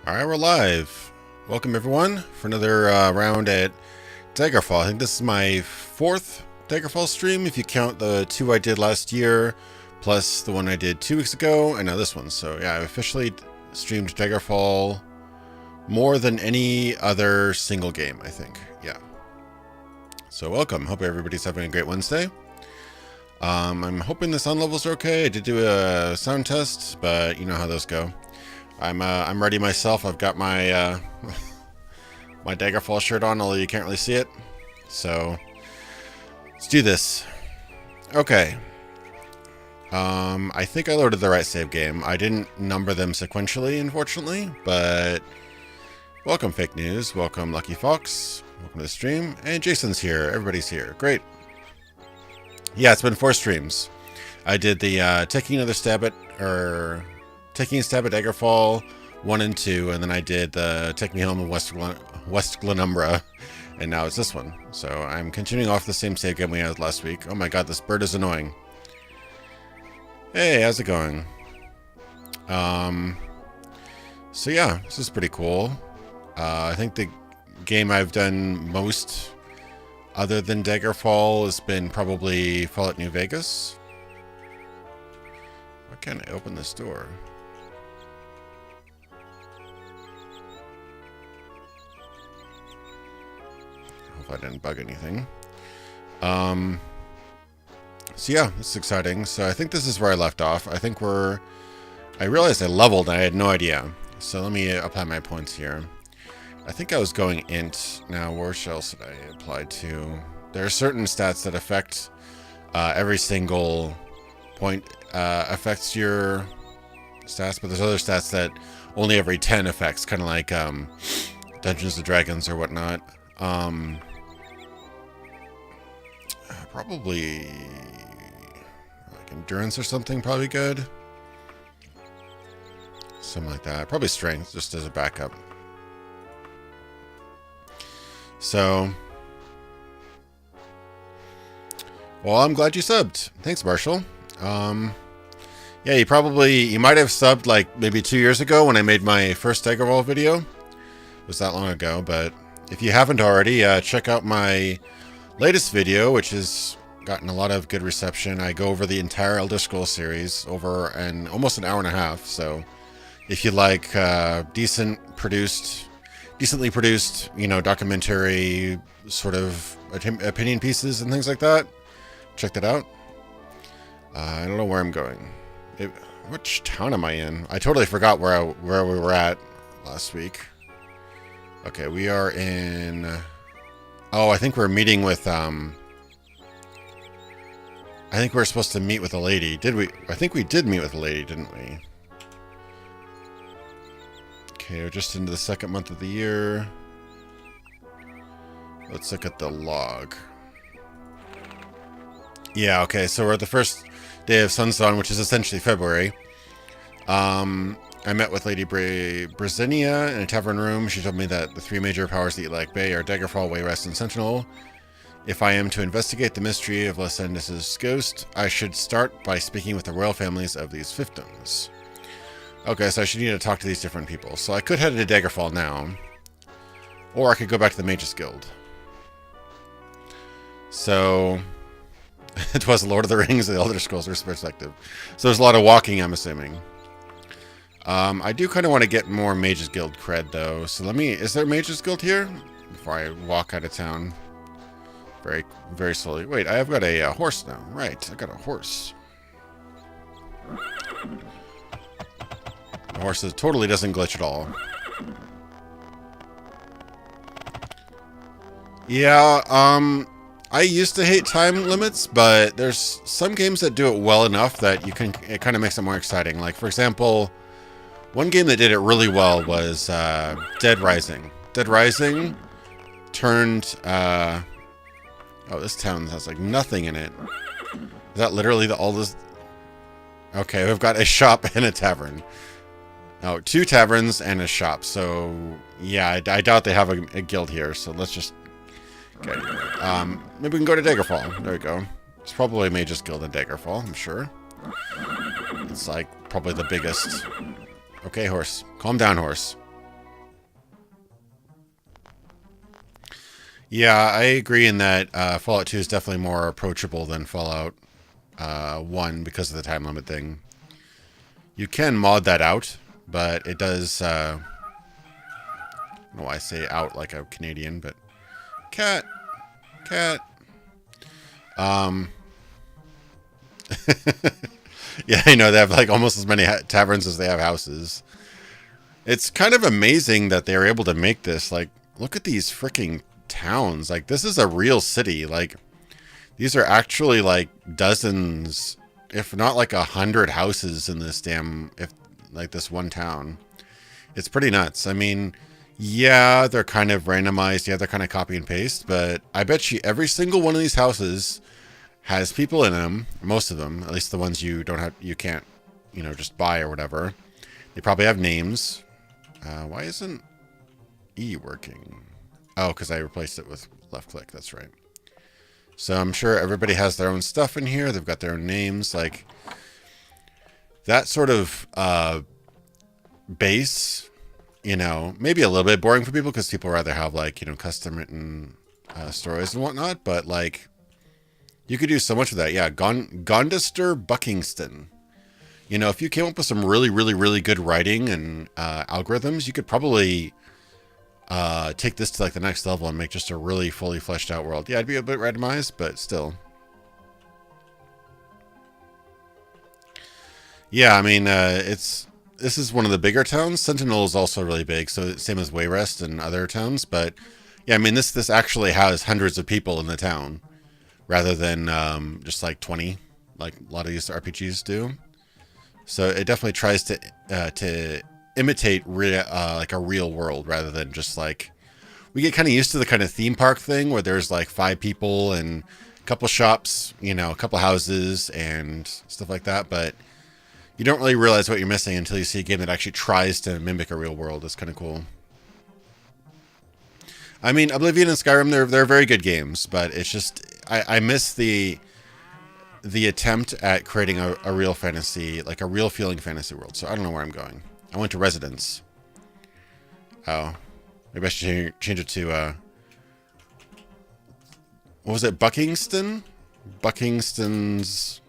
Alright, we're live. Welcome everyone for another round at Daggerfall. I think this is my fourth Daggerfall stream if you count the two I did last year, plus the one I did 2 weeks ago, and now this one. So yeah, I officially streamed Daggerfall more than any other single game, I think. Yeah. So welcome. Hope everybody's having a great Wednesday. I'm hoping the sound levels are okay. I did do a sound test, but you know how those go. I'm ready myself. I've got my my Daggerfall shirt on, although you can't really see it. So let's do this. Okay. I think I loaded the right save game. I didn't number them sequentially, unfortunately, but welcome Fake News, welcome Lucky Fox, welcome to the stream, and Jason's here. Everybody's here. Great. Yeah, it's been 4 streams. I did the taking a stab at Daggerfall 1 and 2, and then I did the Take Me Home of West Glenumbra, and now it's this one. So I'm continuing off the same save game we had last week. Oh my god, this bird is annoying. Hey, how's it going? So yeah, this is pretty cool. I think the game I've done most other than Daggerfall has been probably Fallout New Vegas. Why can't I open this door? Hope I didn't bug anything. So yeah, this is exciting. So I think this is where I left off. I think I realized I leveled and I had no idea. So let me apply my points here. I think I was going int. Now, where else did I apply to? There are certain stats that affect every single point affects your stats, but there's other stats that only every 10 affects, kind of like Dungeons and Dragons or whatnot. Probably like endurance or something, probably good. Something like that. Probably strength, just as a backup. So, well, I'm glad you subbed. Thanks, Marshall. Yeah, you might have subbed like maybe 2 years ago when I made my first Daggerfall video. It was that long ago, but if you haven't already, check out my latest video, which has gotten a lot of good reception. I go over the entire Elder Scrolls series over almost an hour and a half. So, if you like decently produced, documentary sort of opinion pieces and things like that, check that out. I don't know where I'm going. Which town am I in? I totally forgot where we were at last week. Okay, we are in. Oh, I think we're meeting with. I think we're supposed to meet with a lady. Did we? I think we did meet with a lady, didn't we? Okay, we're just into the 2nd month of the year. Let's look at the log. Yeah, okay, so we're at the first day of Sunstone, which is essentially February. I met with Lady Brasinia in a tavern room. She told me that the 3 major powers of the Iliac Bay are Daggerfall, Wayrest, and Sentinel. If I am to investigate the mystery of Lysandus' ghost, I should start by speaking with the royal families of these fiefdoms. Okay, so I should need to talk to these different people. So I could head to Daggerfall now, or I could go back to the Mages Guild. So it was Lord of the Rings, the Elder Scrolls perspective. So there's a lot of walking, I'm assuming. I do kind of want to get more Mages Guild cred, though. So is there Mages Guild here? Before I walk out of town. Very, very slowly. Wait, I've got a horse now. Right, I got a horse. The horse totally doesn't glitch at all. Yeah, I used to hate time limits, but there's some games that do it well enough that it kind of makes it more exciting. Like, for example, one game that did it really well was Dead Rising. Dead Rising turned... oh, this town has like nothing in it. Is that literally all this... Okay, we've got a shop and a tavern. Oh, 2 taverns and a shop. So, yeah, I doubt they have a guild here. So let's just... Okay. Maybe we can go to Daggerfall. There we go. It's probably a Mages Guild in Daggerfall, I'm sure. It's like probably the biggest. Okay, horse. Calm down, horse. Yeah, I agree in that Fallout 2 is definitely more approachable than Fallout 1 because of the time limit thing. You can mod that out, but it does... I don't know why I say out like a Canadian, but... Cat! Cat! Yeah, I know, they have like almost as many taverns as they have houses. It's kind of amazing that they were able to make this. Like, look at these freaking towns. Like, this is a real city. Like, these are actually like dozens, if not like 100 houses in this like this one town. It's pretty nuts. I mean, yeah, they're kind of randomized. Yeah, they're kind of copy and paste, but I bet you every single one of these houses has people in them. Most of them, at least the ones you can't, just buy or whatever. They probably have names. Why isn't E working? Oh, because I replaced it with left click. That's right. So I'm sure everybody has their own stuff in here. They've got their own names. Like, that sort of base, maybe a little bit boring for people because people rather have, like, custom written stories and whatnot. But, like, you could do so much with that. Yeah, Gondister Buckingston. If you came up with some really, really, really good writing and algorithms, you could probably take this to like the next level and make just a really fully fleshed out world. Yeah, it'd be a bit randomized, but still. Yeah, I mean, this is one of the bigger towns. Sentinel is also really big, so same as Wayrest and other towns. But yeah, I mean, this actually has hundreds of people in the town, rather than just like 20, like a lot of these RPGs do. So it definitely tries to imitate like a real world rather than just like, we get kind of used to the kind of theme park thing where there's like 5 people and a couple shops, a couple houses and stuff like that. But you don't really realize what you're missing until you see a game that actually tries to mimic a real world. It's kind of cool. I mean, Oblivion and Skyrim, they're very good games, but it's just, I miss the attempt at creating a real fantasy, like a real feeling fantasy world. So I don't know where I'm going. I went to Residence. Oh, maybe I should change it to, what was it? Buckingston? Buckingston's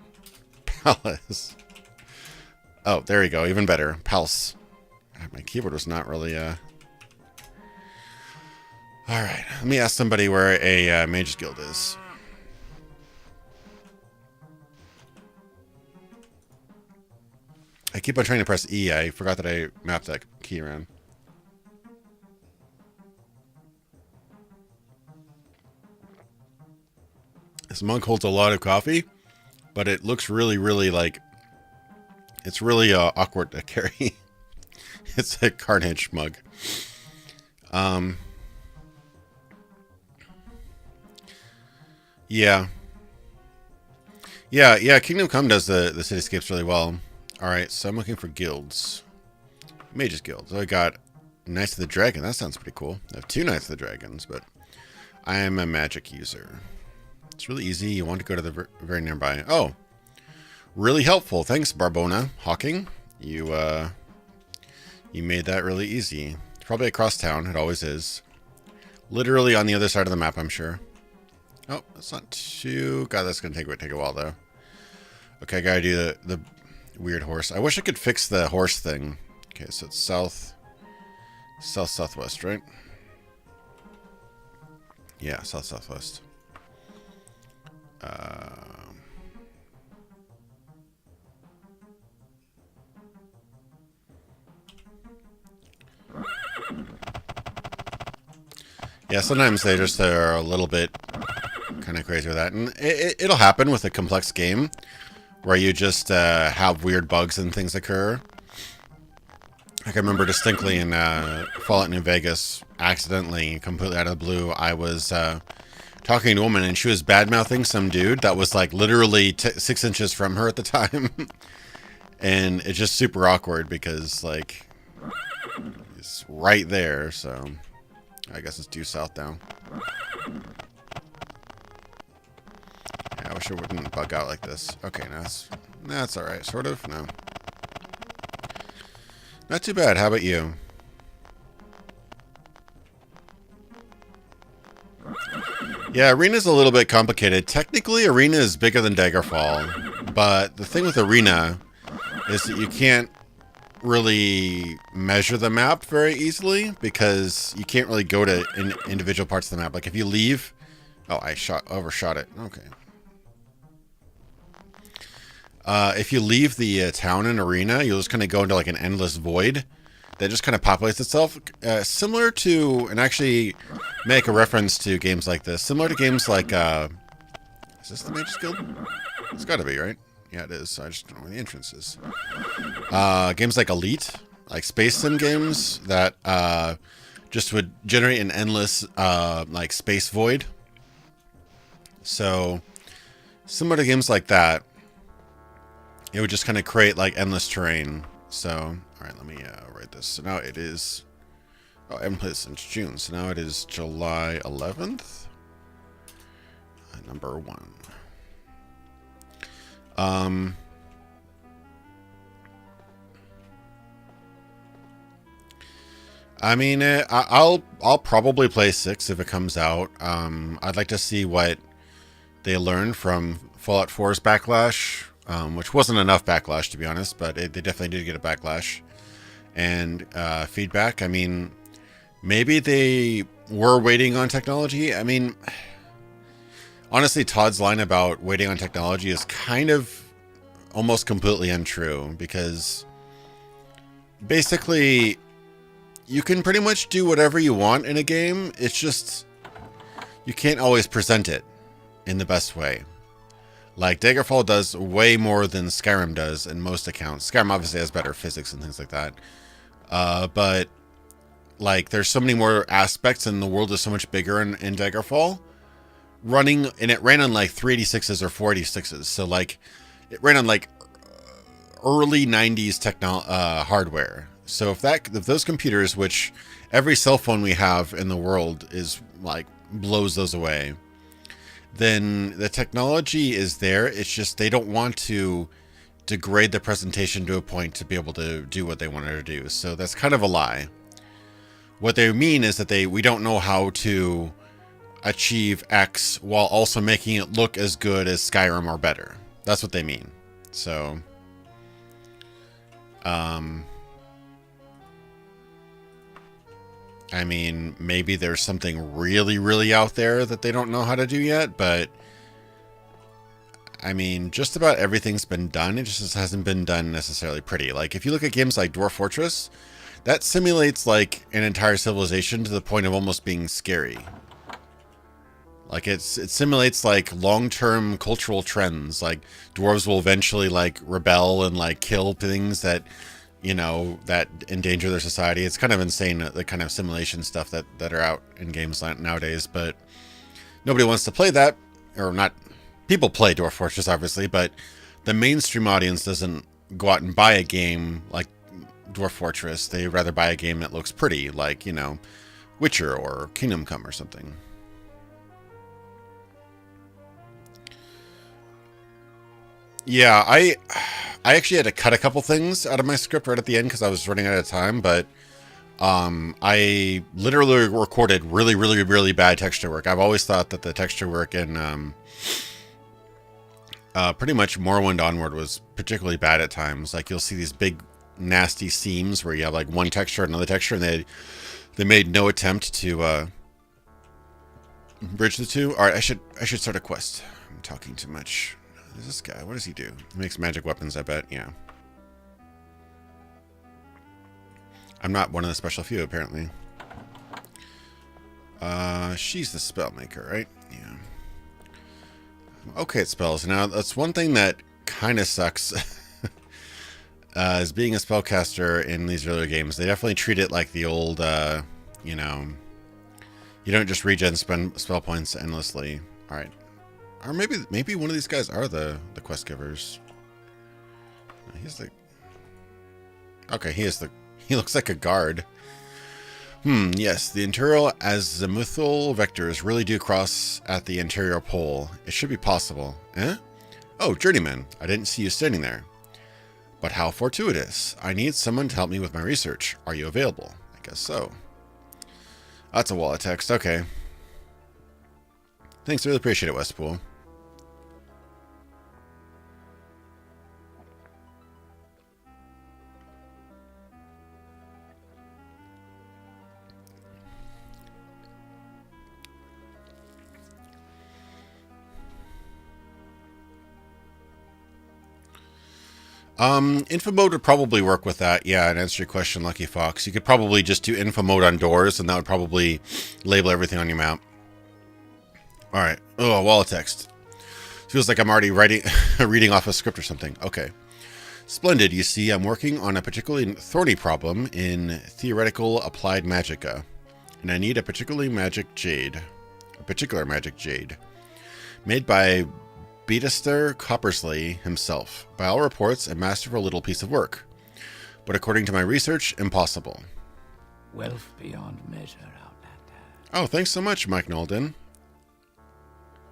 Palace. Oh, there you go. Even better. Palace. My keyboard was not really, All right. Let me ask somebody where a Mage's Guild is. I keep on trying to press E. I forgot that I mapped that key around. This mug holds a lot of coffee, but it looks really, really like... It's really awkward to carry. It's a Carnage mug. Yeah. Yeah, Kingdom Come does the cityscapes really well. Alright, so I'm looking for guilds. Mage's Guild. So I got Knights of the Dragon. That sounds pretty cool. I have 2 Knights of the Dragons, but I am a magic user. It's really easy. You want to go to the very nearby. Oh, really helpful. Thanks, Barbona Hawking. You made that really easy. It's probably across town. It always is. Literally on the other side of the map, I'm sure. Oh, that's not too... God, that's going to take a while, though. Okay, I gotta do the weird horse. I wish I could fix the horse thing. Okay, so it's southwest, right? Yeah, southwest. Yeah, sometimes they just are a little bit kind of crazy with that. And it'll happen with a complex game where you just have weird bugs and things occur. Like I remember distinctly in Fallout New Vegas, accidentally, completely out of the blue, I was talking to a woman and she was bad-mouthing some dude that was like literally 6 inches from her at the time. And it's just super awkward because like it's right there, so I guess it's due south now. Yeah, I wish it wouldn't bug out like this. Okay, that's alright, sort of. No. Not too bad. How about you? Yeah, Arena's a little bit complicated. Technically, Arena is bigger than Daggerfall, but the thing with Arena is that you can't really measure the map very easily because you can't really go to individual parts of the map. Like if you leave... Oh, I overshot it. Okay. If you leave the town in Arena, you'll just kind of go into like an endless void that just kind of populates itself. Similar to, and actually make a reference to games like this, similar to games like, is this the Mage's Guild? It's gotta be, right? Yeah, it is. I just don't know where the entrance is. Games like Elite, like space sim games that just would generate an endless like space void. So similar to games like that, it would just kind of create like endless terrain. So, all right, let me write this. So now it is, oh, I haven't played this since June. So now it is July 11th, number 1. I mean, I'll probably play 6 if it comes out. I'd like to see what they learned from Fallout 4's backlash, which wasn't enough backlash to be honest, but they definitely did get a backlash and feedback. I mean, maybe they were waiting on technology. I mean, honestly, Todd's line about waiting on technology is kind of almost completely untrue because basically you can pretty much do whatever you want in a game. It's just you can't always present it in the best way. Like Daggerfall does way more than Skyrim does in most accounts. Skyrim obviously has better physics and things like that. But like there's so many more aspects and the world is so much bigger in Daggerfall. And it ran on like 386s or 486s. So like it ran on like early 90s hardware. So if those computers, which every cell phone we have in the world is like blows those away, then the technology is there. It's just they don't want to degrade the presentation to a point to be able to do what they wanted to do. So that's kind of a lie. What they mean is that we don't know how to achieve X while also making it look as good as Skyrim or better. That's what they mean. So, I mean, maybe there's something really, really out there that they don't know how to do yet, but I mean, just about everything's been done. It just hasn't been done necessarily pretty. Like, if you look at games like Dwarf Fortress, that simulates like an entire civilization to the point of almost being scary. Like, it simulates like long-term cultural trends. Like, dwarves will eventually like rebel and like kill things that, you know, that endanger their society. It's kind of insane, the kind of simulation stuff that are out in games nowadays, but nobody wants to play that, or not. People play Dwarf Fortress, obviously, but the mainstream audience doesn't go out and buy a game like Dwarf Fortress. They rather buy a game that looks pretty, like, you know, Witcher or Kingdom Come or something. Yeah, I actually had to cut a couple things out of my script right at the end because I was running out of time, but I literally recorded really, really, really bad texture work. I've always thought that the texture work in pretty much Morrowind onward was particularly bad at times. Like, you'll see these big, nasty seams where you have like one texture, another texture, and they made no attempt to bridge the two. All right, I should start a quest. I'm talking too much. Who's this guy? What does he do? He makes magic weapons, I bet. Yeah. I'm not one of the special few, apparently. She's the spell maker, right? Yeah. Okay, at spells. Now, that's one thing that kind of sucks is being a spellcaster in these earlier games. They definitely treat it like the old, you know, you don't just regen spell points endlessly. All right. Or maybe one of these guys are the quest givers. He's the... Okay, he looks like a guard. Yes, the interior azimuthal vectors really do cross at the interior pole. It should be possible. Eh? Oh, journeyman. I didn't see you standing there. But how fortuitous. I need someone to help me with my research. Are you available? I guess so. That's a wall of text. Okay. Thanks, I really appreciate it, Westpool. Info mode would probably work with that. Yeah, and answer your question, Lucky Fox. You could probably just do info mode on doors, and that would probably label everything on your map. All right. Oh, a wall of text. Feels like I'm already writing, reading off a script or something. Okay. Splendid. You see, I'm working on a particularly thorny problem in theoretical applied magicka, and I need a particular magic jade, made by Beatister Coppersley himself. By all reports, a masterful little piece of work, but according to my research, impossible. Wealth beyond measure, Outlander. Oh, thanks so much, Mike Nolden.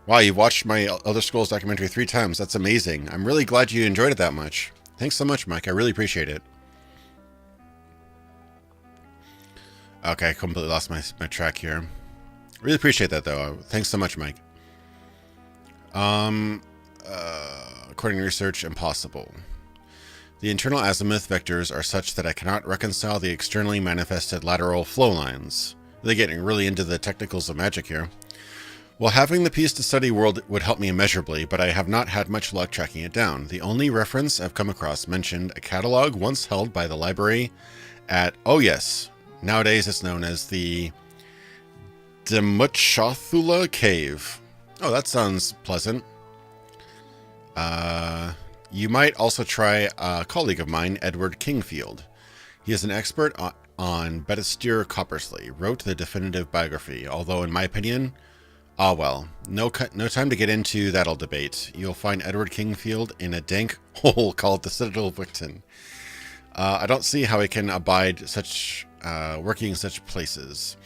Wow, you've watched my Elder Scrolls documentary 3 times. That's amazing. I'm really glad you enjoyed it that much. Thanks so much, Mike. I really appreciate it. Okay, I completely lost my track here. Really appreciate that, though. Thanks so much, Mike. According to research, impossible. The internal azimuth vectors are such that I cannot reconcile the externally manifested lateral flow lines. They're getting really into the technicals of magic here. Well, having the piece to study world would help me immeasurably, but I have not had much luck tracking it down. The only reference I've come across mentioned a catalog once held by the library at, oh yes, nowadays it's known as the Demutchathula Cave. Oh, that sounds pleasant. You might also try a colleague of mine, Edward Kingfield. He is an expert on Beatister Coppersley, wrote the definitive biography, although in my opinion, well, no time to get into that old debate. You'll find Edward Kingfield in a dank hole called the Citadel of Wicton. I don't see how he can abide such working in such places.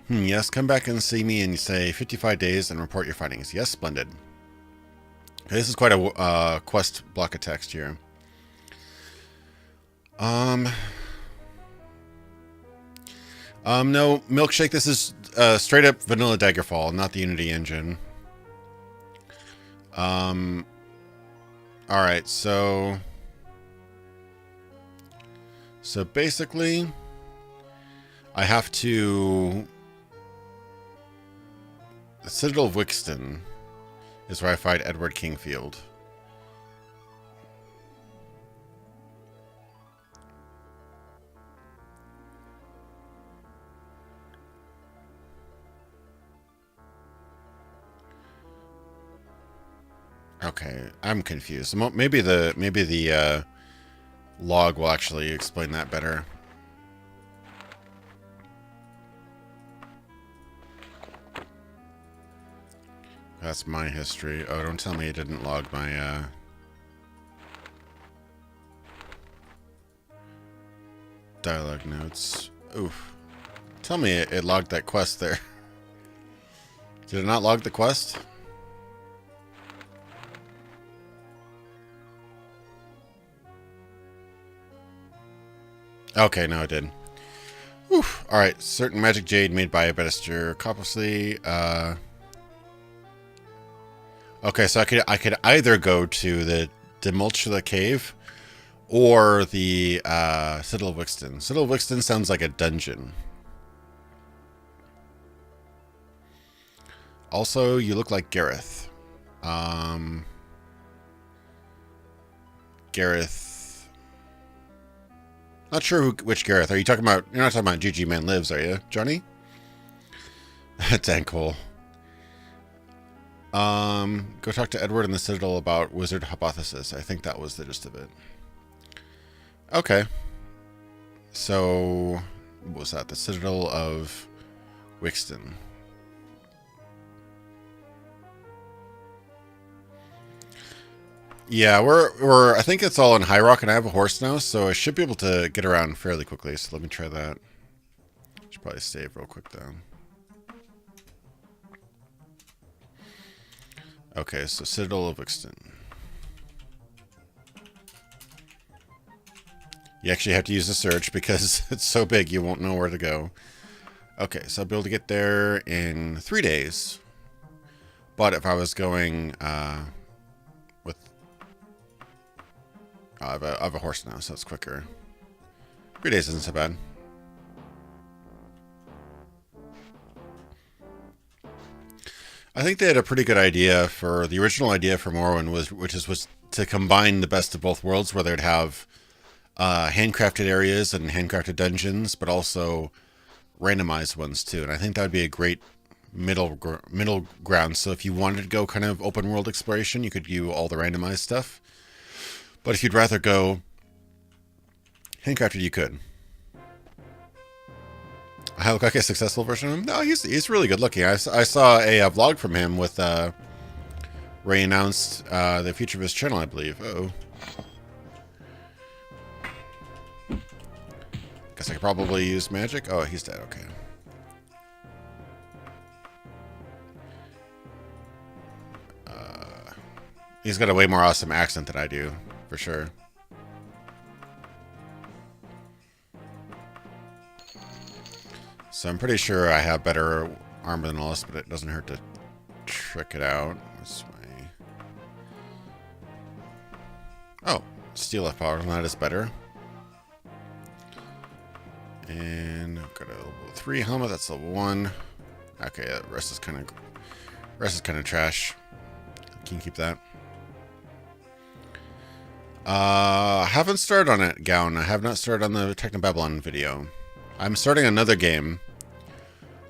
Yes, come back and see me in, say, 55 days and report your findings. Yes, splendid. Okay, this is quite a quest block of text here. No, Milkshake, this is straight up vanilla Daggerfall, not the Unity engine. Alright, so basically, I have to... The Citadel of Wixton is where I find Edward Kingfield. Okay, I'm confused. Maybe the log will actually explain that better. That's my history. Oh, don't tell me it didn't log my, dialogue notes. Oof. Tell me it logged that quest there. Did it not log the quest? Okay, no, it did. Oof. Alright, certain magic jade made by Beatister Coppersley, Okay, so I could either go to the Demulchula Cave or the Citadel of Wixton. Citadel of Wixton sounds like a dungeon. Also, you look like Gareth. Gareth. Not sure which Gareth. Are you talking about? You're not talking about GG Man Lives, are you, Johnny? Dang cool. Go talk to Edward in the Citadel about Wizard Hypothesis. I think that was the gist of it. Okay. So, what was that? The Citadel of Wixton. Yeah, we're I think it's all in High Rock, and I have a horse now, so I should be able to get around fairly quickly. So let me try that. Should probably save real quick though. Okay, so Citadel of Wixton. You actually have to use a search because it's so big you won't know where to go. Okay, so I'll be able to get there in 3 days. But if I was going with... I have a horse now, so it's quicker. 3 days isn't so bad. I think they had a pretty good idea for... The original idea for Morrowind was to combine the best of both worlds, where they'd have handcrafted areas and handcrafted dungeons, but also randomized ones too. And I think that would be a great middle ground. So if you wanted to go kind of open world exploration, you could do all the randomized stuff. But if you'd rather go handcrafted, you could. I look like a successful version of him. No, he's really good looking. I saw a vlog from him with where he announced the future of his channel, I believe. Uh-oh. Guess I could probably use magic. Oh, he's dead. Okay. He's got a way more awesome accent than I do, for sure. So I'm pretty sure I have better armor than all this, but it doesn't hurt to trick it out. This way. Oh, steel F power. That is better. And I've got a level 3 helmet. That's level 1. Okay, the rest is kind of trash. Can keep that. I haven't started on it, Gown. I have not started on the Technobabylon video. I'm starting another game.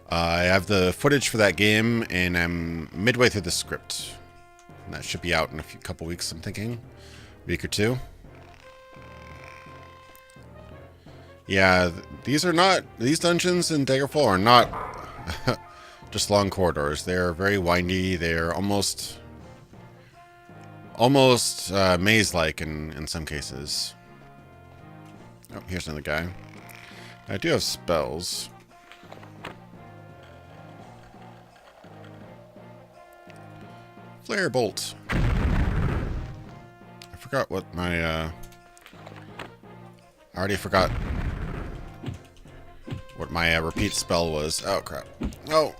I have the footage for that game, and I'm midway through the script. And that should be out in a couple weeks, I'm thinking. Week or two. Yeah, these dungeons in Daggerfall are not just long corridors. They're very windy. They're almost maze-like in some cases. Oh, here's another guy. I do have spells. Flare bolt. I forgot what my I already forgot what my repeat spell was. Oh crap. Oh.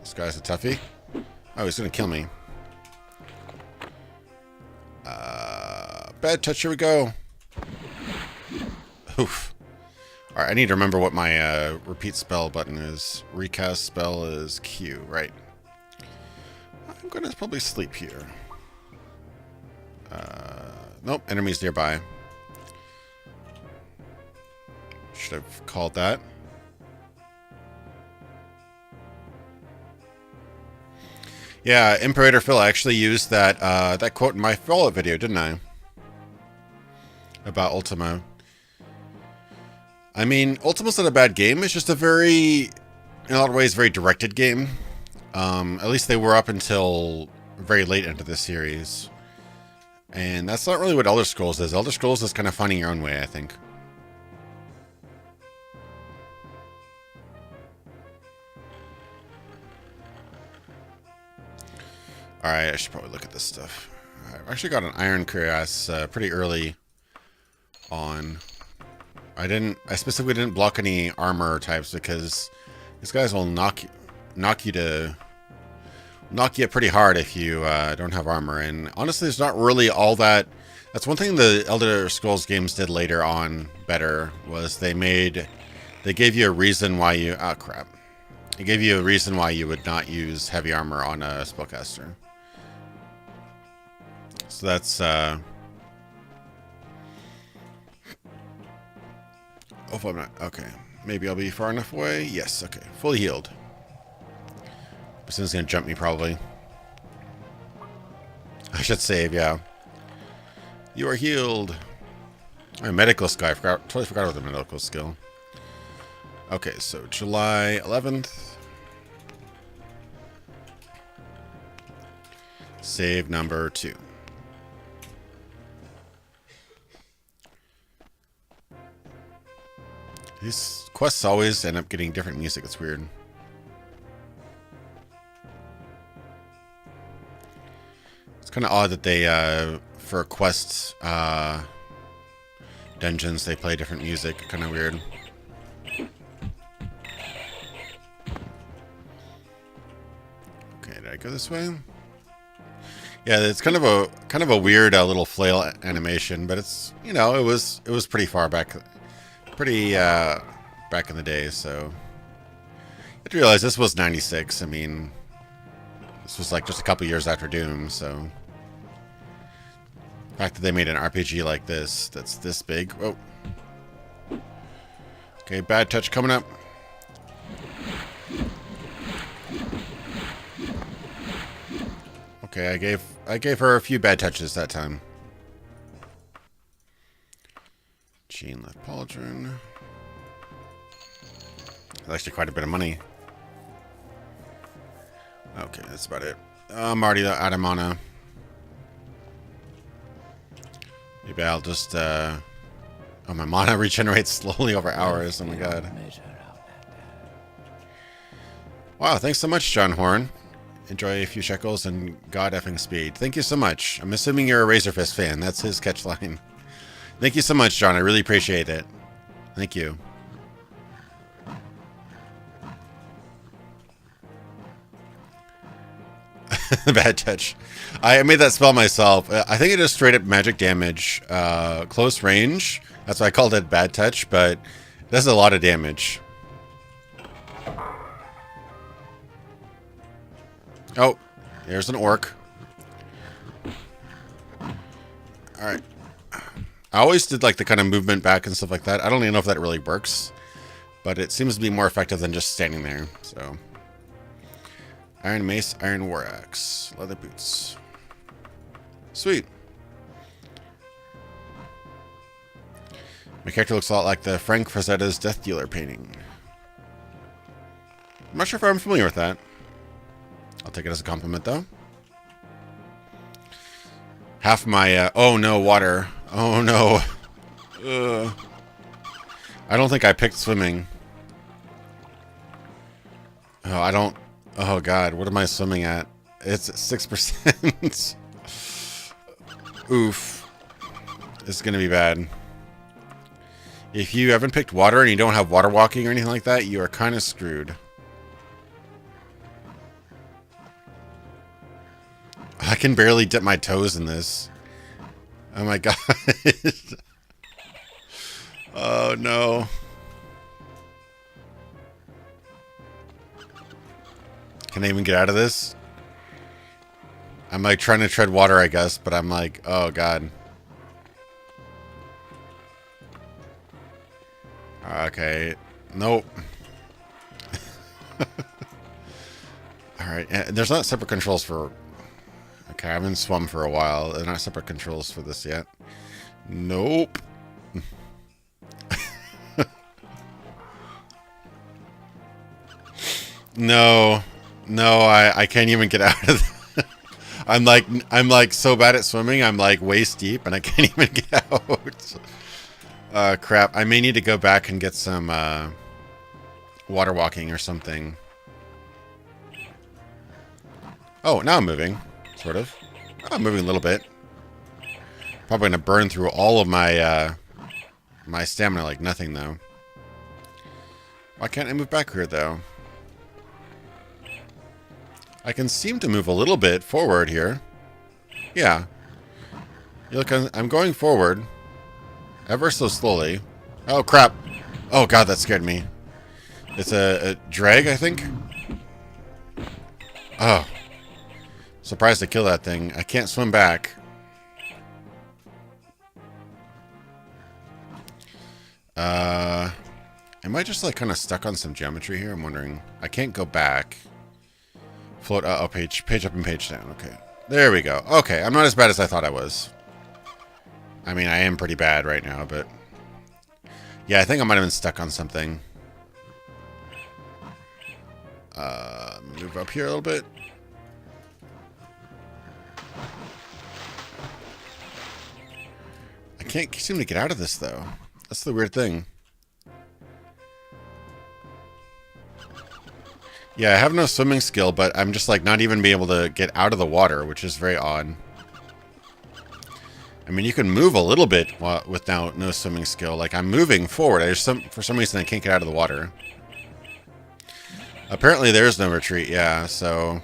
This guy's a toughie. Oh, he's gonna kill me. Bad touch, here we go. Oof. Alright, I need to remember what my repeat spell button is. Recast spell is Q, right. I'm gonna probably sleep here. Nope, enemies nearby. Should have called that. Yeah, Imperator Phil, I actually used that that quote in my Fallout video, didn't I? About Ultima. I mean, Ultima's not a bad game. It's just a very, in a lot of ways, very directed game. At least they were up until very late into the series. And that's not really what Elder Scrolls is. Elder Scrolls is kind of finding your own way, I think. Alright, I should probably look at this stuff. I've actually got an iron cuirass pretty early on. I specifically didn't block any armor types because these guys will knock you pretty hard if you don't have armor. And honestly, it's not really all that. That's one thing the Elder Scrolls games did later on better, was they gave you a reason why you... Oh, crap. It gave you a reason why you would not use heavy armor on a spellcaster. So that's... Oh, I'm not... Okay. Maybe I'll be far enough away. Yes, okay. Fully healed. This thing's gonna jump me, probably. I should save, yeah. You are healed. Oh, medical skill. I totally forgot about the medical skill. Okay, so July 11th. Save number 2. These quests always end up getting different music. It's weird. It's kind of odd that they, for quests, dungeons, they play different music. Kind of weird. Alright, go this way. Yeah, it's kind of a weird little flail animation, but it's, you know, it was pretty far back, back in the day. So you have to realize this was 96. I mean, this was like just a couple years after Doom. So the fact that they made an RPG like this, that's this big. Oh, okay, bad touch coming up. Okay, I gave her a few bad touches that time. Chain left pauldron. That's actually quite a bit of money. Okay, that's about it. I'm already out of mana. Maybe I'll just oh, my mana regenerates slowly over hours. Oh my god. Wow, thanks so much, John Horn. Enjoy a few shekels and god effing speed. Thank you so much. I'm assuming you're a Razorfist fan. That's his catch line. Thank you so much, John. I really appreciate it. Thank you. Bad touch. I made that spell myself. I think it is straight up magic damage. Close range. That's why I called it bad touch, but it does a lot of damage. Oh, there's an orc. Alright. I always did like the kind of movement back and stuff like that. I don't even know if that really works, but it seems to be more effective than just standing there. So, iron mace, iron war axe, leather boots. Sweet. My character looks a lot like the Frank Frazetta's Death Dealer painting. I'm not sure if I'm familiar with that. I'll take it as a compliment, though. Half my, oh no, water. Oh no. I don't think I picked swimming. Oh, I don't, oh god, what am I swimming at? It's 6%. Oof. This is gonna be bad. If you haven't picked water and you don't have water walking or anything like that, you are kind of screwed. I can barely dip my toes in this. Oh my god. Oh no. Can I even get out of this? I'm like trying to tread water, I guess, but I'm like, oh god. Okay. Nope. Alright, there's not separate controls for... Okay, I haven't swum for a while. There's not separate controls for this yet. Nope. No. No, I can't even get out of that. I'm like so bad at swimming, I'm like waist deep and I can't even get out. Crap. I may need to go back and get some water walking or something. Oh, now I'm moving. Sort of. I'm moving a little bit. Probably gonna burn through all of my my stamina like nothing though. Why can't I move back here though? I can seem to move a little bit forward here. Yeah. You look, I'm going forward. Ever so slowly. Oh crap. Oh god, that scared me. It's a drag, I think. Oh. Surprised to kill that thing. I can't swim back. Am I just like kind of stuck on some geometry here? I'm wondering. I can't go back. Float. Oh, page up and page down. Okay. There we go. Okay, I'm not as bad as I thought I was. I mean, I am pretty bad right now, but... Yeah, I think I might have been stuck on something. Move up here a little bit. I can't seem to get out of this, though. That's the weird thing. Yeah, I have no swimming skill, but I'm just, like, not even being able to get out of the water, which is very odd. I mean, you can move a little bit with no swimming skill. Like, I'm moving forward. For some reason, I can't get out of the water. Apparently, there's no retreat, yeah, so...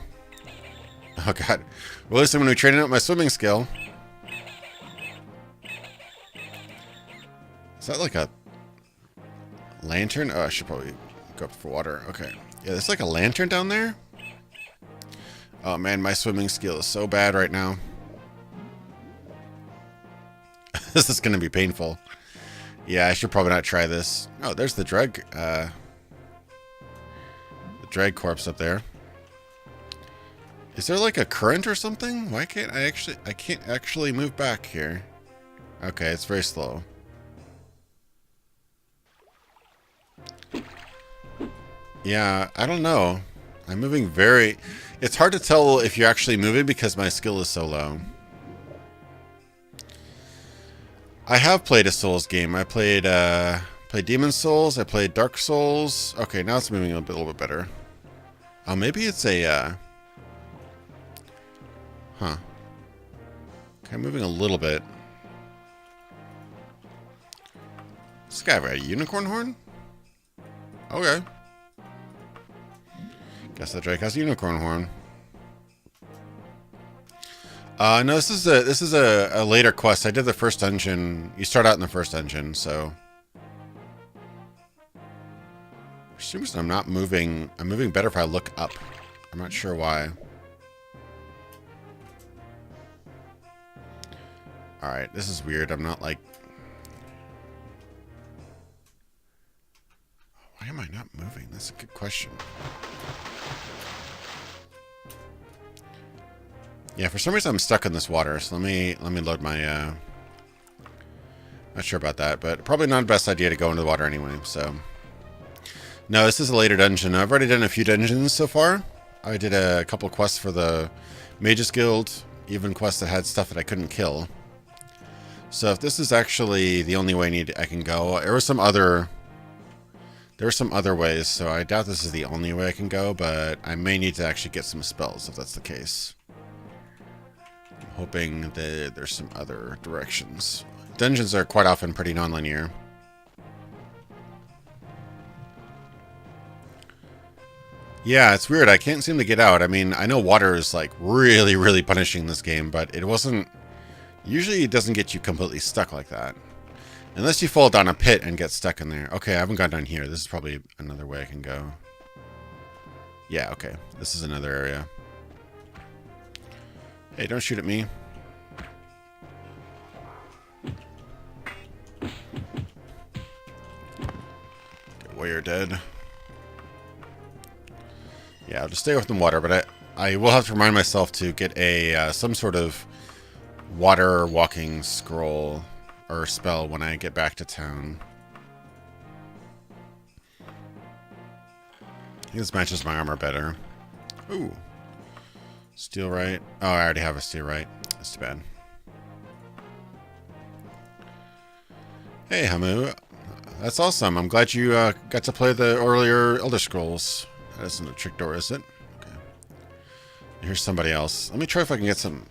Oh god. Well, listen, when we training up my swimming skill. Is that like a lantern? Oh, I should probably go up for water. Okay. Yeah, there's like a lantern down there. Oh man, my swimming skill is so bad right now. This is going to be painful. Yeah, I should probably not try this. Oh, there's the drag corpse up there. Is there like a current or something? Why can't I can't actually move back here. Okay, it's very slow. Yeah, I don't know. I'm moving very... It's hard to tell if you're actually moving because my skill is so low. I have played a Souls game. I played Demon Souls. I played Dark Souls. Okay, now it's moving a little bit better. Oh, maybe it's a... Huh. Okay, I'm moving a little bit. This guy have a unicorn horn? Okay. Guess the Drake has a unicorn horn. No, this is a later quest. I did the first dungeon. You start out in the first dungeon, so for some reason I'm not moving. I'm moving better if I look up. I'm not sure why. Alright, this is weird. I'm not like... Why am I not moving? That's a good question. Yeah, for some reason I'm stuck in this water, so let me load my not sure about that, but probably not the best idea to go into the water anyway, so. No, this is a later dungeon. I've already done a few dungeons so far. I did a couple quests for the Mages Guild, even quests that had stuff that I couldn't kill. So if this is actually the only way I can go, there were some other ways, so I doubt this is the only way I can go, but I may need to actually get some spells if that's the case. I'm hoping that there's some other directions. Dungeons are quite often pretty non-linear. Yeah, it's weird. I can't seem to get out. I mean, I know water is like really, really punishing this game, but it wasn't... Usually it doesn't get you completely stuck like that. Unless you fall down a pit and get stuck in there. Okay, I haven't gone down here. This is probably another way I can go. Yeah, okay. This is another area. Hey, don't shoot at me. Okay, warrior dead. Yeah, I'll just stay away from the water, but I will have to remind myself to get a some sort of water walking scroll or spell when I get back to town. I think this matches my armor better. Ooh. Steel right. Oh, I already have a steel right. That's too bad. Hey, Hamu. That's awesome. I'm glad you got to play the earlier Elder Scrolls. That isn't a trick door, is it? Okay. Here's somebody else. Let me try if I can get some...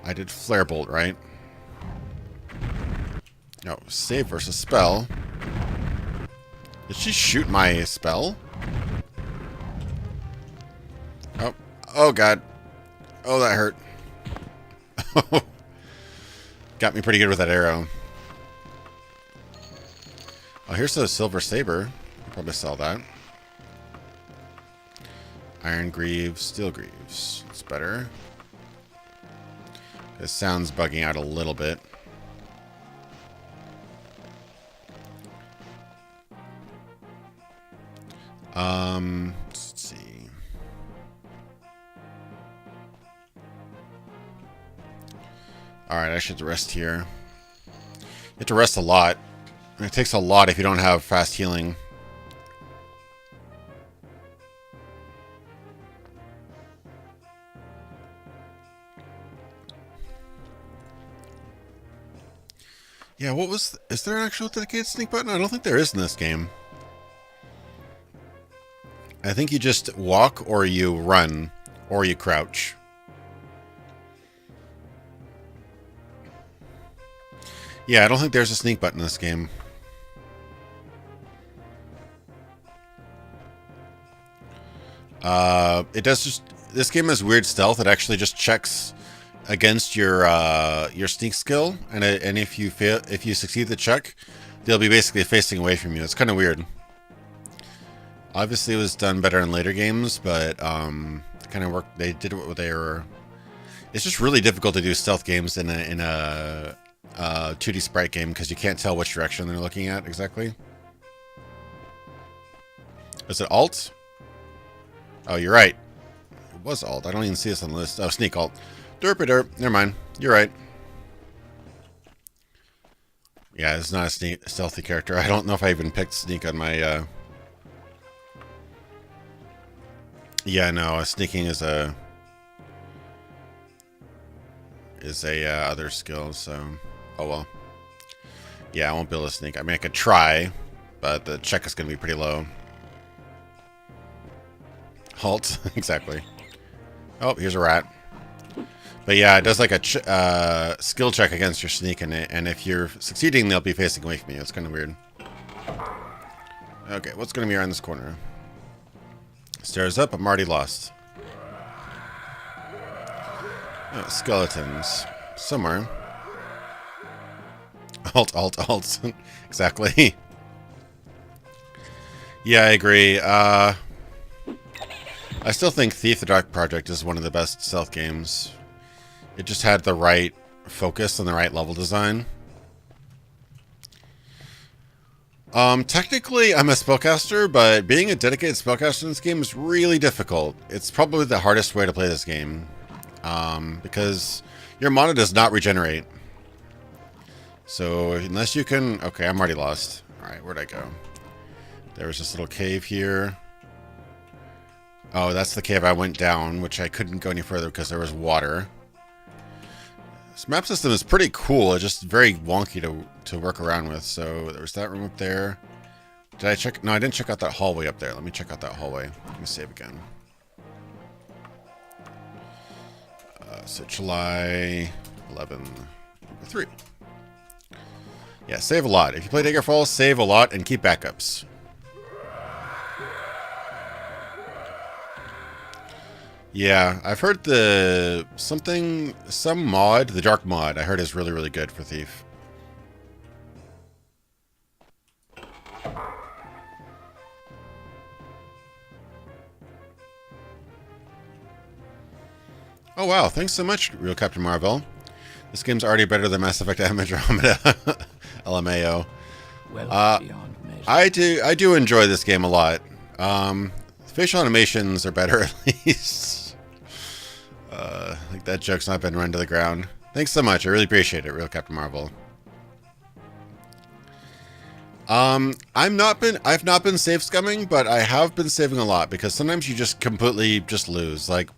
I did Flare Bolt, right? No, save versus spell. Did she shoot my spell? Oh, oh god. Oh, that hurt. Got me pretty good with that arrow. Oh, here's the silver saber. I'll probably sell that. Iron greaves, steel greaves. It's better. This sounds bugging out a little bit. Let's see. Alright, I should rest here. You have to rest a lot. And it takes a lot if you don't have fast healing. Yeah, what was... Is there an actual dedicated sneak button? I don't think there is in this game. I think you just walk, or you run, or you crouch. Yeah, I don't think there's a sneak button in this game. It does just... This game has weird stealth. It actually just checks against your sneak skill, and if you fail, if you succeed the check, they'll be basically facing away from you. It's kind of weird. Obviously, it was done better in later games, but kind of worked. They did what they were. It's just really difficult to do stealth games in a 2D sprite game because you can't tell which direction they're looking at exactly. Is it alt? Oh, you're right. It was alt. I don't even see this on the list. Oh, sneak alt. Derp. Never mind. You're right. Yeah, it's not a stealthy character. I don't know if I even picked sneak on my... Yeah, no, sneaking is a other skill, so... Oh, well. Yeah, I won't be able to sneak. I mean, I could try, but the check is going to be pretty low. Halt. Exactly. Oh, here's a rat. But yeah, it does like a skill check against your sneak, and if you're succeeding, they'll be facing away from you. It's kind of weird. Okay, what's going to be around this corner? Stairs up. I'm already lost. Oh, skeletons. Somewhere. Alt. Exactly. Yeah, I agree. I still think Thief the Dark Project is one of the best stealth games. It just had the right focus and the right level design. Technically, I'm a spellcaster, but being a dedicated spellcaster in this game is really difficult. It's probably the hardest way to play this game. Because your mana does not regenerate. So, unless you can... Okay, I'm already lost. Alright, where'd I go? There was this little cave here. Oh, that's the cave I went down, which I couldn't go any further because there was water. This map system is pretty cool. It's just very wonky to work around with. So there was that room up there. Did I check? No, I didn't check out that hallway up there. Let me check out that hallway. Let me save again. So July 11/3. Yeah, save a lot. If you play Daggerfall, save a lot and keep backups. Yeah, I've heard some mod, the dark mod, I heard is really, really good for Thief. Oh wow, thanks so much, Real Captain Marvel. This game's already better than Mass Effect Andromeda. LMAO. Well, beyond measure. I do enjoy this game a lot. Facial animations are better at least. Like that joke's not been run to the ground. Thanks so much. I really appreciate it, Real Captain Marvel. I've not been save scumming, but I have been saving a lot because sometimes you just completely just lose. Like,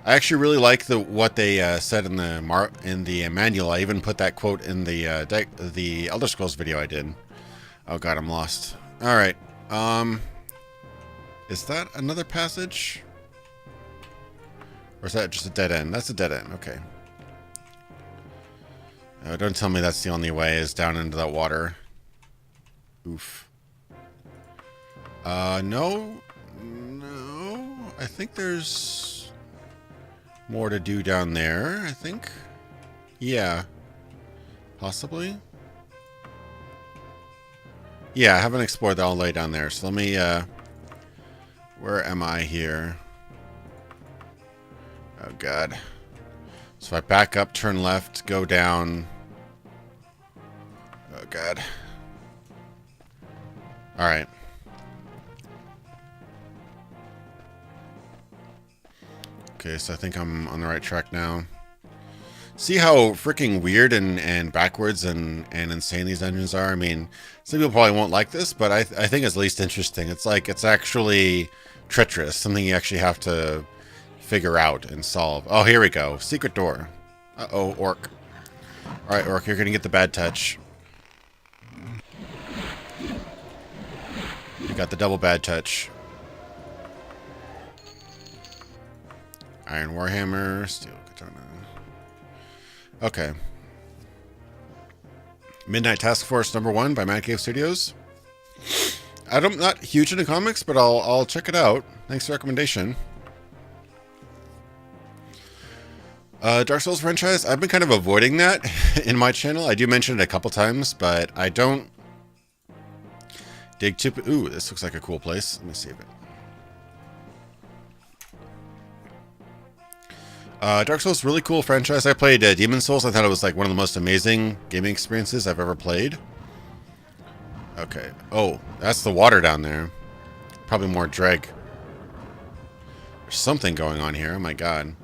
I actually really like what they said in the manual. I even put that quote in the Elder Scrolls video I did. Oh god, I'm lost. All right. Is that another passage? Or is that just a dead end? That's a dead end. Okay. Don't tell me that's the only way, is down into that water. Oof. No. I think there's more to do down there, I think. Yeah. Possibly. Yeah, I haven't explored all the way down there, so let me, where am I here? Oh, God. So if I back up, turn left, go down. Oh, God. Alright. Okay, so I think I'm on the right track now. See how freaking weird and backwards and insane these dungeons are? I mean, some people probably won't like this, but I think it's least interesting. It's like, it's actually treacherous. Something you actually have to figure out and solve. Oh, here we go. Secret door. Uh-oh, orc. Alright, orc, you're gonna get the bad touch. You got the double bad touch. Iron Warhammer, Steel Katana. Okay. Midnight Task Force #1 by Man Cave Studios. I'm not huge into comics, but I'll check it out. Thanks for the recommendation. Dark Souls franchise, I've been kind of avoiding that in my channel. I do mention it a couple times, but I don't dig too... Ooh, this looks like a cool place. Let me save it. Dark Souls, really cool franchise. I played Demon Souls. I thought it was like one of the most amazing gaming experiences I've ever played. Okay. Oh, that's the water down there. Probably more dreg. There's something going on here. Oh my god.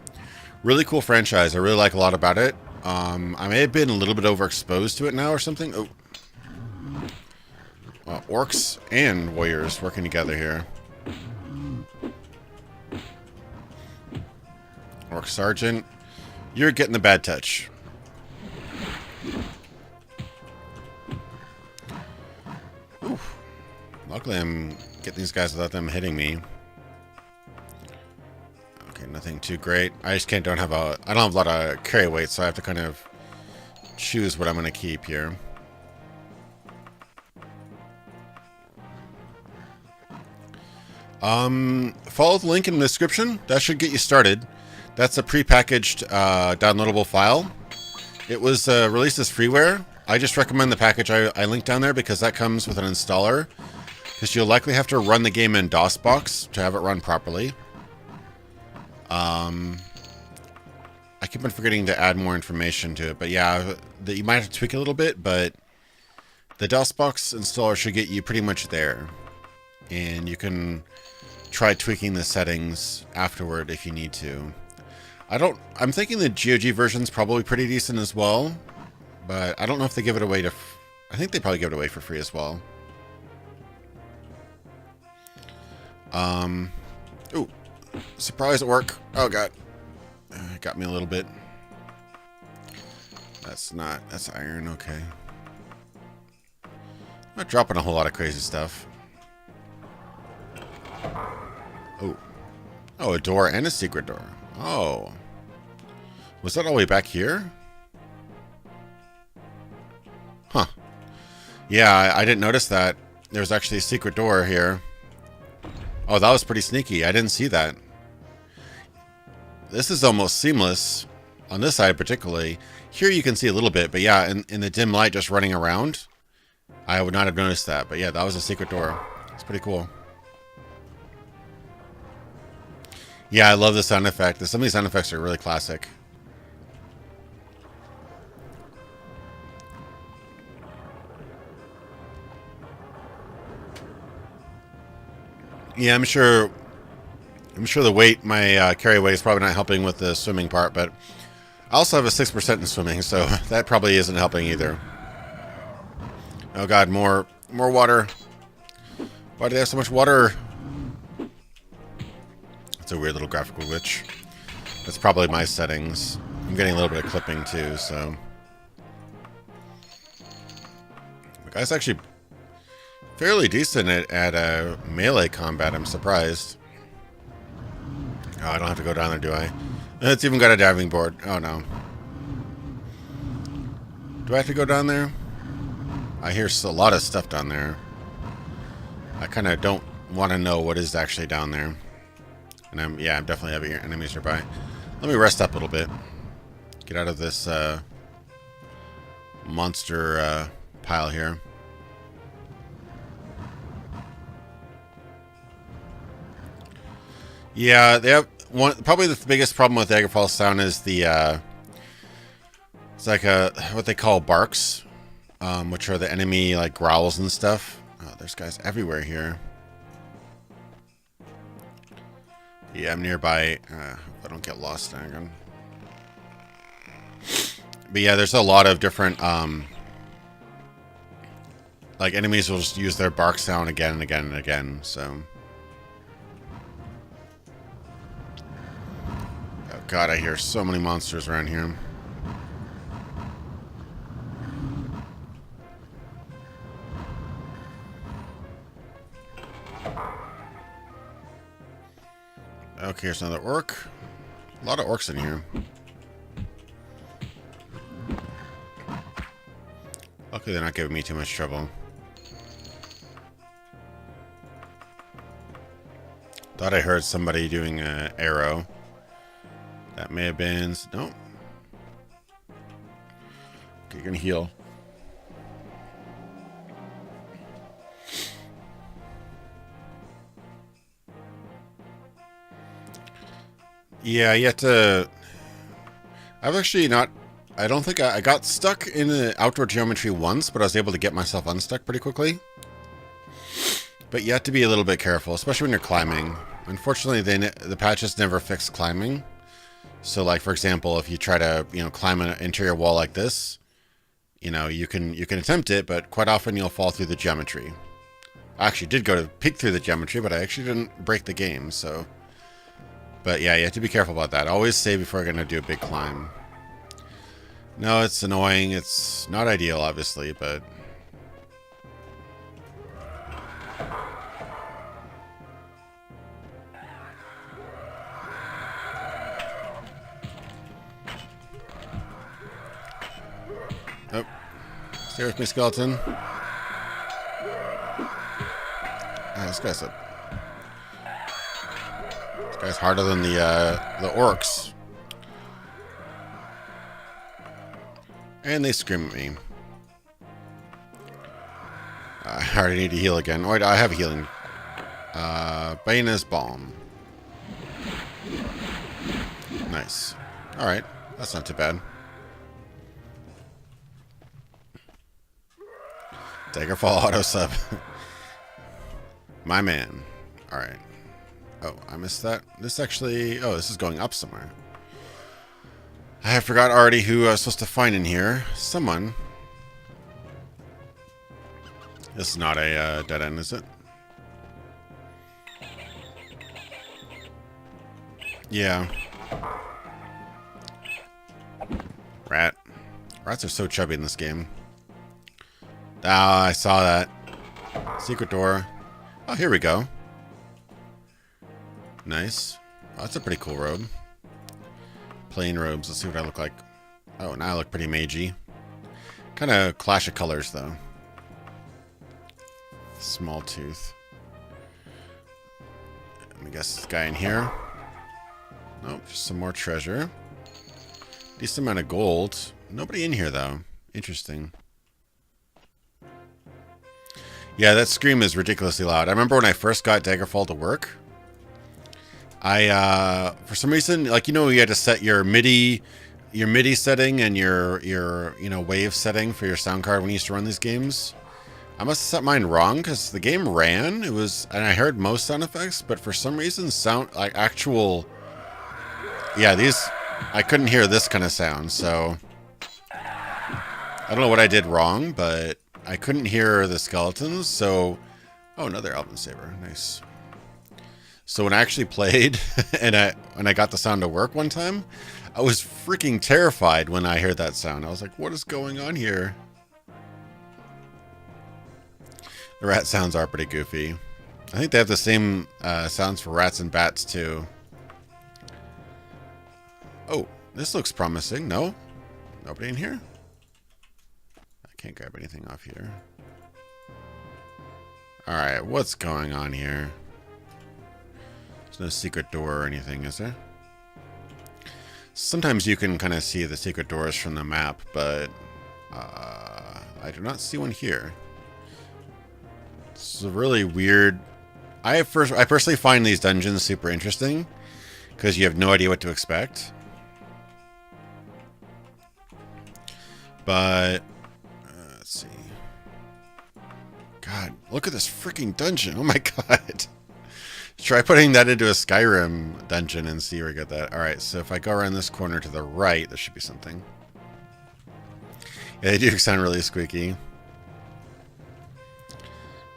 Really cool franchise. I really like a lot about it. I may have been a little bit overexposed to it now or something. Oh. Orcs and warriors working together here. Orc Sergeant, you're getting the bad touch. Oof. Luckily I'm getting these guys without them hitting me. Okay, nothing too great. I just don't have a lot of carry weight, so I have to kind of choose what I'm going to keep here. Follow the link in the description. That should get you started. That's a prepackaged downloadable file. It was released as freeware. I just recommend the package I linked down there because that comes with an installer. Because you'll likely have to run the game in DosBox to have it run properly. I keep on forgetting to add more information to it, but yeah, you might have to tweak it a little bit, but the DosBox installer should get you pretty much there. And you can try tweaking the settings afterward if you need to. I'm thinking the GOG version's probably pretty decent as well, but I don't know if they give it away to... I think they probably give it away for free as well. Ooh, surprise at work. Oh god. It got me a little bit. That's iron, okay. I'm not dropping a whole lot of crazy stuff. Oh. Oh, a door and a secret door. Oh. Was that all the way back here? Huh. Yeah, I didn't notice that. There's actually a secret door here. Oh, that was pretty sneaky. I didn't see that. This is almost seamless. On this side particularly. Here you can see a little bit, but yeah, in the dim light just running around, I would not have noticed that. But yeah, that was a secret door. It's pretty cool. Yeah, I love the sound effect. Some of these sound effects are really classic. Yeah, I'm sure the weight, my carry weight is probably not helping with the swimming part, but I also have a 6% in swimming, so that probably isn't helping either. Oh god, more water. Why do they have so much water? It's a weird little graphical glitch. That's probably my settings. I'm getting a little bit of clipping too, so. The guy's actually fairly decent at melee combat, I'm surprised. Oh, I don't have to go down there, do I? It's even got a diving board. Oh no. Do I have to go down there? I hear a lot of stuff down there. I kind of don't want to know what is actually down there. And I'm definitely having enemies nearby. Let me rest up a little bit. Get out of this monster pile here. Yeah, they have probably the biggest problem with Daggerfall sound is the it's like what they call barks, which are the enemy like growls and stuff. Oh, there's guys everywhere here. Yeah, I'm nearby. I don't get lost again. But yeah, there's a lot of different like enemies will just use their bark sound again and again and again. So. God, I hear so many monsters around here. Okay, here's another orc. A lot of orcs in here. Luckily, they're not giving me too much trouble. Thought I heard somebody doing an arrow. That may have been... No. Okay, you're gonna heal. Yeah, you have to... I've actually not... I don't think I got stuck in the outdoor geometry once, but I was able to get myself unstuck pretty quickly. But you have to be a little bit careful, especially when you're climbing. Unfortunately, the patches never fix climbing. So, like, for example, if you try to, climb an interior wall like this, you can attempt it, but quite often you'll fall through the geometry. I actually did go to peek through the geometry, but I actually didn't break the game, so... But yeah, you have to be careful about that. Always save before you're going to do a big climb. No, it's annoying. It's not ideal, obviously, but... Oh. Stay with me, skeleton. Ah, this guy's harder than the orcs. And they scream at me. I already need to heal again. Oh, I have healing. Bayona's Balm. Nice. Alright. That's not too bad. Daggerfall auto sub. My man. Alright. Oh, I missed that. This actually... Oh, this is going up somewhere. I forgot already who I was supposed to find in here. Someone. This is not a dead end, is it? Yeah. Rat. Rats are so chubby in this game. Ah, I saw that. Secret door. Oh, here we go. Nice. Oh, that's a pretty cool robe. Plain robes. Let's see what I look like. Oh, now I look pretty magey. Kind of clash of colors, though. Small tooth. Let me guess this guy in here. Nope, just some more treasure. Decent amount of gold. Nobody in here, though. Interesting. Yeah, that scream is ridiculously loud. I remember when I first got Daggerfall to work. For some reason, like, you had to set your MIDI setting and your wave setting for your sound card when you used to run these games. I must have set mine wrong because the game ran. And I heard most sound effects, but for some reason, I couldn't hear this kind of sound. So I don't know what I did wrong, but I couldn't hear the skeletons. So, oh, another Elven Saber, nice. So when I actually played and I got the sound to work one time, I was freaking terrified when I heard that sound. I was like, what is going on here? The rat sounds are pretty goofy. I think they have the same sounds for rats and bats too. Oh, this looks promising. No? Nobody in here? I can't grab anything off here. Alright, what's going on here? There's no secret door or anything, is there? Sometimes you can kind of see the secret doors from the map, but I do not see one here. This is a really weird... I personally find these dungeons super interesting because you have no idea what to expect. But let's see. God, look at this freaking dungeon! Oh my god! Try putting that into a Skyrim dungeon and see where you get that. All right, so if I go around this corner to the right, there should be something. Yeah, they do sound really squeaky.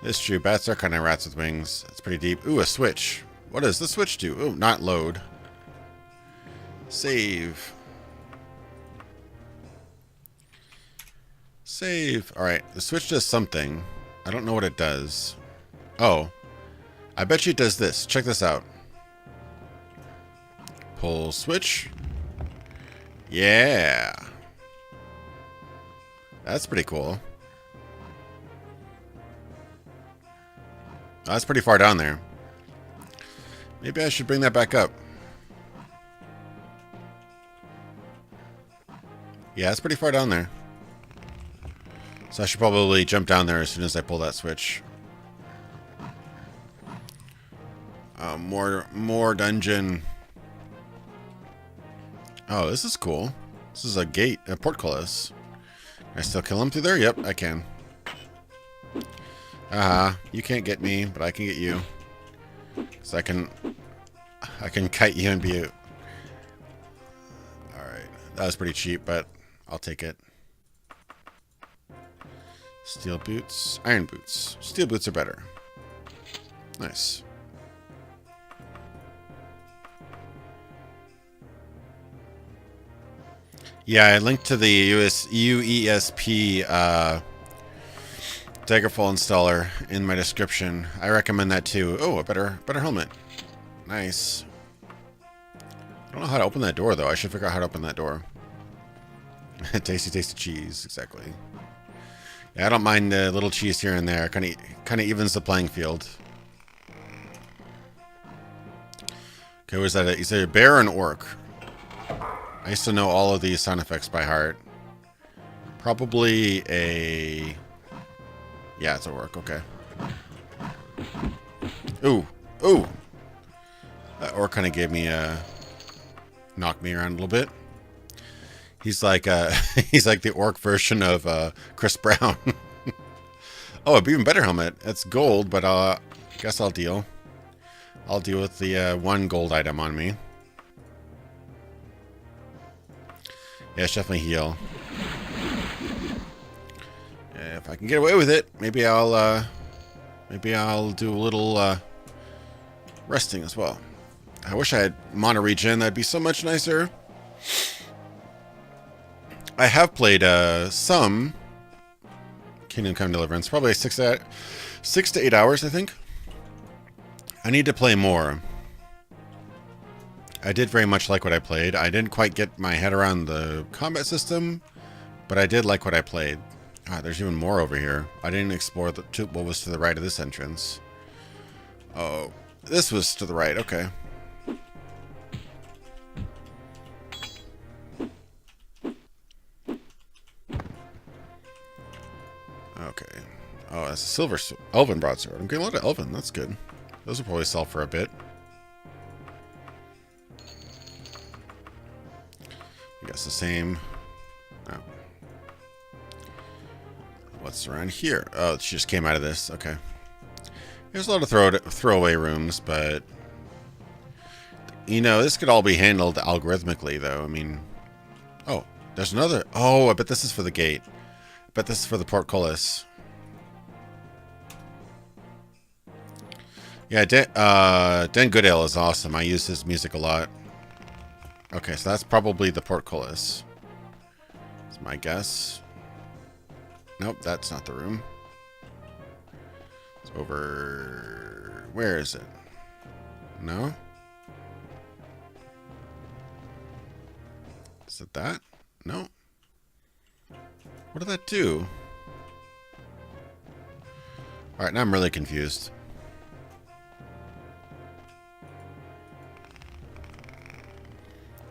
It's true. Bats are kind of rats with wings. It's pretty deep. Ooh, a switch. What does the switch do? Ooh, not load. Save. Save. All right, the switch does something. I don't know what it does. Oh, I bet you it does this. Check this out. Pull switch. Yeah. That's pretty cool. That's pretty far down there. Maybe I should bring that back up. Yeah, it's pretty far down there. So I should probably jump down there as soon as I pull that switch. More dungeon. Oh, this is cool. This is a gate, a portcullis. Can I still kill him through there? Yep, I can. You can't get me, but I can get you. So I can kite you and be. Alright, that was pretty cheap, but I'll take it. Steel boots, iron boots. Steel boots are better. Nice. Yeah, I linked to the UESP Daggerfall installer in my description. I recommend that too. Oh, a better helmet. Nice. I don't know how to open that door though. I should figure out how to open that door. Tasty, tasty cheese, exactly. Yeah, I don't mind the little cheese here and there. Kind of evens the playing field. Okay, was that? Is it a bear or an orc? I used to know all of these sound effects by heart. Probably a... Yeah, it's a orc. Okay. Ooh. Ooh. That orc kind of gave me a... Knocked me around a little bit. He's like he's like the orc version of Chris Brown. Oh, an even better helmet. It's gold, but I guess I'll deal. I'll deal with the one gold item on me. Yeah, it's definitely heal. Yeah, if I can get away with it, maybe I'll do a little resting as well. I wish I had mono regen. That'd be so much nicer. I have played some Kingdom Come Deliverance, probably 6 to 8 hours, I think. I need to play more. I did very much like what I played. I didn't quite get my head around the combat system, but I did like what I played. Ah, there's even more over here. I didn't explore what was to the right of this entrance. Oh, this was to the right. Okay. Okay. Oh, that's a silver elven broadsword. I'm getting a lot of elven. That's good. Those will probably sell for a bit. I guess the same. Oh. What's around here? Oh, she just came out of this. Okay. There's a lot of throwaway rooms, but you know, this could all be handled algorithmically, though. I mean, oh, there's another. Oh, I bet this is for the gate. I bet this is for the portcullis. Yeah, Den Goodale is awesome. I use his music a lot. Okay, so that's probably the portcullis. That's my guess. Nope, that's not the room. It's over... Where is it? No? Is it that? No. What did that do? Alright, now I'm really confused.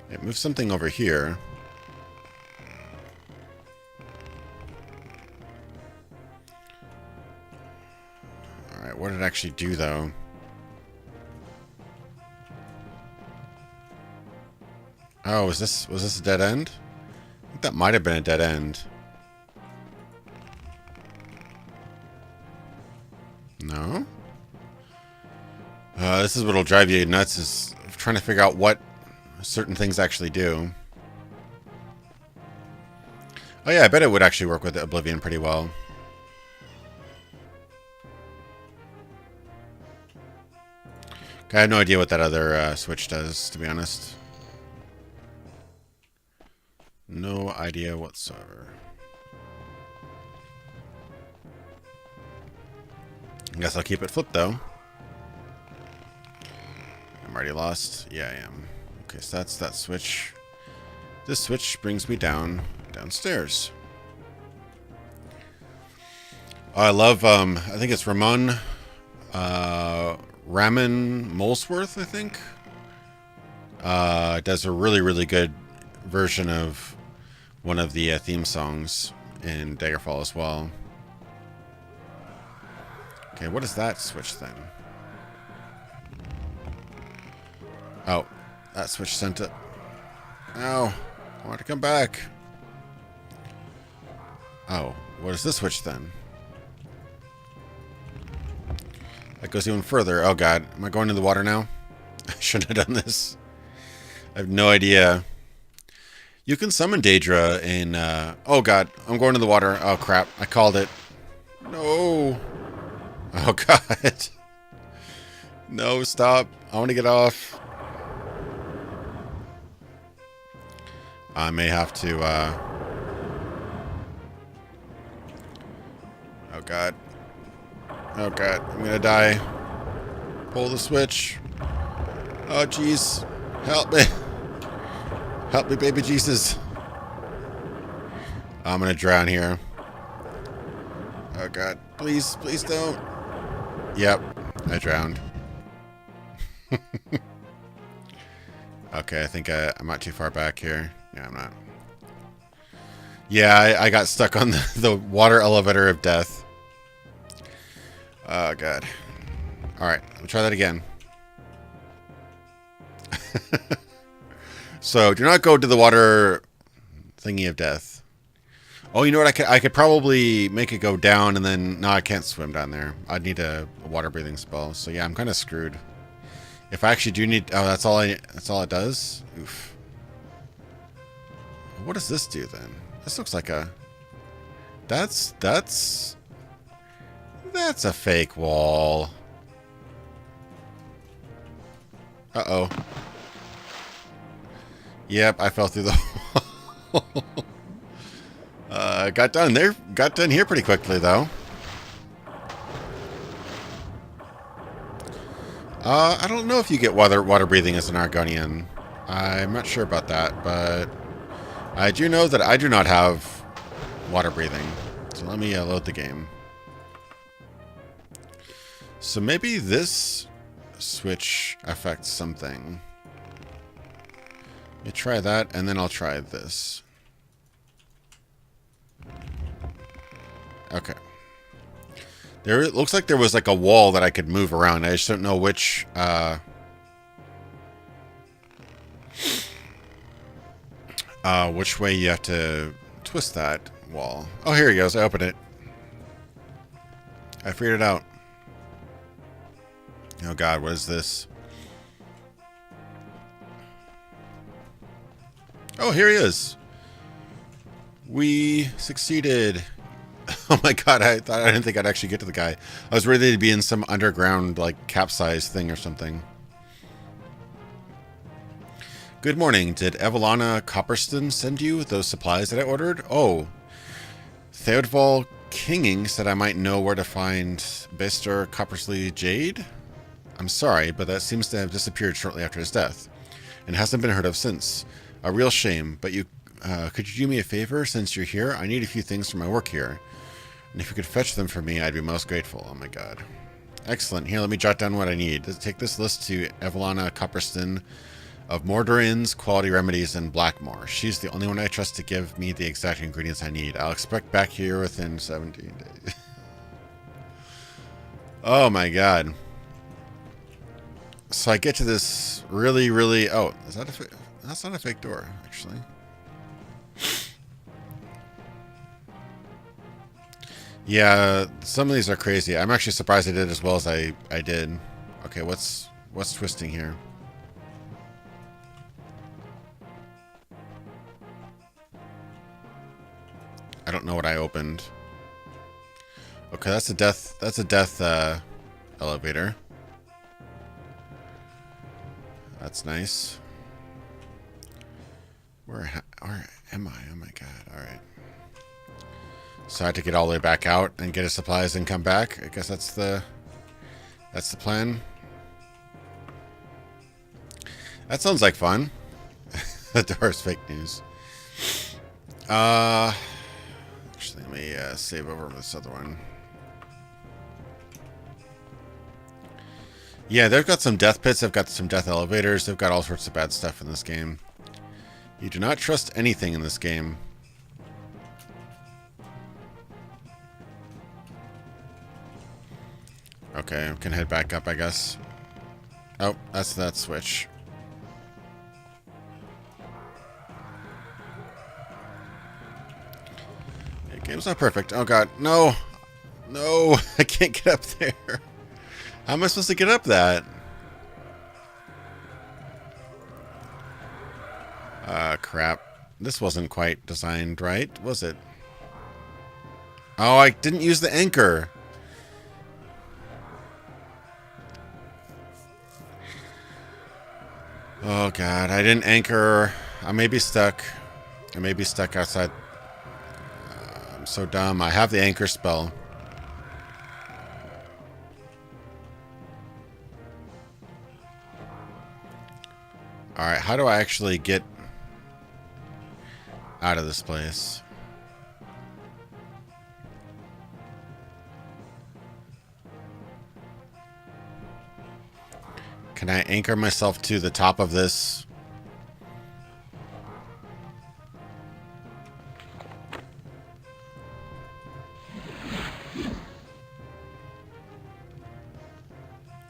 It moves something over here. Alright, what did it actually do, though? Oh, was this a dead end? I think that might have been a dead end. No? This is what'll drive you nuts, is trying to figure out what certain things actually do. Oh yeah, I bet it would actually work with Oblivion pretty well. I have no idea what that other switch does, to be honest. No idea whatsoever. I guess I'll keep it flipped, though. I'm already lost. Yeah, I am. Okay, so that's that switch. This switch brings me downstairs. Oh, I love, I think it's Ramon Ramen Molesworth, I think. Does a really, really good version of one of the theme songs in Daggerfall as well. Okay, what is that switch then? Oh, that switch sent it. No, I want to come back. Oh, what is this switch then? That goes even further. Oh god, am I going to the water now? I shouldn't have done this. I have no idea. You can summon Daedra in... oh god, I'm going to the water. Oh crap, I called it. No. Oh god. No, stop. I want to get off. I may have to... Oh god. Oh god, I'm gonna die. Pull the switch. Oh jeez. Help me. Help me, baby Jesus. I'm gonna drown here. Oh god. Please, please don't. Yep, I drowned. Okay, I think I'm not too far back here. Yeah, I'm not. Yeah, I got stuck on the water elevator of death. Oh god. Alright, we'll try that again. So, do not go to the water thingy of death. Oh, you know what? I could probably make it go down and then... No, I can't swim down there. I'd need a water breathing spell. So yeah, I'm kind of screwed. If I actually do need... Oh, that's all it does? Oof. What does this do then? This looks like a... That's a fake wall. Uh-oh. Yep, I fell through the wall. Got done there. Got done here pretty quickly, though. I don't know if you get water breathing as an Argonian. I'm not sure about that, but I do know that I do not have water breathing. So let me load the game. So maybe this switch affects something. Let me try that, and then I'll try this. Okay. It looks like there was like a wall that I could move around. I just don't know which way you have to twist that wall. Oh, here he goes. I opened it. I figured it out. Oh god, what is this? Oh, here he is. We succeeded. Oh my god, I didn't think I'd actually get to the guy. I was ready to be in some underground, like, capsize thing or something. Good morning. Did Evelana Copperston send you those supplies that I ordered? Oh. Theodval Kinging said I might know where to find Bester Coppersley Jade? I'm sorry, but that seems to have disappeared shortly after his death, and hasn't been heard of since. A real shame, but could you do me a favor since you're here? I need a few things for my work here, and if you could fetch them for me, I'd be most grateful. Oh my god. Excellent. Here, let me jot down what I need. Take this list to Evelana Copperston of Mordorins, Quality Remedies, and Blackmore. She's the only one I trust to give me the exact ingredients I need. I'll expect back here within 17 days. Oh my god. So I get to this really, really... Oh, is that a... That's not a fake door, actually. Yeah, some of these are crazy. I'm actually surprised I did as well as I did. Okay, what's twisting here? I don't know what I opened. Okay, that's a death elevator. That's nice. Where am I? Oh my god. Alright. So I had to get all the way back out and get his supplies and come back. I guess that's the plan. That sounds like fun. The door's fake news. Actually, let me save over this other one. Yeah, they've got some death pits, they've got some death elevators, they've got all sorts of bad stuff in this game. You do not trust anything in this game. Okay, I can head back up, I guess. Oh, that's that switch. The game's not perfect. Oh god, no! No! I can't get up there. How am I supposed to get up that? Crap. This wasn't quite designed right, was it? Oh, I didn't use the anchor. Oh god, I didn't anchor. I may be stuck. I may be stuck outside. I'm so dumb. I have the anchor spell. Alright, how do I actually get out of this place? Can I anchor myself to the top of this?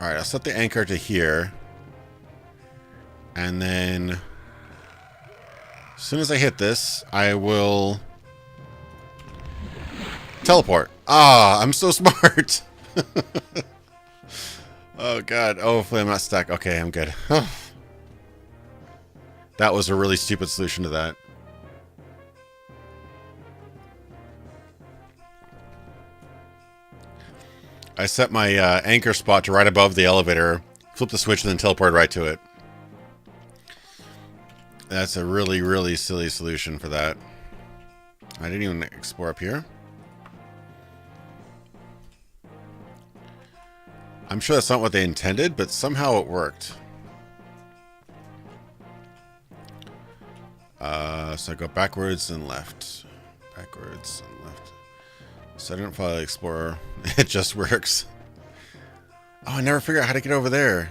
Alright, I'll set the anchor to here. And then as soon as I hit this, I will teleport. Ah, I'm so smart. Oh god. Oh, hopefully I'm not stuck. Okay, I'm good. That was a really stupid solution to that. I set my anchor spot to right above the elevator, flip the switch, and then teleport right to it. That's a really, really silly solution for that. I didn't even explore up here. I'm sure that's not what they intended, but somehow it worked. So I go backwards and left. Backwards and left. So I didn't follow the Explorer. It just works. Oh, I never figured out how to get over there.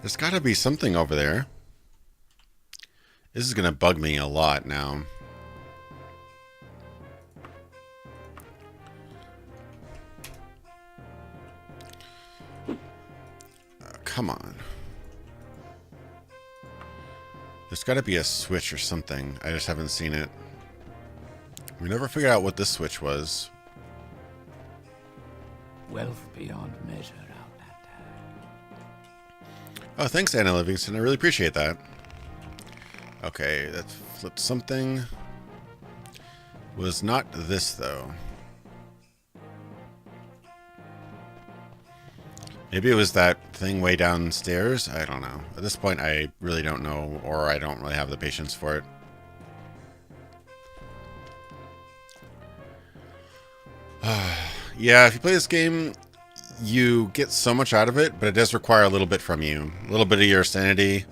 There's got to be something over there. This is going to bug me a lot now. Come on. There's got to be a switch or something. I just haven't seen it. We never figured out what this switch was. Wealth beyond measure out that time. Oh, thanks, Anna Livingston. I really appreciate that. Okay, that flipped something. Was not this, though. Maybe it was that thing way downstairs? I don't know. At this point, I really don't know, or I don't really have the patience for it. Yeah, if you play this game, you get so much out of it, but it does require a little bit from you. A little bit of your sanity.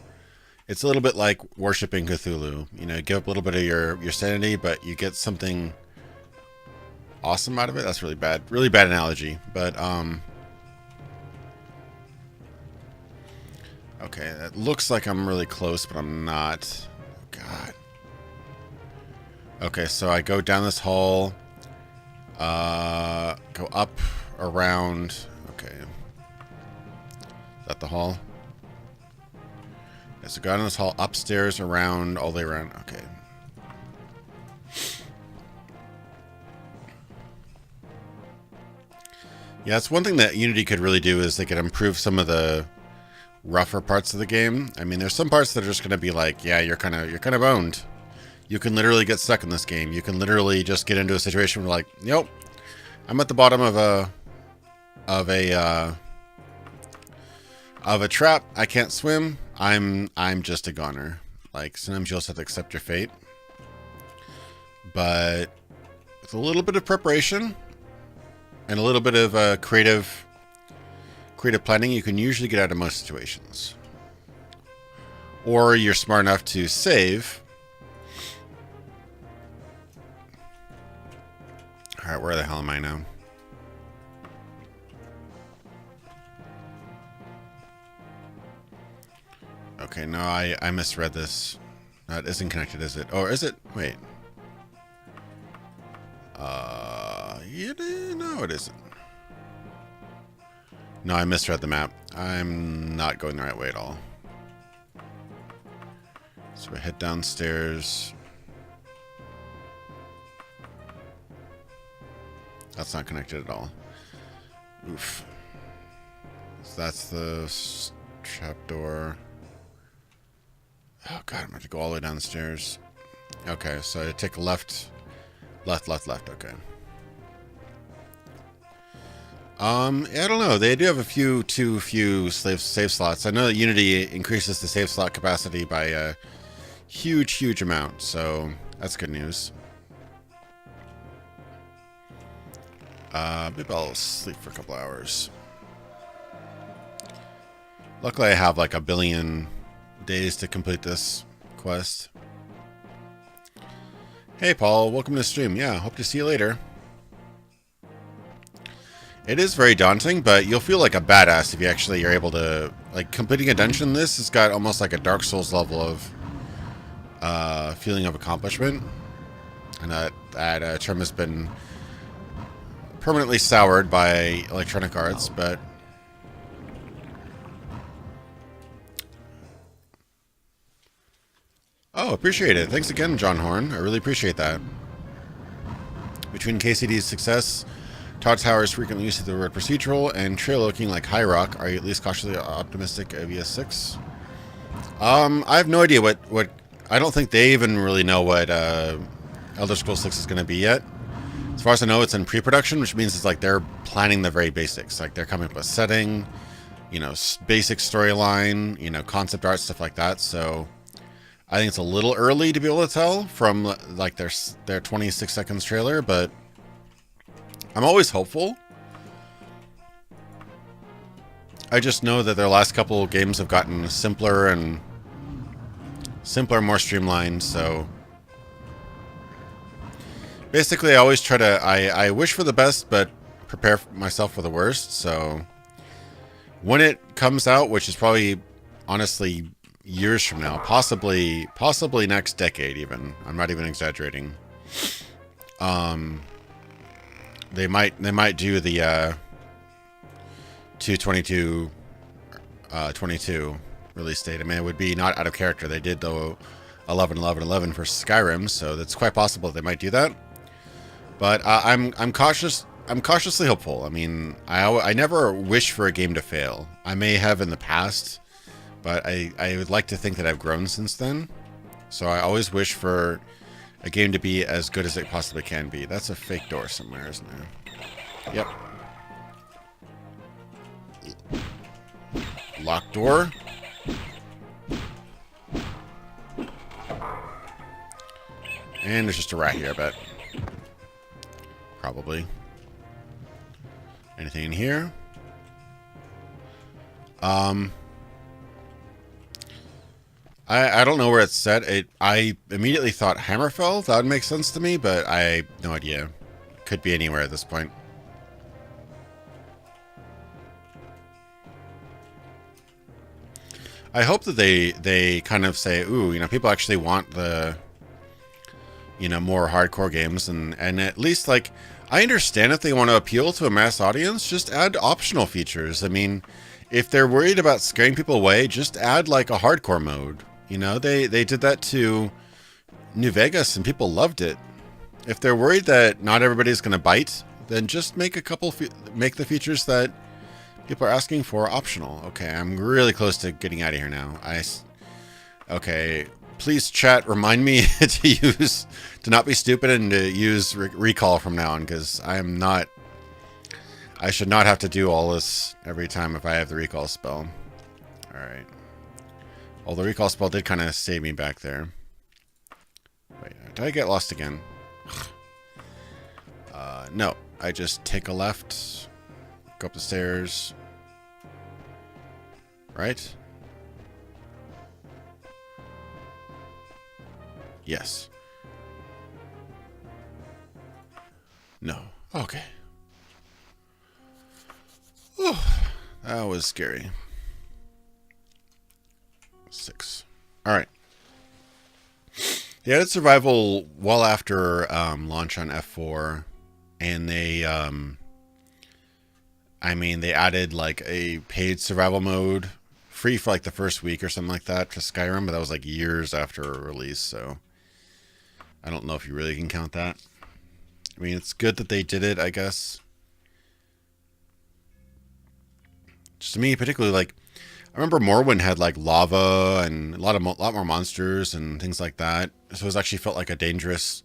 It's a little bit like worshipping Cthulhu. You know, give up a little bit of your sanity, but you get something awesome out of it. That's really bad. Really bad analogy, but okay, that looks like I'm really close, but I'm not. God. Okay, so I go down this hall. Go up, around. Okay. Is that the hall? Yeah, so go down this hall, upstairs, around, all the way around. Okay. Yeah, that's one thing that Unity could really do is they could improve some of the rougher parts of the game. I mean, there's some parts that are just going to be like, yeah, you're kind of owned. You can literally get stuck in this game. You can literally just get into a situation where like, nope, I'm at the bottom of a trap. I can't swim. I'm just a goner. Like sometimes you also have to accept your fate. But with a little bit of preparation and a little bit of creative planning, you can usually get out of most situations. Or you're smart enough to save. Alright, where the hell am I now? Okay, no, I misread this. That isn't connected, is it? Or is it? Wait. No, it isn't. No, I misread the map. I'm not going the right way at all. So we head downstairs. That's not connected at all. Oof. So that's the trapdoor. Oh god, I'm going to go all the way downstairs. Okay, so I take a left. Left. Okay. I don't know. They do have too few save slots. I know that Unity increases the save slot capacity by a huge amount, so that's good news. Maybe I'll sleep for a couple hours. Luckily, I have like 1 billion days to complete this quest. Hey, Paul. Welcome to the stream. Yeah, hope to see you later. It is very daunting, but you'll feel like a badass if you actually are able to... Like, completing a dungeon, this has got almost like a Dark Souls level of feeling of accomplishment. And that term has been permanently soured by Electronic Arts, but... Oh, appreciate it. Thanks again, John Horn. I really appreciate that. Between KCD's success... Todd Tower's frequent use of the word procedural and trail looking like High Rock. Are you at least cautiously optimistic of ES6? I have no idea what I don't think they even really know what Elder Scrolls 6 is going to be yet. As far as I know, it's in pre-production, which means it's like they're planning the very basics. Like they're coming up with a setting, you know, basic storyline, you know, concept art, stuff like that. So I think it's a little early to be able to tell from like their 26 seconds trailer, but I'm always hopeful. I just know that their last couple of games have gotten simpler, more streamlined, so... Basically, I always try to... I wish for the best, but prepare myself for the worst, so... When it comes out, which is probably, honestly, years from now, possibly next decade even. I'm not even exaggerating. They might do the 2/22/22 release date. I mean, it would be not out of character. They did the 11/11/11 for Skyrim, so that's quite possible they might do that. But I'm cautiously hopeful. I mean, I never wish for a game to fail. I may have in the past, but I would like to think that I've grown since then. So I always wish for a game to be as good as it possibly can be. That's a fake door somewhere, isn't there? Yep. Locked door. And there's just a rat here, I bet. Probably. Anything in here? I don't know where it's set. I immediately thought Hammerfell. That would make sense to me, but I have no idea. Could be anywhere at this point. I hope that they kind of say, ooh, you know, people actually want the, you know, more hardcore games, and at least, like, I understand if they want to appeal to a mass audience, just add optional features. I mean, if they're worried about scaring people away, just add, like, a hardcore mode. You know, they did that to New Vegas and people loved it. If they're worried that not everybody's going to bite, then just make make the features that people are asking for optional. Okay, I'm really close to getting out of here now. Okay, please chat, remind me to not be stupid and to use recall from now on, because I should not have to do all this every time if I have the recall spell. All right. Well, the recall spell did kind of save me back there. Wait, did I get lost again? No, I just take a left, go up the stairs. Right? Yes. No. Okay. Oh, that was scary. All right. They added survival well after launch on F4, and they, they added like a paid survival mode, free for like the first week or something like that to Skyrim, but that was like years after release, so I don't know if you really can count that. I mean, it's good that they did it, I guess. Just to me, particularly, like, I remember Morrowind had like lava and a lot more monsters and things like that. So it actually felt like a dangerous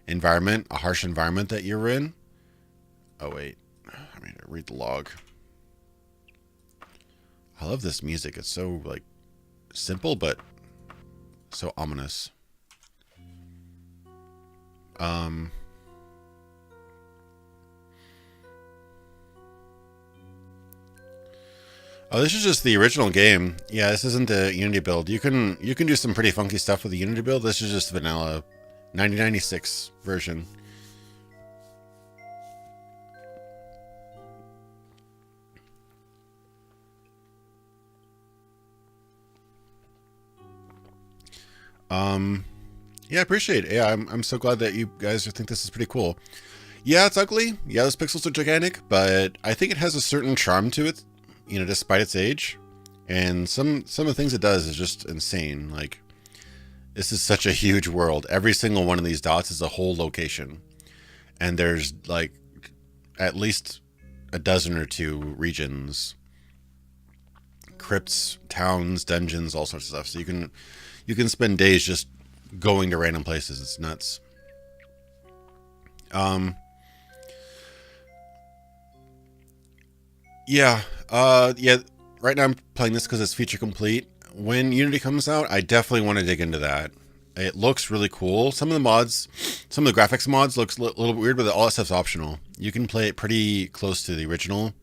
environment, a harsh environment that you're in. Oh wait, read the log. I love this music. It's so like simple but so ominous. Oh, this is just the original game. Yeah, this isn't the Unity build. You can do some pretty funky stuff with the Unity build. This is just vanilla 1996 version. Yeah, I appreciate it. Yeah, I'm so glad that you guys think this is pretty cool. Yeah, it's ugly. Yeah, those pixels are gigantic, but I think it has a certain charm to it, you know, despite its age. And some of the things it does is just insane. Like, this is such a huge world. Every single one of these dots is a whole location. And there's like at least a dozen or two regions, crypts, towns, dungeons, all sorts of stuff. So you can spend days just going to random places. It's nuts. Yeah. Right now I'm playing this because it's feature complete. When Unity comes out, I definitely want to dig into that. It looks really cool. Some of the graphics mods looks a little weird, but all that stuff's optional. You can play it pretty close to the original.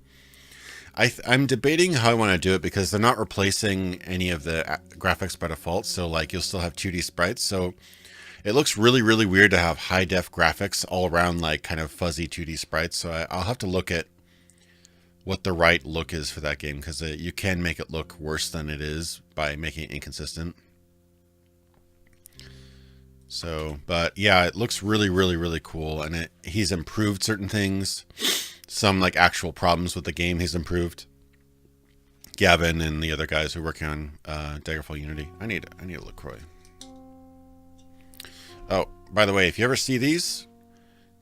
I'm debating how I want to do it because they're not replacing any of the graphics by default. So like you'll still have 2D sprites. So it looks really, really weird to have high def graphics all around like kind of fuzzy 2D sprites. So I'll have to look at what the right look is for that game because you can make it look worse than it is by making it inconsistent. So, but yeah, it looks really, really, really cool. And he's improved certain things. Some like actual problems with the game he's improved. Gavin and the other guys who are working on Daggerfall Unity. I need a LaCroix. Oh, by the way, if you ever see these,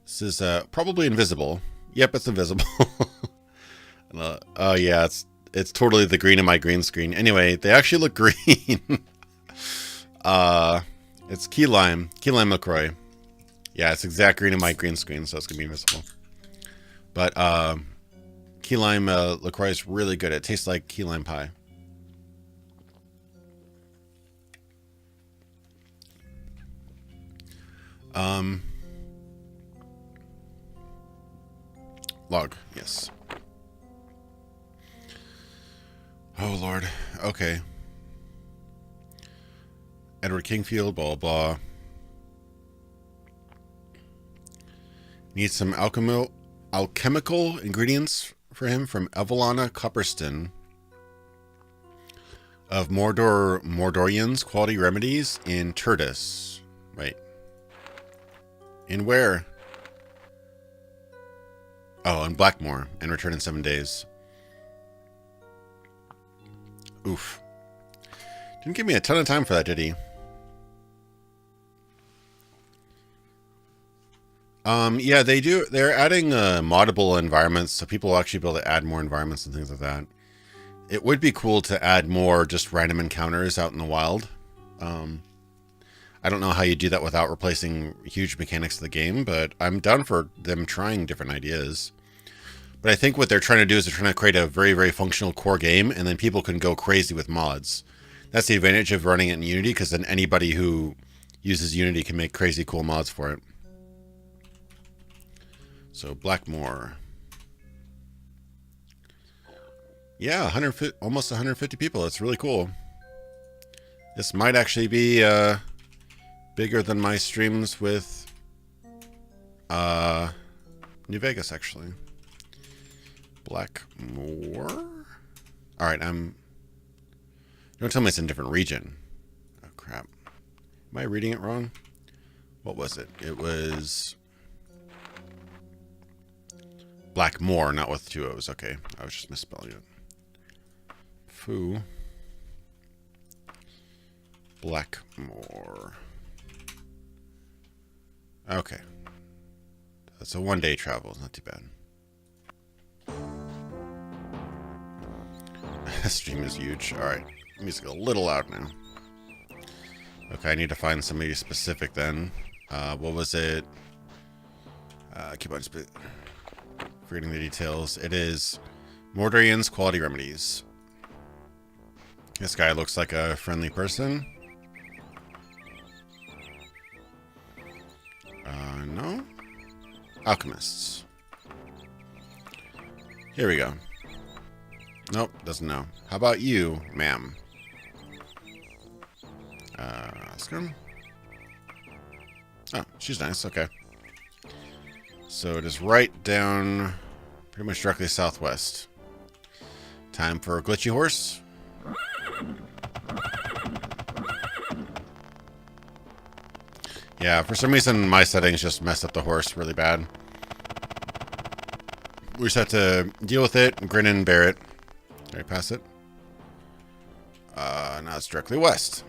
this is probably invisible. Yep, it's invisible. Oh yeah, it's totally the green in my green screen. Anyway, they actually look green. It's key lime LaCroix. Yeah, it's exact green in my green screen, so it's gonna be invisible. But key lime LaCroix is really good. It tastes like key lime pie. Log, yes. Oh Lord. Okay. Edward Kingfield, blah blah. Need some alchemical ingredients for him from Evelana Copperston of Mordorians Quality Remedies in Turdus. Wait. In where? Oh, in Blackmoor, and return in 7 days. Oof. Didn't give me a ton of time for that, did he? Yeah, they do. They're adding moddable environments, so people will actually be able to add more environments and things like that. It would be cool to add more just random encounters out in the wild. I don't know how you do that without replacing huge mechanics of the game, but I'm down for them trying different ideas. But I think what they're trying to do is they're trying to create a very, very functional core game, and then people can go crazy with mods. That's the advantage of running it in Unity, because then anybody who uses Unity can make crazy cool mods for it. So Blackmoor. Yeah, almost 150 people. That's really cool. This might actually be bigger than my streams with New Vegas, actually. Blackmoor? Alright, don't tell me it's in a different region. Oh, crap. Crap. Am I reading it wrong? What was it? It was Blackmore, not with 2 O's. Okay, I was just misspelling it. Foo. Blackmore. Okay. That's a 1-day travel. It's not too bad. Stream is huge. Alright. Music a little loud now. Okay, I need to find somebody specific then. What was it? Keep on forgetting the details. It is Mordorian's Quality Remedies. This guy looks like a friendly person. No? Alchemists. Here we go. Nope, doesn't know. How about you, ma'am? Ask her. Oh, she's nice. Okay. So it is right down, pretty much directly southwest. Time for a glitchy horse. Yeah, for some reason my settings just messed up the horse really bad. We just have to deal with it, grin and bear it. Did I pass it? Now it's directly west.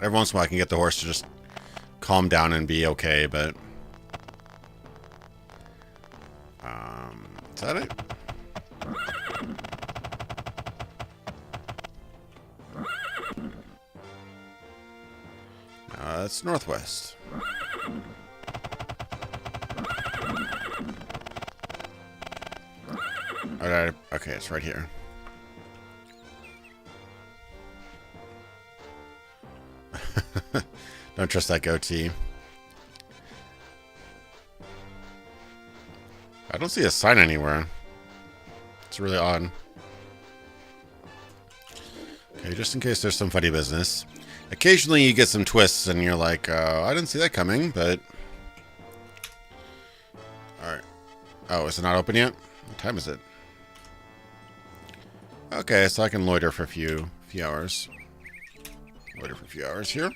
Every once in a while I can get the horse to just calm down and be okay, but... is that it? It's northwest. Alright, okay, it's right here. Don't trust that goatee. I don't see a sign anywhere. It's really odd. Okay, just in case there's some funny business. Occasionally you get some twists and you're like, I didn't see that coming, but... Alright. Oh, is it not open yet? What time is it? Okay, so I can loiter for a few hours. Loiter for a few hours here.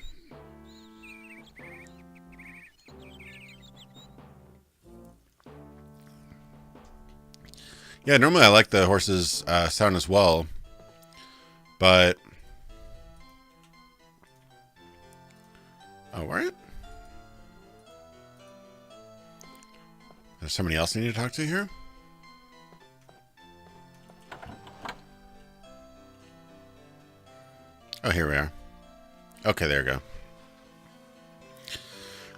Yeah, normally I like the horse's sound as well, but... Oh, alright. There's somebody else I need to talk to here? Oh, here we are. Okay, there we go.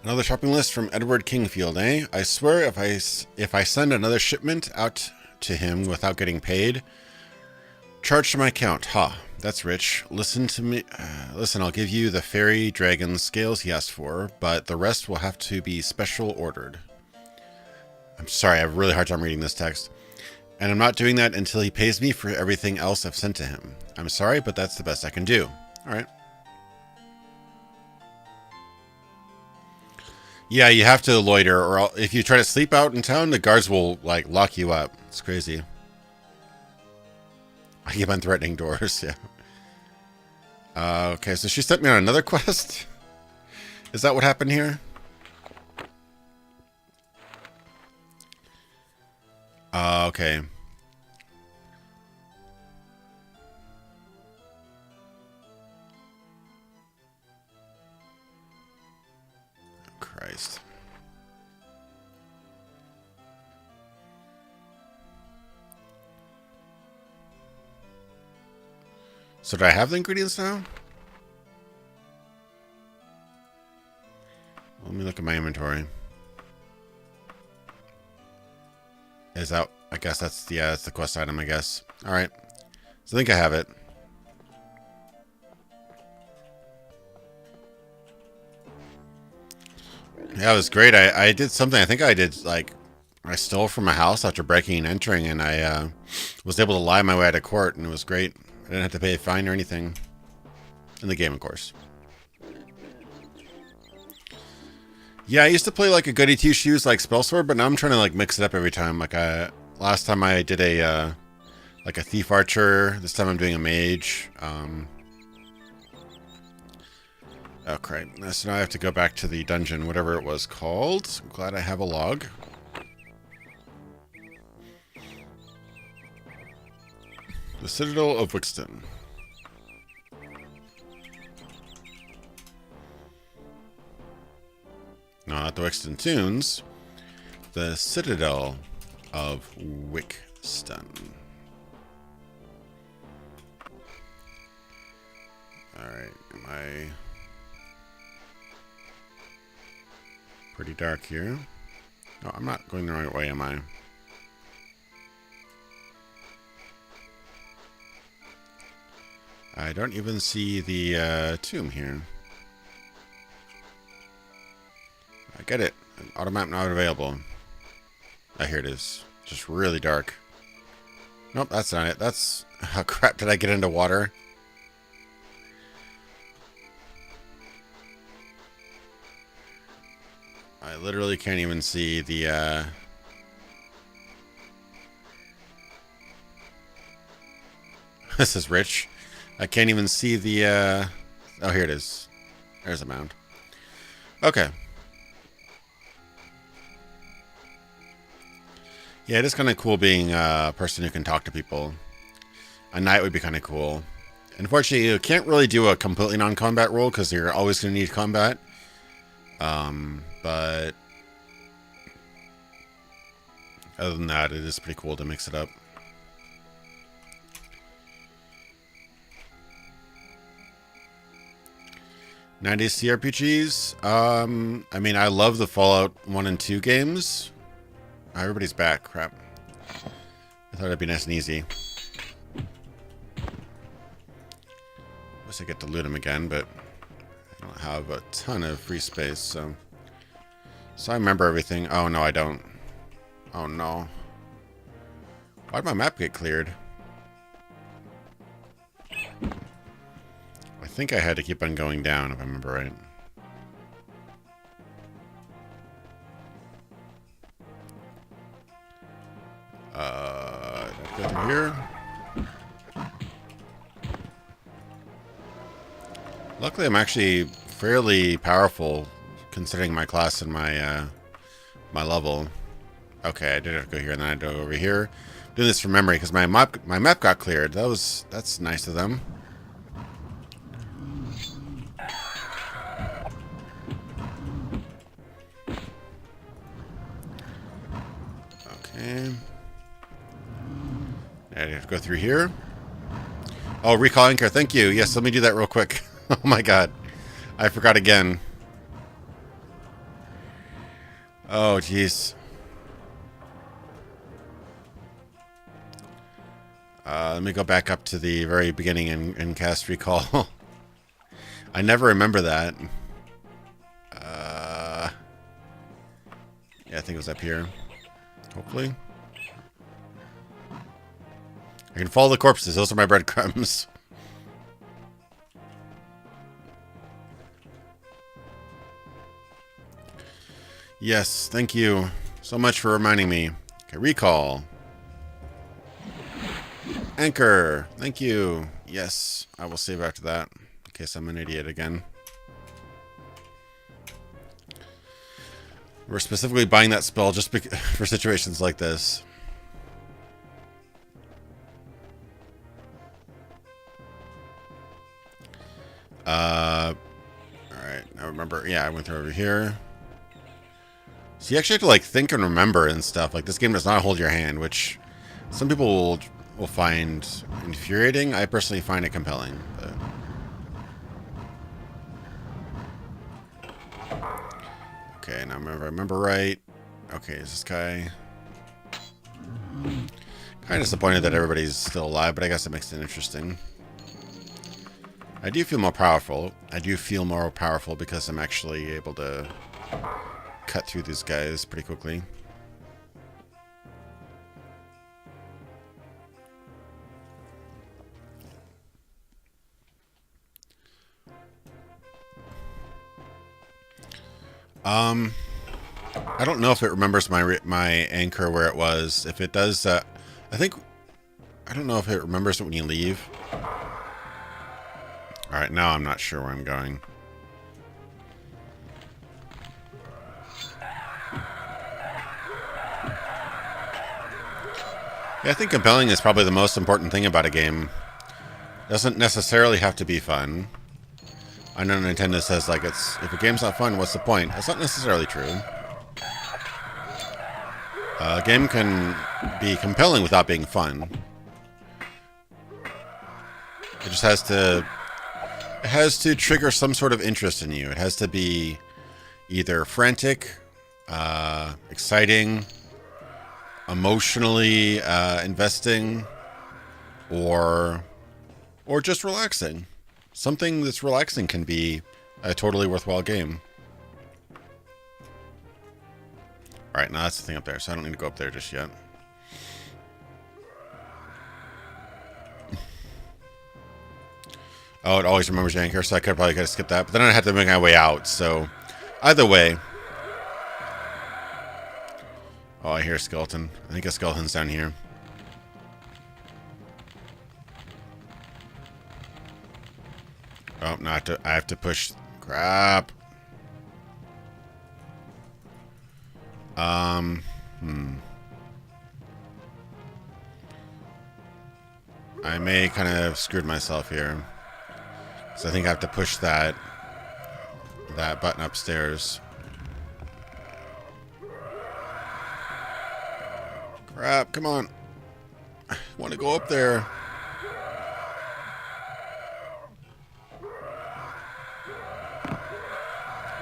Another shopping list from Edward Kingfield, eh? I swear if I send another shipment out to him without getting paid, charge to my account. Ha, that's rich. Listen to me. Listen, I'll give you the fairy dragon scales he asked for, but the rest will have to be special ordered. I'm sorry, I have a really hard time reading this text. And I'm not doing that until he pays me for everything else I've sent to him. I'm sorry, but that's the best I can do. Alright. Yeah, you have to loiter, or if you try to sleep out in town, the guards will, like, lock you up. It's crazy. I keep on threatening doors, yeah. Okay, so she sent me on another quest? Is that what happened here? Okay. Christ. So do I have the ingredients now? Let me look at my inventory. Is that, I guess that's, yeah, that's the quest item, I guess. Alright. So I think I have it. Yeah, it was great. I did something. I think I did, like, I stole from a house after breaking and entering, and I was able to lie my way out of court, and it was great. I didn't have to pay a fine or anything. In the game, of course. Yeah, I used to play, like, a goody two-shoes, like, spellsword, but now I'm trying to, like, mix it up every time. Like, last time I did a, like, a thief archer. This time I'm doing a mage. Okay, so now I have to go back to the dungeon, whatever it was called. I'm glad I have a log. The Citadel of Wixton. No, not the Wixton Tunes. The Citadel of Wixton. Alright, am I... pretty dark here? No, I'm not going the right way, am I? I don't even see the tomb here. I get it. Auto map not available. Ah, here it is. Just really dark. Nope, that's not it. That's... How crap did I get into water? I literally can't even see the... This is rich. I can't even see the... Oh, here it is. There's a mound. Okay. Yeah, it is kind of cool being a person who can talk to people. A knight would be kind of cool. Unfortunately, you can't really do a completely non-combat role because you're always going to need combat. But other than that, it is pretty cool to mix it up. '90s CRPGs. I mean, I love the Fallout 1 and 2 games. Everybody's back. Crap. I thought it'd be nice and easy. Wish I get to loot them again, but I don't have a ton of free space, so I remember everything. Oh no, I don't. Oh no. Why'd my map get cleared? I think I had to keep on going down, if I remember right. Go through here. Luckily, I'm actually fairly powerful considering my class and my my level. Okay, I did have to go here, and then I had to go over here. I'm doing this from memory because my map got cleared. That's nice of them. Okay. I have to go through here. Oh, recall anchor. Thank you. Yes, let me do that real quick. Oh my god. I forgot again. Oh, jeez. Let me go back up to the very beginning and cast recall. I never remember that. Yeah, I think it was up here. Hopefully. I can follow the corpses. Those are my breadcrumbs. Yes, thank you so much for reminding me. Okay, recall. Anchor. Thank you. Yes, I will save after that in case I'm an idiot again. We're specifically buying that spell just for situations like this. Alright, I remember. Yeah, I went through over here. So you actually have to like think and remember and stuff. Like this game does not hold your hand, which some people will find infuriating. I personally find it compelling. But... Okay, now if I remember right. Okay, is this guy... Kind of disappointed that everybody's still alive, but I guess it makes it interesting. I do feel more powerful. I do feel more powerful because I'm actually able to cut through these guys pretty quickly. I don't know if it remembers my anchor where it was. If it does, I don't know if it remembers it when you leave. All right, now I'm not sure where I'm going. Yeah, I think compelling is probably the most important thing about a game. It doesn't necessarily have to be fun. I know Nintendo says, like, if a game's not fun, what's the point? That's not necessarily true. A game can be compelling without being fun. It just has to trigger some sort of interest in you. It has to be either frantic, exciting, emotionally investing, or just relaxing. Something that's relaxing can be a totally worthwhile game. Alright, now that's the thing up there, so I don't need to go up there just yet. Oh, it always remembers your anchor, so I probably could have skipped that. But then I had to make my way out, so either way. Oh, I hear a skeleton. I think a skeleton's down here. Oh, no, I have to push. Crap. I may kind of screwed myself here. So I think I have to push that button upstairs. Crap, come on. I want to go up there.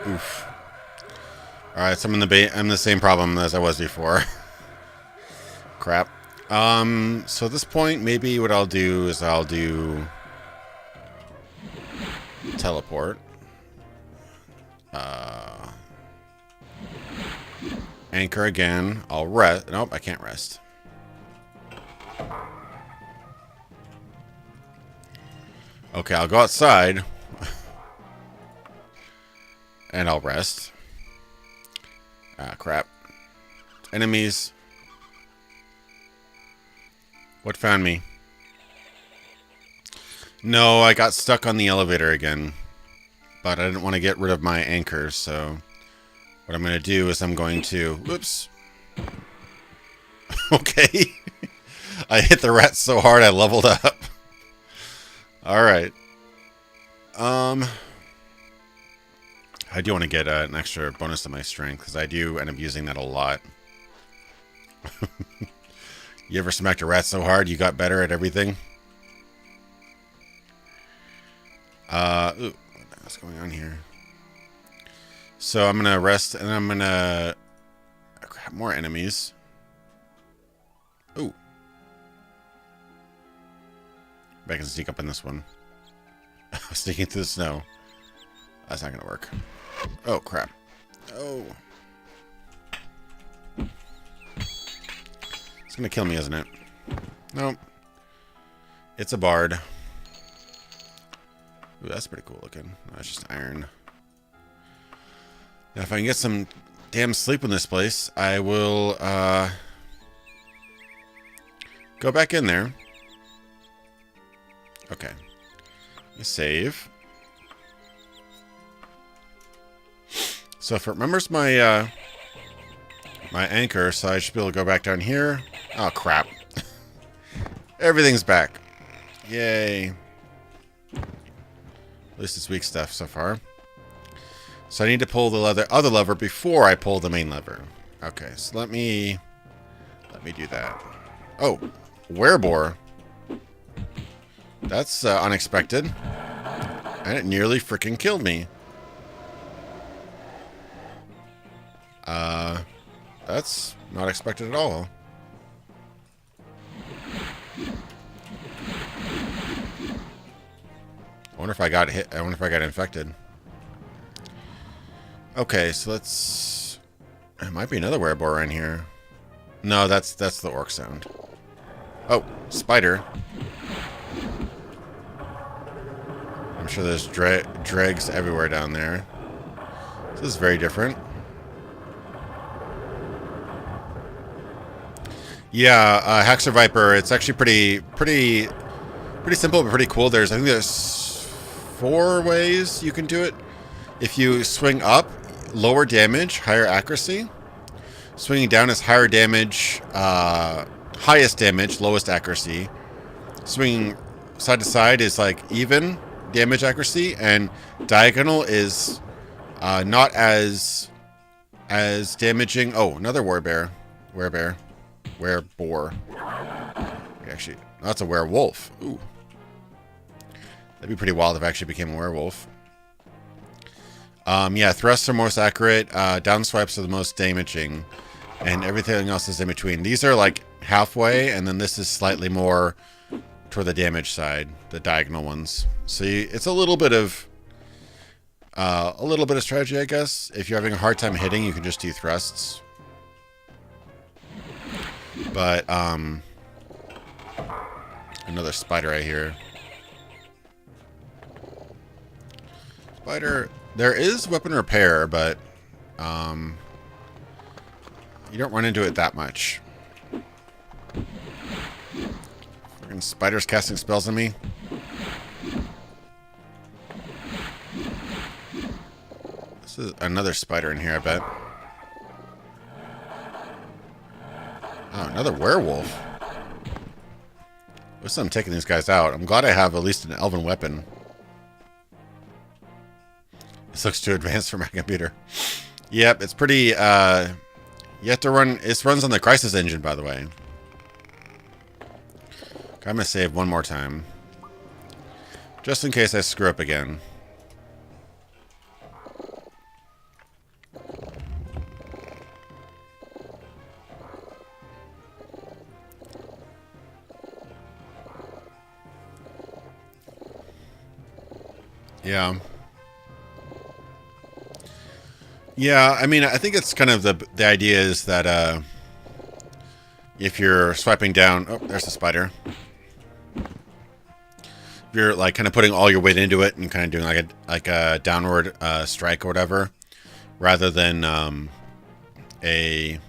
Oof. Alright, so I'm in the same problem as I was before. Crap. So at this point, maybe what I'll do is I'll do teleport. Anchor again. I'll rest. Nope, I can't rest. Okay, I'll go outside. And I'll rest. Ah, crap. Enemies. What found me? No, I got stuck on the elevator again. But I didn't want to get rid of my anchors, so what I'm going to do is I'm going to... Whoops. Okay. I hit the rat so hard I leveled up. Alright. I do want to get an extra bonus to my strength, because I do end up using that a lot. You ever smacked a rat so hard you got better at everything? Ooh, what's going on here? So I'm going to rest, and I'm going to... Oh, crap, more enemies. Ooh. I can sneak up in this one. Sneaking through the snow. That's not going to work. Oh, crap. Oh. It's going to kill me, isn't it? Nope. It's a bard. Ooh, that's pretty cool looking. Oh, it's just iron. Now, if I can get some damn sleep in this place, I will go back in there. Okay. Let me save. So if it remembers my my anchor, so I should be able to go back down here. Oh, crap. Everything's back. Yay. At least it's weak stuff so far. So I need to pull the other lever before I pull the main lever. Okay, so let me do that. Oh, werebore. That's unexpected. And it nearly freaking killed me. That's not expected at all. I wonder if I got hit. I wonder if I got infected. Okay, so let's... There might be another werebore in here. No, that's the orc sound. Oh, spider. I'm sure there's dregs everywhere down there. This is very different. Yeah, Haxor Viper. It's actually pretty simple, but pretty cool. I think there's 4 ways you can do it. If you swing up, lower damage, higher accuracy. Swinging down is higher damage, highest damage, lowest accuracy. Swinging side to side is like even damage accuracy, and diagonal is not as damaging. Oh, another werebear. Wereboar. Actually, that's a werewolf. Ooh. That'd be pretty wild if I actually became a werewolf. Yeah, thrusts are most accurate. Down swipes are the most damaging. And everything else is in between. These are like halfway, and then this is slightly more toward the damage side, the diagonal ones. So it's a little bit of strategy, I guess. If you're having a hard time hitting, you can just do thrusts. But another spider right here. Spider. There is weapon repair, but you don't run into it that much. Fucking spiders casting spells on me. This is another spider in here, I bet. Oh, another werewolf. Listen, I'm taking these guys out. I'm glad I have at least an elven weapon. This looks too advanced for my computer. Yep, it's pretty, you have to run... It runs on the Crisis engine, by the way. Okay, I'm going to save one more time. Just in case I screw up again. Yeah. Yeah, I mean, I think it's kind of the idea is that if you're swiping down... Oh, there's the spider. If you're like kind of putting all your weight into it and kind of doing like a downward strike or whatever, rather than like a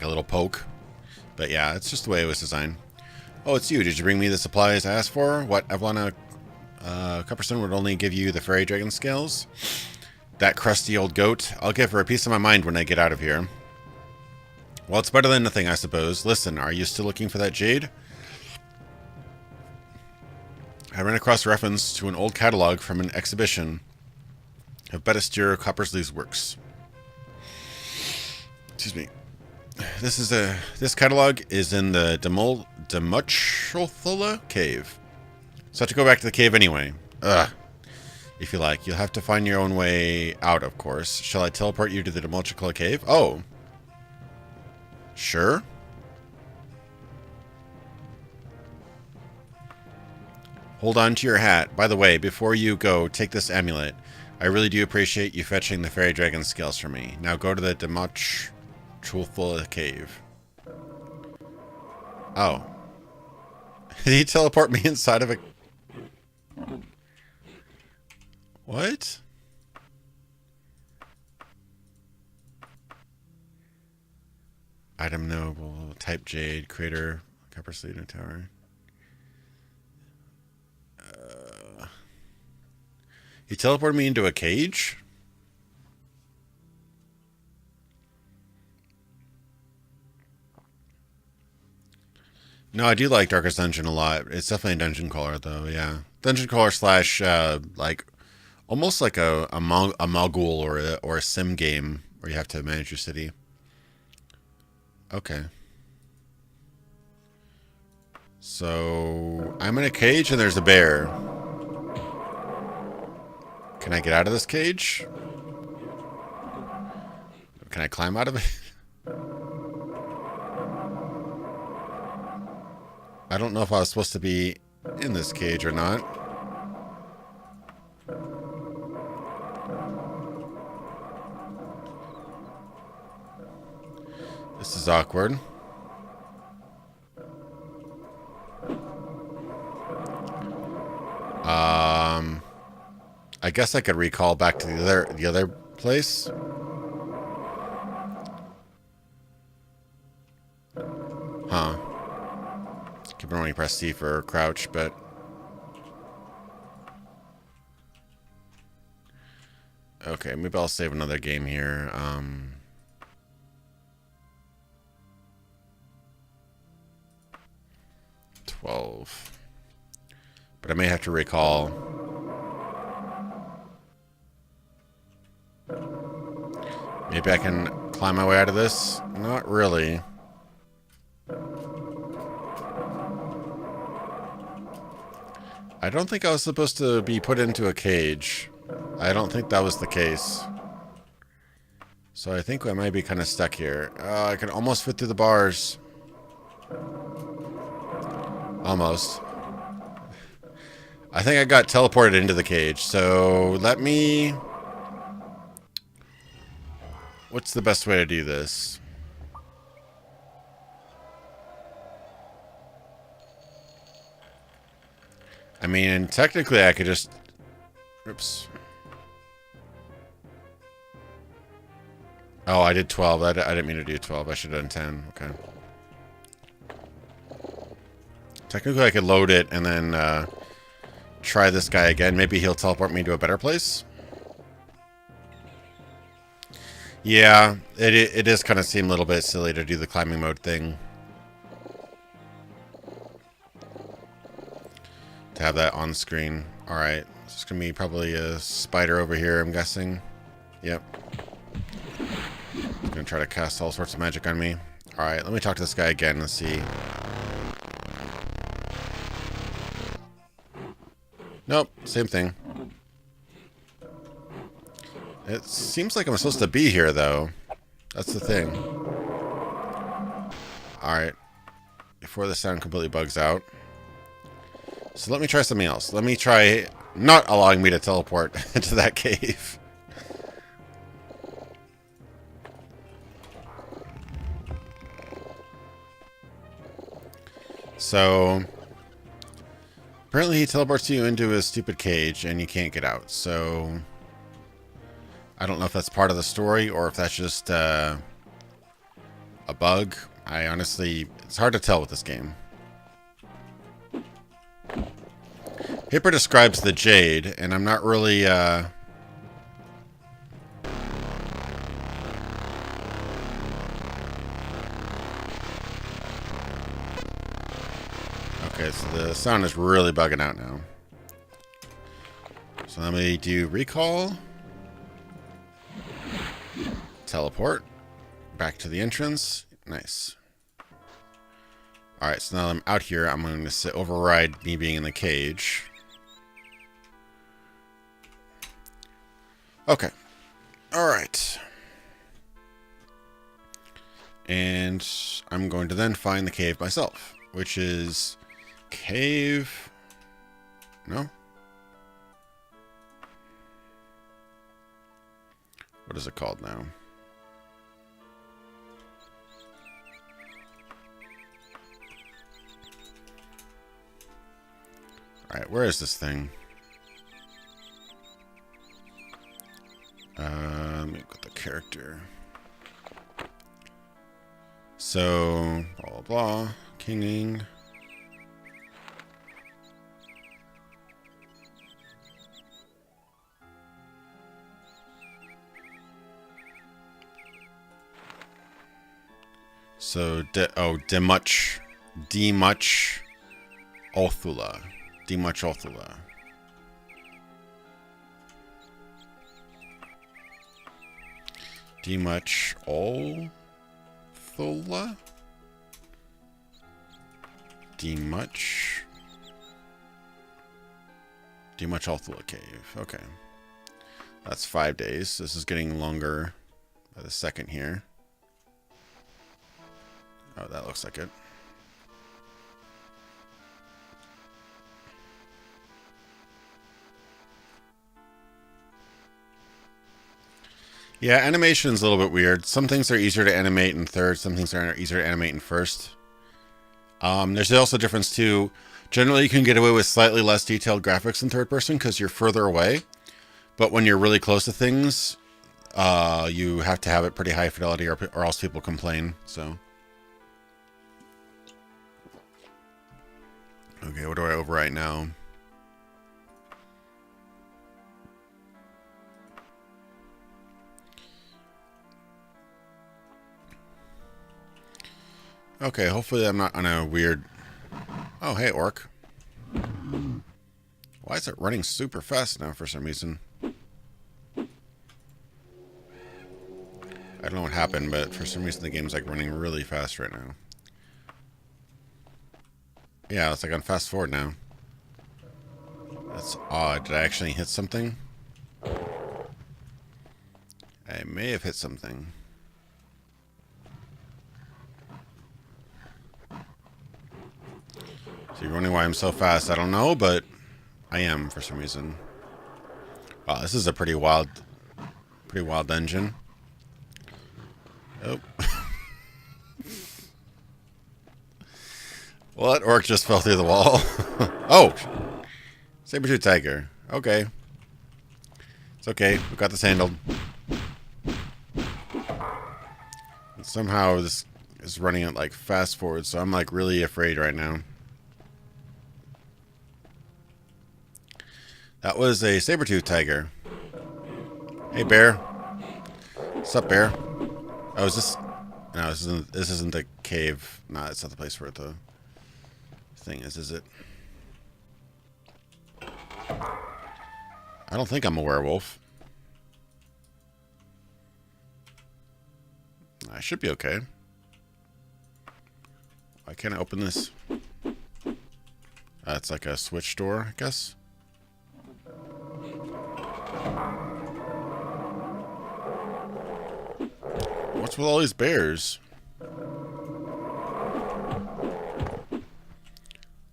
little poke. But yeah, it's just the way it was designed. Oh, it's you. Did you bring me the supplies I asked for? What, Evelina Cupperson would only give you the fairy dragon scales? That crusty old goat. I'll give her a piece of my mind when I get out of here. Well, it's better than nothing, I suppose. Listen, are you still looking for that jade? I ran across a reference to an old catalog from an exhibition of Bettister Coppersley's works. Excuse me. This catalog is in the Demuchothala cave. So I have to go back to the cave anyway. Ugh. If you like, you'll have to find your own way out, of course. Shall I teleport you to the Demuchothala cave? Oh. Sure. Hold on to your hat. By the way, before you go, take this amulet. I really do appreciate you fetching the fairy dragon scales for me. Now go to the Demuchothala cave. Oh. Did he teleport me inside of a... What? Item noble, type jade, crater, copper slate, no tower. He teleported me into a cage? No, I do like Darkest Dungeon a lot. It's definitely a dungeon crawler, though, yeah. Dungeon crawler slash, like, almost like a Mogul or a sim game where you have to manage your city. Okay. So, I'm in a cage and there's a bear. Can I get out of this cage? Can I climb out of it? I don't know if I was supposed to be in this cage or not. This is awkward. I guess I could recall back to the other place. Huh. Keep on when you press C for crouch, but okay, maybe I'll save another game here. 12. But I may have to recall. Maybe I can climb my way out of this? Not really. I don't think I was supposed to be put into a cage. I don't think that was the case. So I think I might be kind of stuck here. I can almost fit through the bars. Almost. I think I got teleported into the cage. So let me... What's the best way to do this? I mean, technically I could just... Oops. Oh, I did 12. I didn't mean to do 12. I should have done 10. Okay. Technically I could load it and then try this guy again. Maybe he'll teleport me to a better place. Yeah, it does kind of seem a little bit silly to do the climbing mode thing. To have that on screen. Alright, it's going to be probably a spider over here, I'm guessing. Yep. He's going to try to cast all sorts of magic on me. Alright, let me talk to this guy again. Let's see. Nope, same thing. It seems like I'm supposed to be here, though. That's the thing. Alright. Before the sound completely bugs out. So let me try something else. Let me try not allowing me to teleport into that cave. So... apparently he teleports you into his stupid cage and you can't get out. So... I don't know if that's part of the story or if that's just a bug. I honestly... it's hard to tell with this game. Paper describes the jade, and I'm not really... okay, so the sound is really bugging out now. So let me do recall. Teleport. Back to the entrance. Nice. Alright, so now I'm out here. I'm going to override me being in the cage. Okay. Alright. And I'm going to then find the cave myself, which is cave... no? What is it called now? Alright, where is this thing? Let me look at the character. So, blah, blah, blah. Kinging. So, Demuch Othula. Demuch Othula. Demuch Othula? Demuch Othula Cave. Okay. That's 5 days. This is getting longer by the second here. Oh, that looks like it. Yeah, animation's a little bit weird. Some things are easier to animate in third, some things are easier to animate in first. There's also a difference too. Generally, you can get away with slightly less detailed graphics in third person because you're further away. But when you're really close to things, you have to have it pretty high fidelity or else people complain. So, okay, what do I overwrite now? Okay, hopefully I'm not on a weird Oh, hey, orc. Why is it running super fast now for some reason? I don't know what happened, but for some reason the game's like running really fast right now. Yeah, it's like on fast forward now. That's odd. Did I actually hit something? I may have hit something. So you're wondering why I'm so fast? I don't know, but I am for some reason. Wow, this is a pretty wild dungeon. Oh. Well, that orc just fell through the wall. Oh! Saber-tooth tiger. Okay. It's okay. We got this handled. And somehow this is running at like fast forward, so I'm like really afraid right now. That was a saber-tooth tiger. Hey, bear. What's up, bear? Oh, is this... No, this isn't the cave. Nah, it's not the place where the thing is it? I don't think I'm a werewolf. I should be okay. Why can't I open this? It's like a switch door, I guess. What's with all these bears?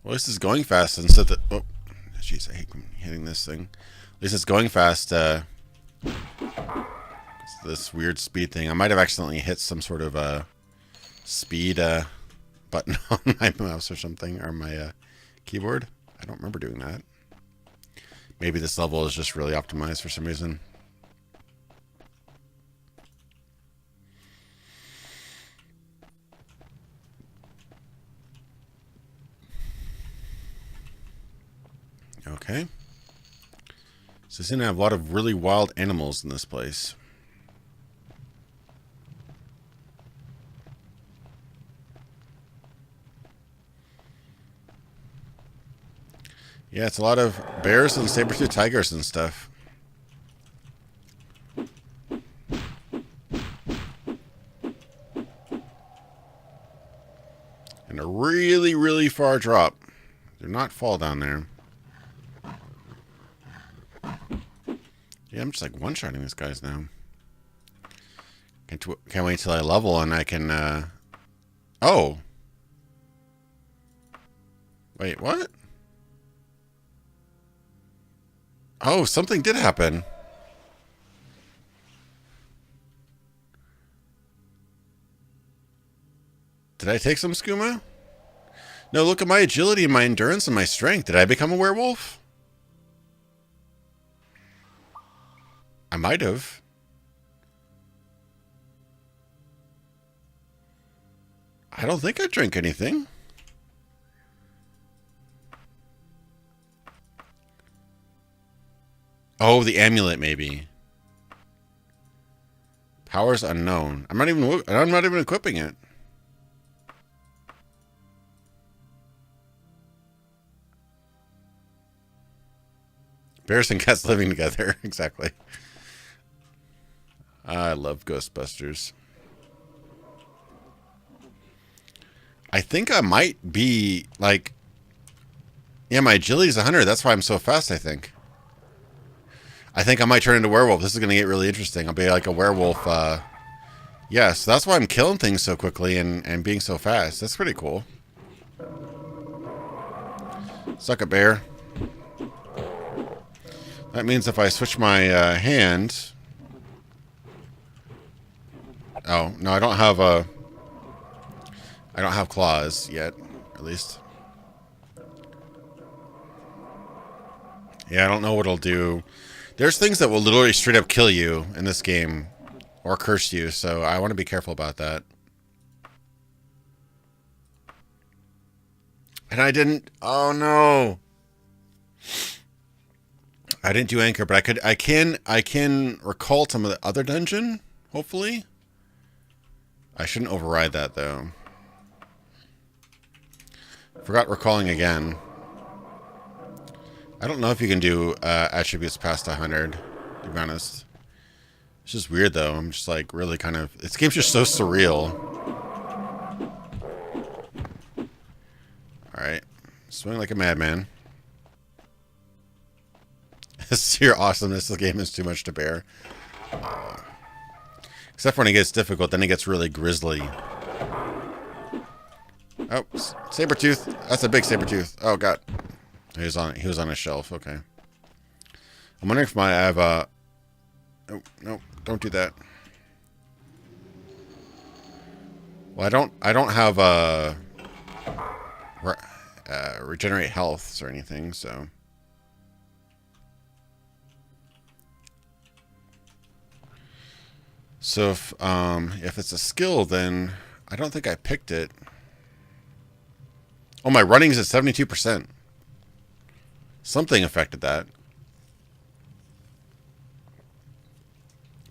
Well, this is going fast instead of... Oh, jeez, I hate hitting this thing. At least it's going fast. It's this weird speed thing. I might have accidentally hit some sort of speed button on my mouse or something, or my keyboard. I don't remember doing that. Maybe this level is just really optimized for some reason. Okay. So it's going to have a lot of really wild animals in this place. Yeah, it's a lot of bears and saber-tooth tigers and stuff. And a really, really far drop. Do not fall down there. Yeah, I'm just like one-shotting these guys now. Can't wait till I level and I can, Oh! Wait, what? Oh, something did happen. Did I take some skooma? No, look at my agility and my endurance and my strength. Did I become a werewolf? I might have. I don't think I drank anything. Oh, the amulet, maybe. Powers unknown. I'm not even equipping it. Bears and cats living together. Exactly. I love Ghostbusters. I think I might be like... Yeah, my agility is 100. That's why I'm so fast, I think. I think I might turn into a werewolf. This is going to get really interesting. I'll be like a werewolf. Yeah, so that's why I'm killing things so quickly and being so fast. That's pretty cool. Suck it, bear. That means if I switch my hand... Oh, no, I don't have claws yet, at least. Yeah, I don't know what it'll do. There's things that will literally straight up kill you in this game. Or curse you, so I want to be careful about that. And I didn't... Oh, no. I didn't do anchor, but I can recall some of the other dungeon, hopefully. I shouldn't override that, though. Forgot recalling again. I don't know if you can do attributes past 100, to be honest. It's just weird, though. I'm just, like, really kind of... This game's just so surreal. Alright. Swing like a madman. Sheer awesomeness of the game is too much to bear. Except for when it gets difficult, then it gets really grisly. Oh, Sabretooth. That's a big Sabretooth. Oh, God. He was on a shelf. Okay. I'm wondering if I have a... Oh, no, don't do that. Well, I don't have a... regenerate healths or anything, so... So if it's a skill, then I don't think I picked it. Oh, my running's at 72%. Something affected that.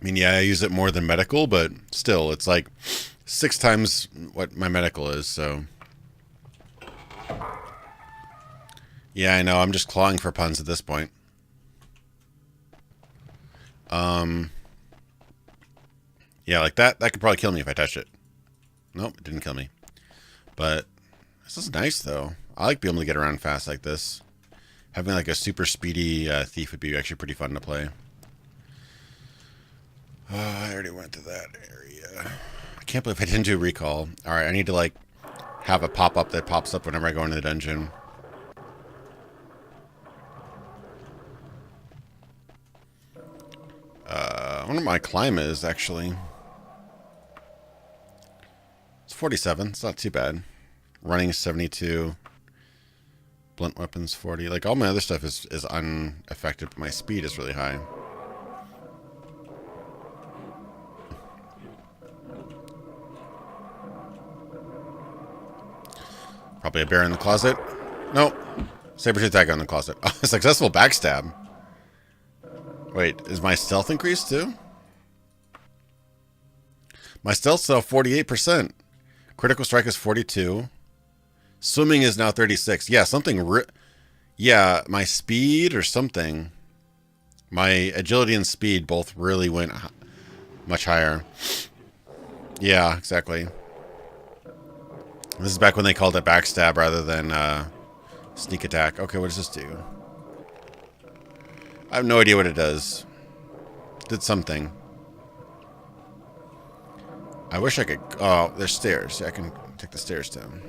I mean, yeah, I use it more than medical, but still, it's like 6 times what my medical is, so... Yeah, I know, I'm just clawing for puns at this point. Yeah, like that could probably kill me if I touch it. Nope, it didn't kill me. But this is nice, though. I like being able to get around fast like this. Having like a super speedy thief would be actually pretty fun to play. I already went to that area. I can't believe I didn't do recall. Alright, I need to like have a pop-up that pops up whenever I go into the dungeon. I wonder what my climb is, actually. It's 47. It's not too bad. Running 72. Blunt weapons 40. Like, all my other stuff is unaffected, but my speed is really high. Probably a bear in the closet. Nope. Saber-tooth tiger in the closet. Oh, a successful backstab. Wait, is my stealth increased too? My stealth's now 48%. Critical strike is 42. Swimming is now 36. Yeah, something... yeah, my speed or something. My agility and speed both really went much higher. Yeah, exactly. This is back when they called it backstab rather than sneak attack. Okay, what does this do? I have no idea what it does. Did something. I wish I could... Oh, there's stairs. Yeah, I can take the stairs down.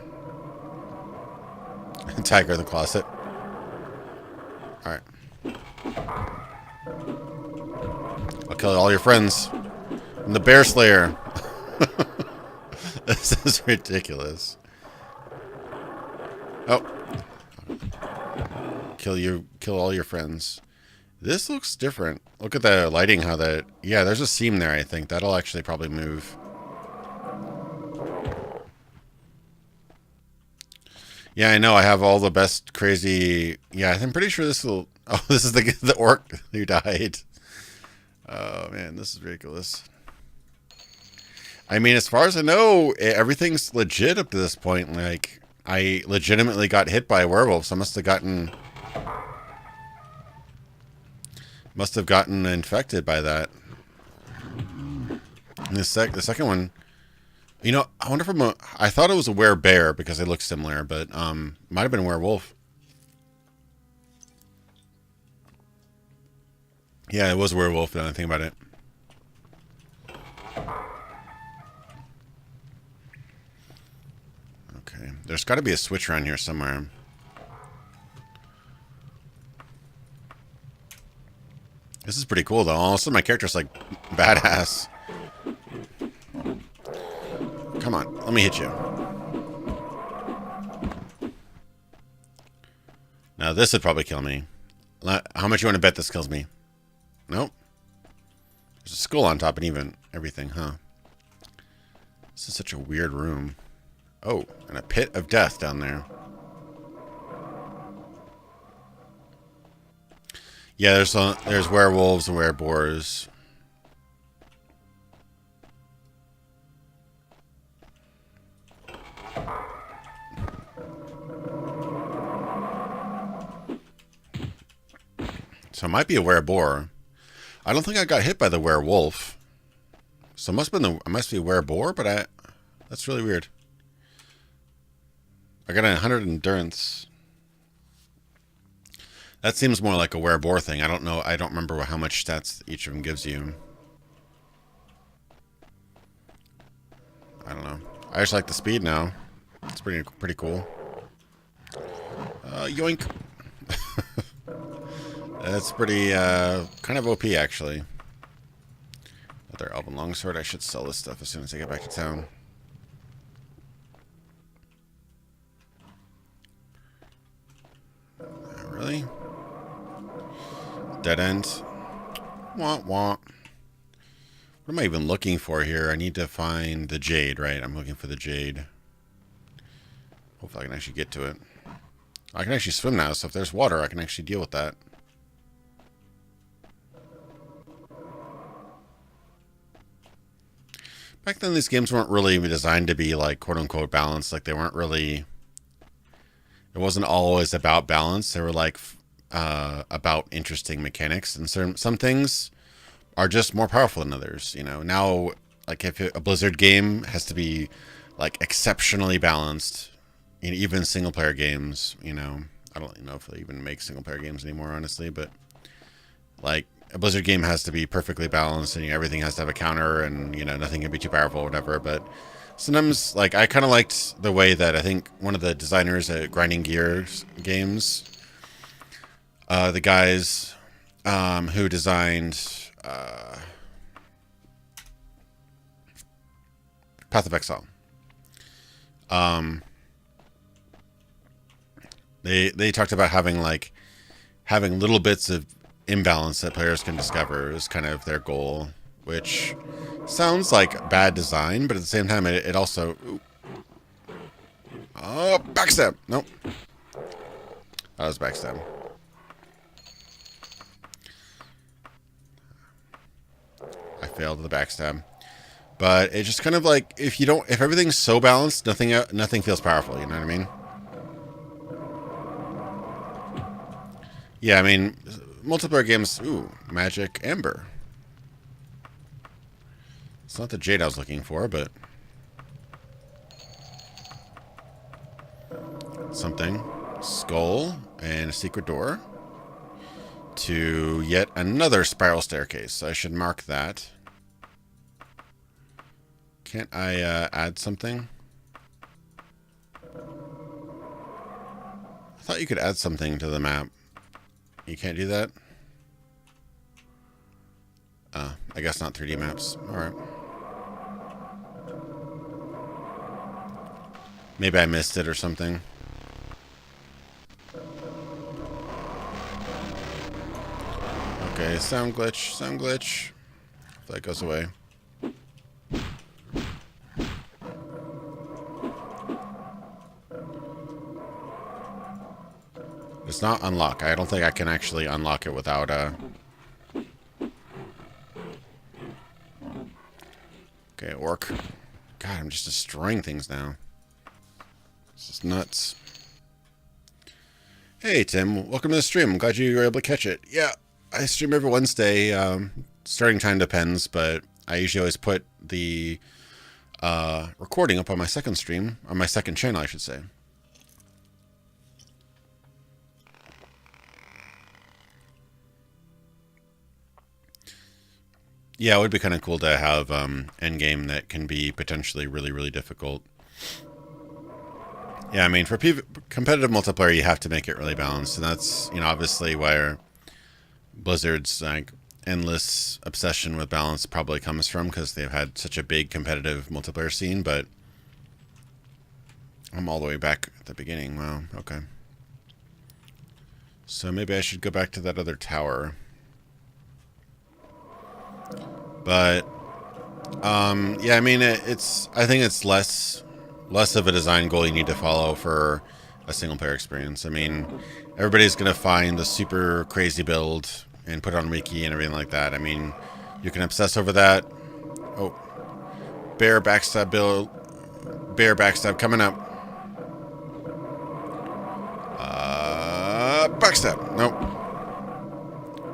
Tiger in the closet. Alright. I'll kill all your friends. I'm the bear slayer. This is ridiculous. Oh. Kill all your friends. This looks different. Look at the lighting, how that... Yeah, there's a seam there, I think. That'll actually probably move. Yeah, I know. I have all the best crazy... Yeah, I'm pretty sure this will... Oh, this is the orc who died. Oh, man, this is ridiculous. I mean, as far as I know, everything's legit up to this point. Like, I legitimately got hit by a werewolf, so I must have gotten infected by that. And the second one, you know, I wonder if I thought it was a werebear because they look similar, but might have been a werewolf. Yeah, it was a werewolf. Now I think about it. Okay, there's got to be a switch around here somewhere. This is pretty cool, though. All of a sudden, my character's like badass. Come on, let me hit you. Now, this would probably kill me. How much you want to bet this kills me? Nope. There's a skull on top and even everything, huh? This is such a weird room. Oh, and a pit of death down there. Yeah, there's werewolves and wereboars. So it might be a wereboar. I don't think I got hit by the werewolf. So it must be a wereboar, but that's really weird. I got 100 endurance. That seems more like a wereboar thing. I don't know. I don't remember how much stats each of them gives you. I don't know. I just like the speed now. It's pretty cool. Yoink. That's pretty kind of OP actually. Another elven longsword. I should sell this stuff as soon as I get back to town. Really? Dead end. Wah wah. What am I even looking for here? I need to find the jade, right? I'm looking for the jade. Hopefully I can actually get to it. I can actually swim now, so if there's water, I can actually deal with that. Back then, these games weren't really designed to be, like, quote-unquote balanced. Like, they weren't really... It wasn't always about balance. They were, like, about interesting mechanics. And some things are just more powerful than others, you know. Now, like, if a Blizzard game has to be, like, exceptionally balanced, you know, even single-player games, you know. I don't know if they even make single-player games anymore, honestly, but, like, a Blizzard game has to be perfectly balanced, and you know, everything has to have a counter, and, you know, nothing can be too powerful or whatever, but sometimes, like, I kind of liked the way that I think one of the designers at Grinding Gears games, the guys who designed Path of Exile, they talked about having little bits of imbalance that players can discover is kind of their goal, which sounds like bad design, but at the same time, it also... Ooh. Oh, backstab! Nope. That was backstab. I failed the backstab. But it's just kind of like, if everything's so balanced, nothing feels powerful, you know what I mean? Yeah, I mean, multiplayer games... Ooh, Magic Amber. It's not the jade I was looking for, but... Something. Skull and a secret door. To yet another spiral staircase. I should mark that. Can't I add something? I thought you could add something to the map. You can't do that? I guess not 3D maps. Alright. Maybe I missed it or something. Okay, sound glitch, sound glitch. If that goes away. It's not unlock. I don't think I can actually unlock it without Okay, orc. God, I'm just destroying things now. This is nuts. Hey, Tim. Welcome to the stream. I'm glad you were able to catch it. Yeah, I stream every Wednesday. Starting time depends, but I usually always put the recording up on my second stream. On my second channel, I should say. Yeah, it would be kind of cool to have endgame that can be potentially really, really difficult. Yeah, I mean, for competitive multiplayer, you have to make it really balanced, and that's, you know, obviously where Blizzard's like endless obsession with balance probably comes from, because they've had such a big competitive multiplayer scene. But I'm all the way back at the beginning. Wow. Okay. So maybe I should go back to that other tower. But yeah, I mean, I think it's less of a design goal you need to follow for a single player experience. I mean, everybody's gonna find the super crazy build and put it on wiki and everything like that. I mean, you can obsess over that. Oh, bear backstab build, bear backstab coming up. Backstab. Nope.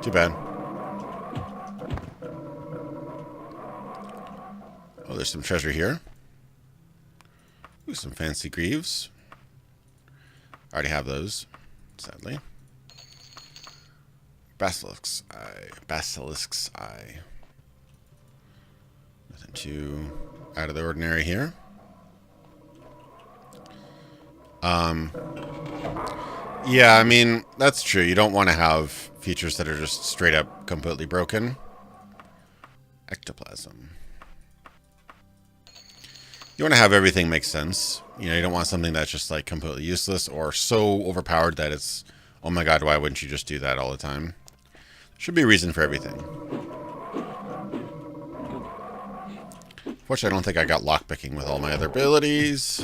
Too bad. Oh, there's some treasure here. Ooh, some fancy greaves. I already have those, sadly. Basilisk's eye. Basilisk's eye. Nothing too out of the ordinary here. Yeah, I mean, that's true. You don't want to have features that are just straight up completely broken. Ectoplasm. You want to have everything make sense. You know, you don't want something that's just like completely useless or so overpowered that it's, oh my god, why wouldn't you just do that all the time? Should be a reason for everything. Fortunately, I don't think I got lockpicking with all my other abilities,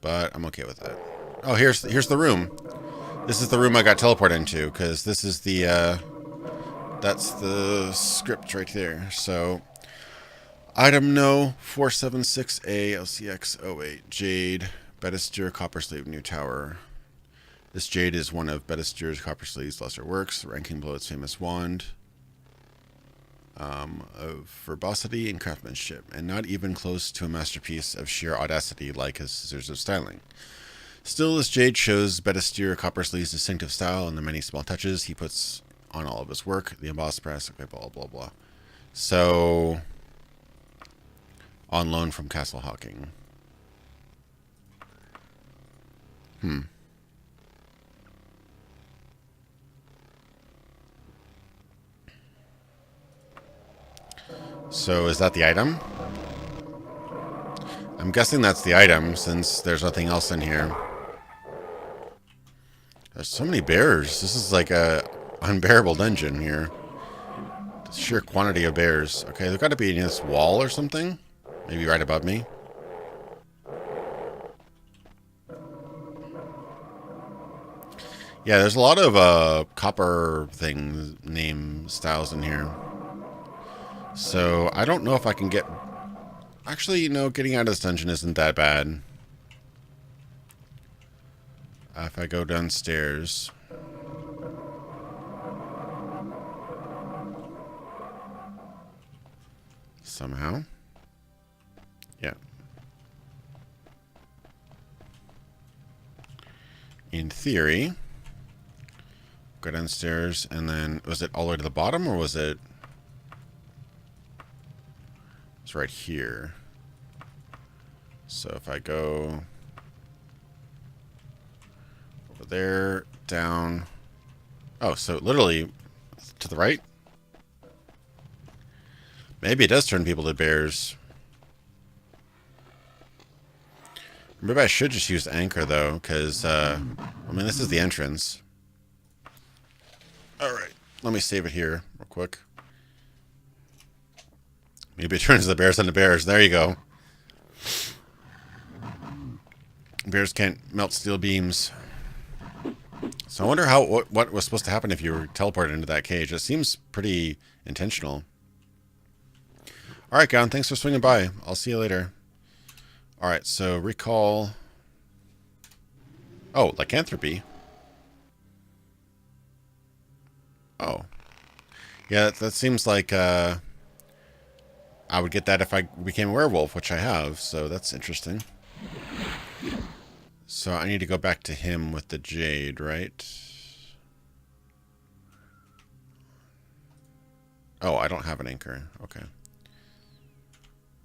but I'm okay with that. Oh, here's the room. This is the room I got teleported into, because this is the, that's the script right there. So, item no, 476A, LCX08, Jade, Bedestir, Copper Sleeve, New Tower. This Jade is one of Bedestir's Copper Sleeve's lesser works, ranking below its famous wand. Of verbosity and craftsmanship, and not even close to a masterpiece of sheer audacity like his Scissors of Styling. Still, this Jade shows Bedestir Coppersleeve's distinctive style and the many small touches he puts on all of his work. The embossed press, okay, blah, blah, blah. So, on loan from Castle Hawking. So, is that the item? I'm guessing that's the item, since there's nothing else in here. There's so many bears. This is like a unbearable dungeon here. The sheer quantity of bears. Okay, they've got to be in this wall or something. Maybe right above me. Yeah, there's a lot of copper thing name styles in here. So, I don't know if I can get... Actually, you know, getting out of this dungeon isn't that bad. If I go downstairs... Somehow. Yeah. In theory... Go downstairs, and then... Was it all the way to the bottom, or was it... It's right here. So if I go over there, down. Oh, so literally to the right? Maybe it does turn people to bears. Maybe I should just use anchor though, because I mean, this is the entrance. Alright, let me save it here real quick. Maybe it turns the bears into bears. There you go. Bears can't melt steel beams. So I wonder what was supposed to happen if you were teleported into that cage. It seems pretty intentional. Alright, Gon, thanks for swinging by. I'll see you later. Alright, so recall... Oh, lycanthropy. Oh. Yeah, that seems like... I would get that if I became a werewolf, which I have, so that's interesting. So I need to go back to him with the jade, right? Oh, I don't have an anchor. Okay.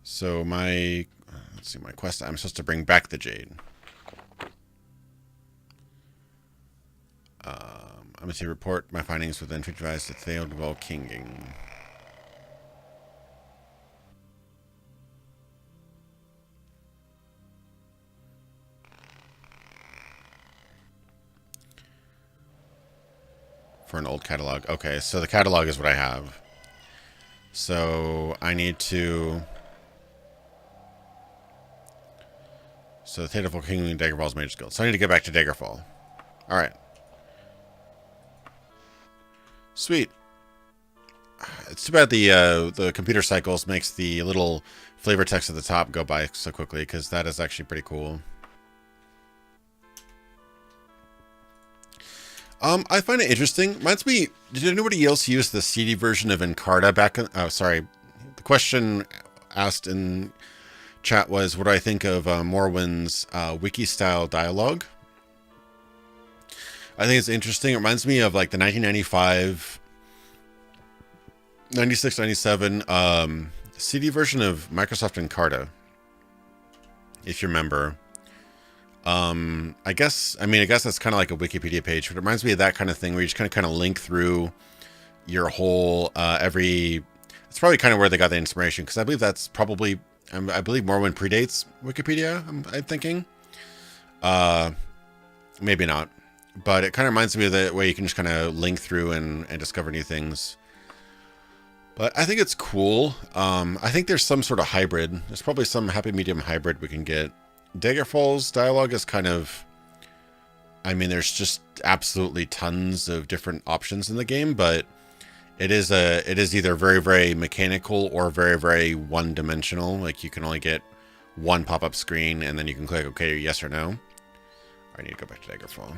So my... Let's see, my quest... I'm supposed to bring back the jade. I'm going to report my findings within 50 advice to Theodwell Kinging. For an old catalog. Okay, so the catalog is what I have. So I need to... So the Theodwell Kinging Daggerfall's major skill. So I need to get back to Daggerfall. Alright. Sweet. It's too bad the computer cycles makes the little flavor text at the top go by so quickly, because that is actually pretty cool. I find it interesting. Reminds me, did anybody else use the CD version of Encarta back in... Oh, sorry. The question asked in chat was, what do I think of Morwin's wiki-style dialogue? I think it's interesting. It reminds me of like the 1995, 96, 97 CD version of Microsoft Encarta, if you remember. I guess that's kind of like a Wikipedia page, but it reminds me of that kind of thing where you just kind of link through your whole, it's probably kind of where they got the inspiration. Cause I believe that's probably, I believe Morwin predates Wikipedia. I'm thinking, maybe not, but it kind of reminds me of the way you can just kind of link through and discover new things. But I think it's cool. I think there's some sort of hybrid. There's probably some happy medium hybrid we can get. Daggerfall's dialogue is kind of, I mean, there's just absolutely tons of different options in the game, but it is either very, very mechanical or very, very one-dimensional. Like you can only get one pop-up screen and then you can click OK or yes or no. I need to go back to Daggerfall.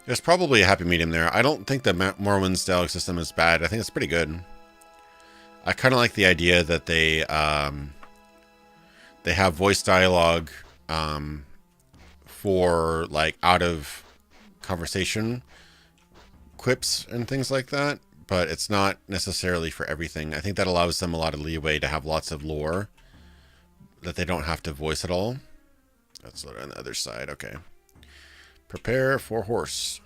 There's probably a happy medium there. I don't think the Morwin's dialogue system is bad. I think it's pretty good. I kind of like the idea that they have voice dialogue for like out of conversation quips and things like that, but it's not necessarily for everything. I think that allows them a lot of leeway to have lots of lore that they don't have to voice at all. That's on the other side. Okay. Prepare for horse.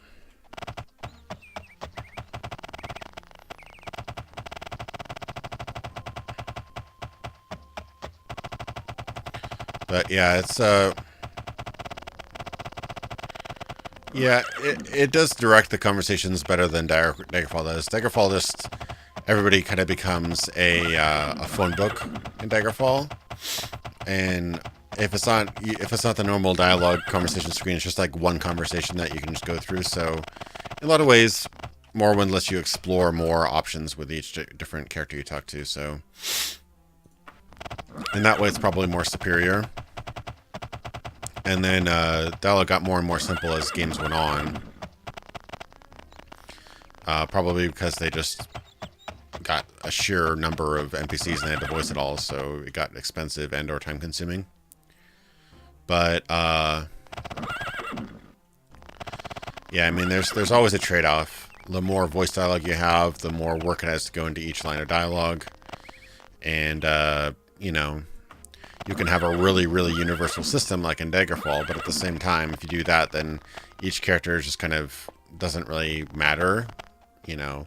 But yeah, it's yeah, it does direct the conversations better than Daggerfall does. Daggerfall just everybody kind of becomes a phone book in Daggerfall, and if it's not the normal dialogue conversation screen, it's just like one conversation that you can just go through. So in a lot of ways, Morwin lets you explore more options with each different character you talk to. So in that way, it's probably more superior. And then dialogue got more and more simple as games went on. Probably because they just got a sheer number of NPCs and they had to voice it all, so it got expensive and or time consuming. But yeah, I mean, there's always a trade-off. The more voice dialogue you have, the more work it has to go into each line of dialogue. And, you know, you can have a really, really universal system like in Daggerfall, but at the same time, if you do that, then each character just kind of doesn't really matter. You know,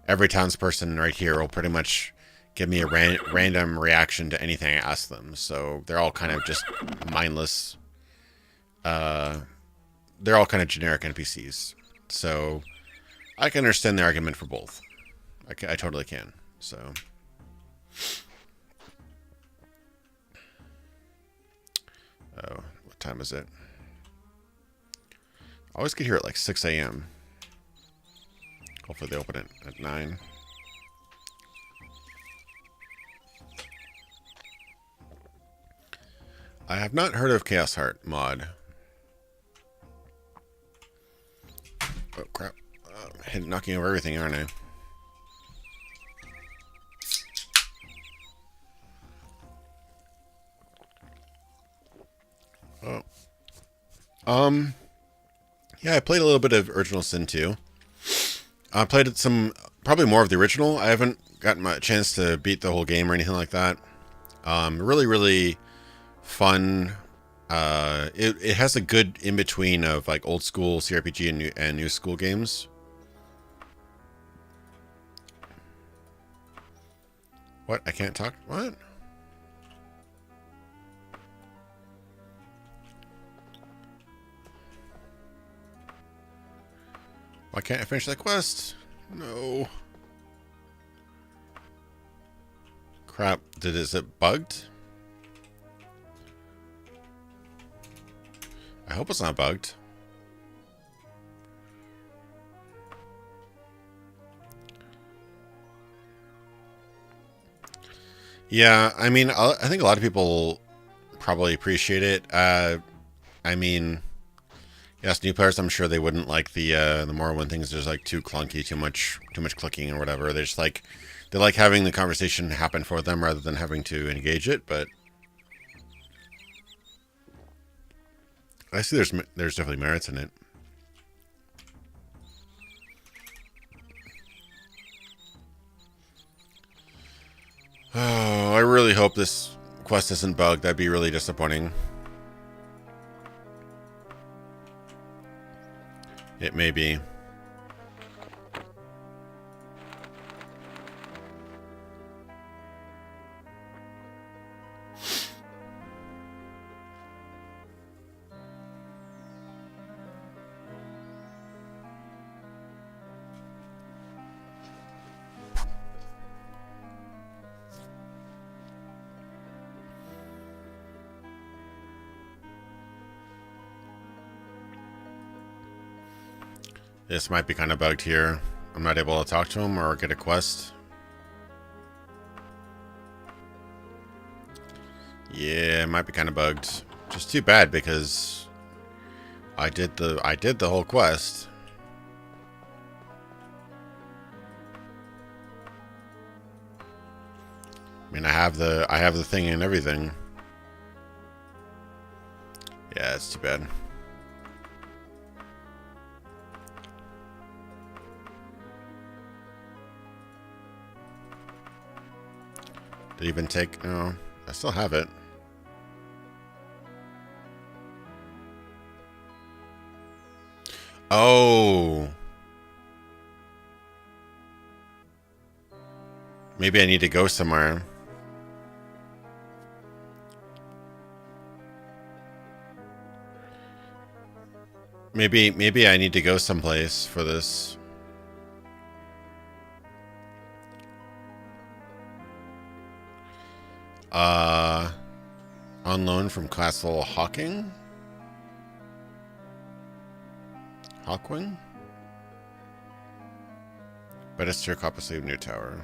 every townsperson right here will pretty much give me a random reaction to anything I ask them. So they're all kind of just mindless. They're all kind of generic NPCs. So I can understand the argument for both. I totally can. So. Oh, what time is it? I always get here at like 6 a.m. Hopefully they open it at 9. I have not heard of Chaos Heart mod. Oh crap. I'm knocking over everything, aren't I? Oh. Yeah, I played a little bit of Original Sin 2. I played probably more of the original. I haven't gotten a chance to beat the whole game or anything like that. Really, really fun. It has a good in-between of like old school CRPG and new school games. What? I can't talk? What? Why can't I finish that quest? No. Crap. Is it bugged? I hope it's not bugged. Yeah, I mean, I think a lot of people probably appreciate it. I mean, Yes, new players, I'm sure they wouldn't like the Morrowind things. There's like too clunky, too much clicking or whatever. They just like having the conversation happen for them rather than having to engage it. But I see there's definitely merits in it. Oh, I really hope this quest isn't bugged. That'd be really disappointing. It may be. This might be kind of bugged here. I'm not able to talk to him or get a quest. Yeah, it might be kind of bugged. Just too bad because I did the whole quest. I mean, I have the thing and everything. Yeah, it's too bad. Did it even take... No, I still have it. Oh. Maybe I need to go somewhere. Maybe I need to go someplace for this. On loan from Castle Hawkwing? Banister Coppersleeve New Tower.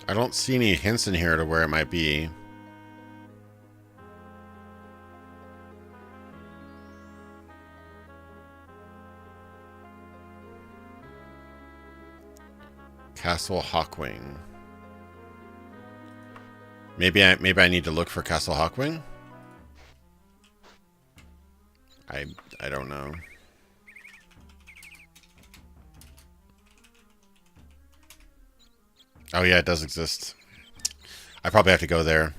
I don't see any hints in here to where it might be. Castle Hawkwing. Maybe I need to look for Castle Hawkwing. I don't know. Oh yeah, it does exist. I probably have to go there.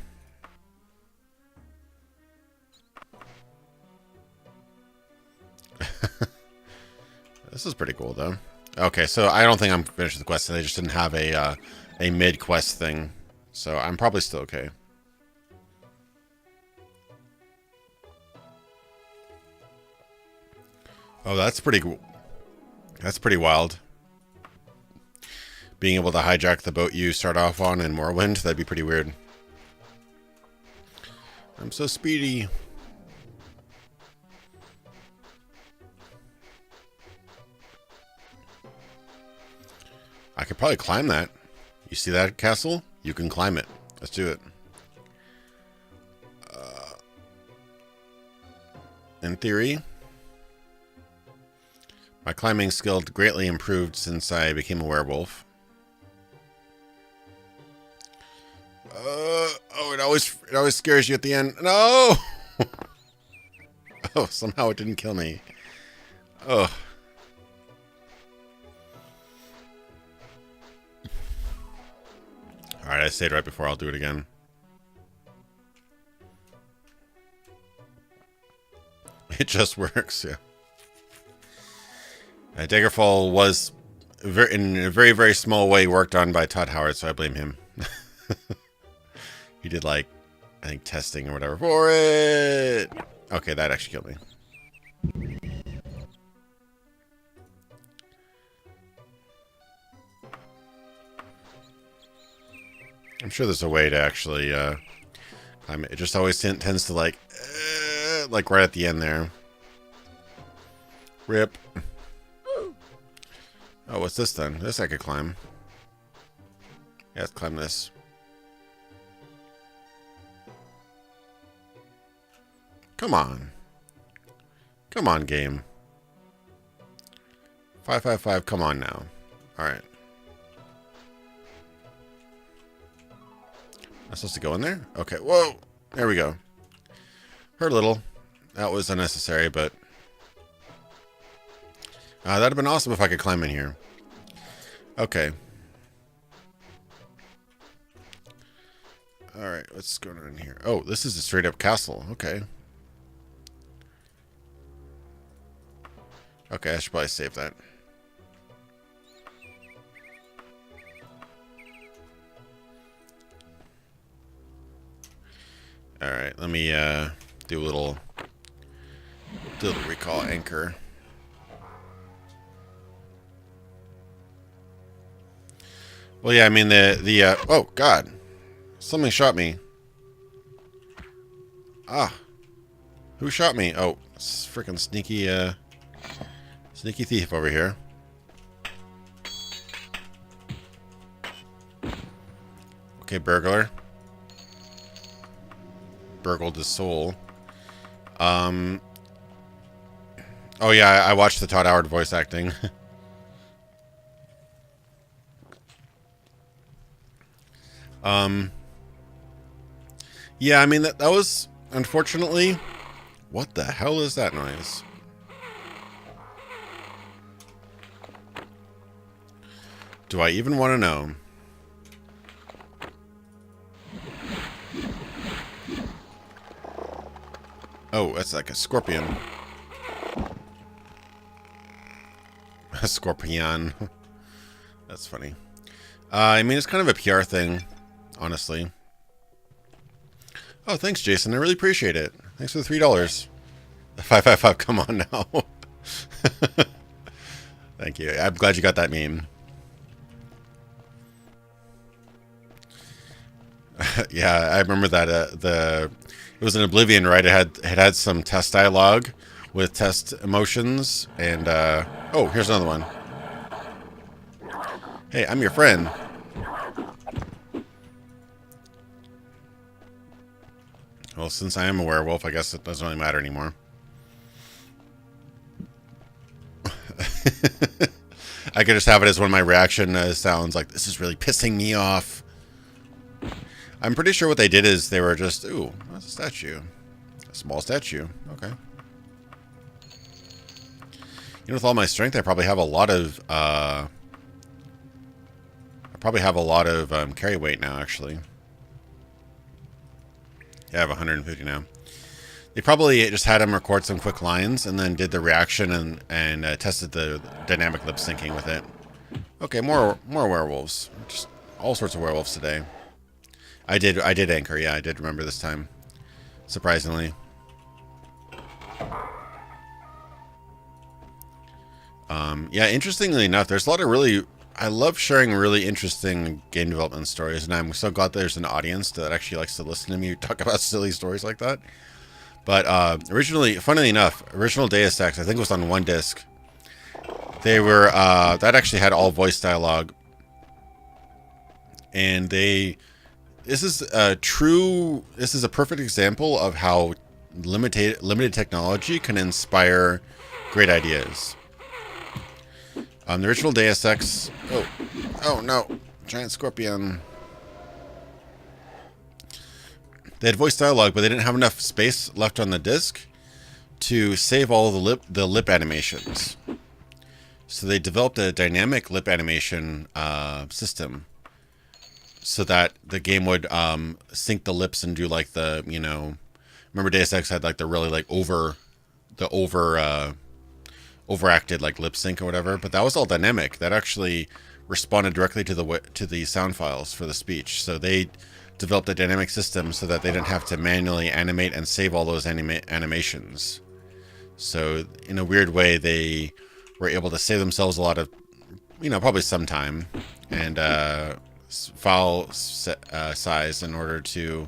This is pretty cool though. Okay, so I don't think I'm finished with the quest. They just didn't have a mid quest thing, so I'm probably still okay. Oh, that's pretty cool. That's pretty wild. Being able to hijack the boat you start off on in Morrowind, that'd be pretty weird. I'm so speedy. I could probably climb that. You see that castle? You can climb it. Let's do it. In theory, my climbing skill greatly improved since I became a werewolf. Oh, it always scares you at the end. No! Oh, somehow it didn't kill me. Oh. Alright, I stayed right before. I'll do it again. It just works, yeah. Daggerfall was in a very, very small way worked on by Todd Howard, so I blame him. He did, like, I think testing or whatever for it. Okay, that actually killed me. I'm sure there's a way to actually climb it. It just always tends to like right at the end there. Rip. Oh, what's this then? This I could climb. Yeah, let's climb this. Come on. Come on, game. 555, come on now. Alright. Am I supposed to go in there? Okay, whoa! There we go. Hurt a little. That was unnecessary, but... that'd have been awesome if I could climb in here. Okay. Alright, what's going on in here? Oh, this is a straight-up castle. Okay. Okay, I should probably save that. Alright, let me do a little recall anchor. Well, yeah, I mean, oh, God. Something shot me. Ah. Who shot me? Oh, freaking sneaky, sneaky thief over here. Okay, burglar. Burgled his soul. Oh, yeah, I watched the Todd Howard voice acting. Yeah, I mean, that was, unfortunately... What the hell is that noise? Do I even want to know? Oh, that's like a scorpion. A scorpion. That's funny. I mean, it's kind of a PR thing, honestly. Oh, thanks, Jason. I really appreciate it. Thanks for the $3. 555, come on now. Thank you. I'm glad you got that meme. Yeah, I remember that it was in Oblivion, right? It had some test dialogue with test emotions, and oh, here's another one. Hey, I'm your friend. Well, since I am a werewolf, I guess it doesn't really matter anymore. I could just have it as one of my reaction sounds, like, this is really pissing me off. I'm pretty sure what they did is they were just, ooh, that's a statue. A small statue. Okay. You know, with all my strength, I probably have a lot of, carry weight now, actually. Yeah, I have 150 now. They probably just had him record some quick lines and then did the reaction and tested the dynamic lip syncing with it. Okay, more werewolves. Just all sorts of werewolves today. I did anchor. Yeah, I did remember this time. Surprisingly. Yeah, interestingly enough, there's a lot of really... I love sharing really interesting game development stories, and I'm so glad there's an audience that actually likes to listen to me talk about silly stories like that. But originally, funnily enough, original Deus Ex, I think it was on one disc. They were that actually had all voice dialogue, and this is a perfect example of how limited technology can inspire great ideas. The original Deus Ex... Oh no. Giant scorpion. They had voice dialogue, but they didn't have enough space left on the disc to save all the lip animations. So they developed a dynamic lip animation system so that the game would sync the lips and do like the, you know... Remember Deus Ex had like the really like overacted like lip sync or whatever, but that was all dynamic. That actually responded directly to the sound files for the speech. So they developed a dynamic system so that they didn't have to manually animate and save all those animations. So in a weird way, they were able to save themselves a lot of, you know, probably some time and file size in order to,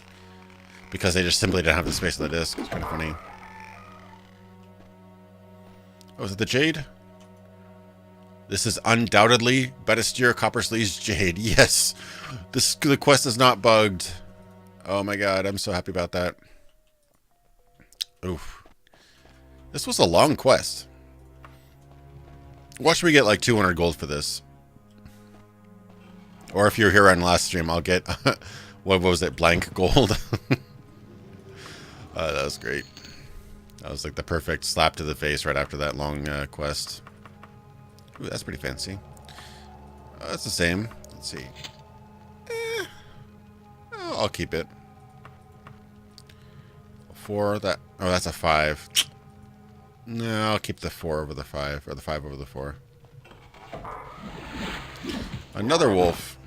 because they just simply didn't have the space on the disk. It's kind of funny. Oh, is it the Jade? This is undoubtedly Betisteer Copperslee's Jade. Yes! The quest is not bugged. Oh my god, I'm so happy about that. Oof. This was a long quest. Watch me get like 200 gold for this. Or if you're here on last stream, I'll get, what was it, blank gold? That was great. That was like the perfect slap to the face right after that long quest. Ooh, that's pretty fancy. That's the same. Let's see. I'll keep it. 4, that, oh, that's a 5. No, I'll keep the 4 over the 5, or the 5 over the 4. Another wolf.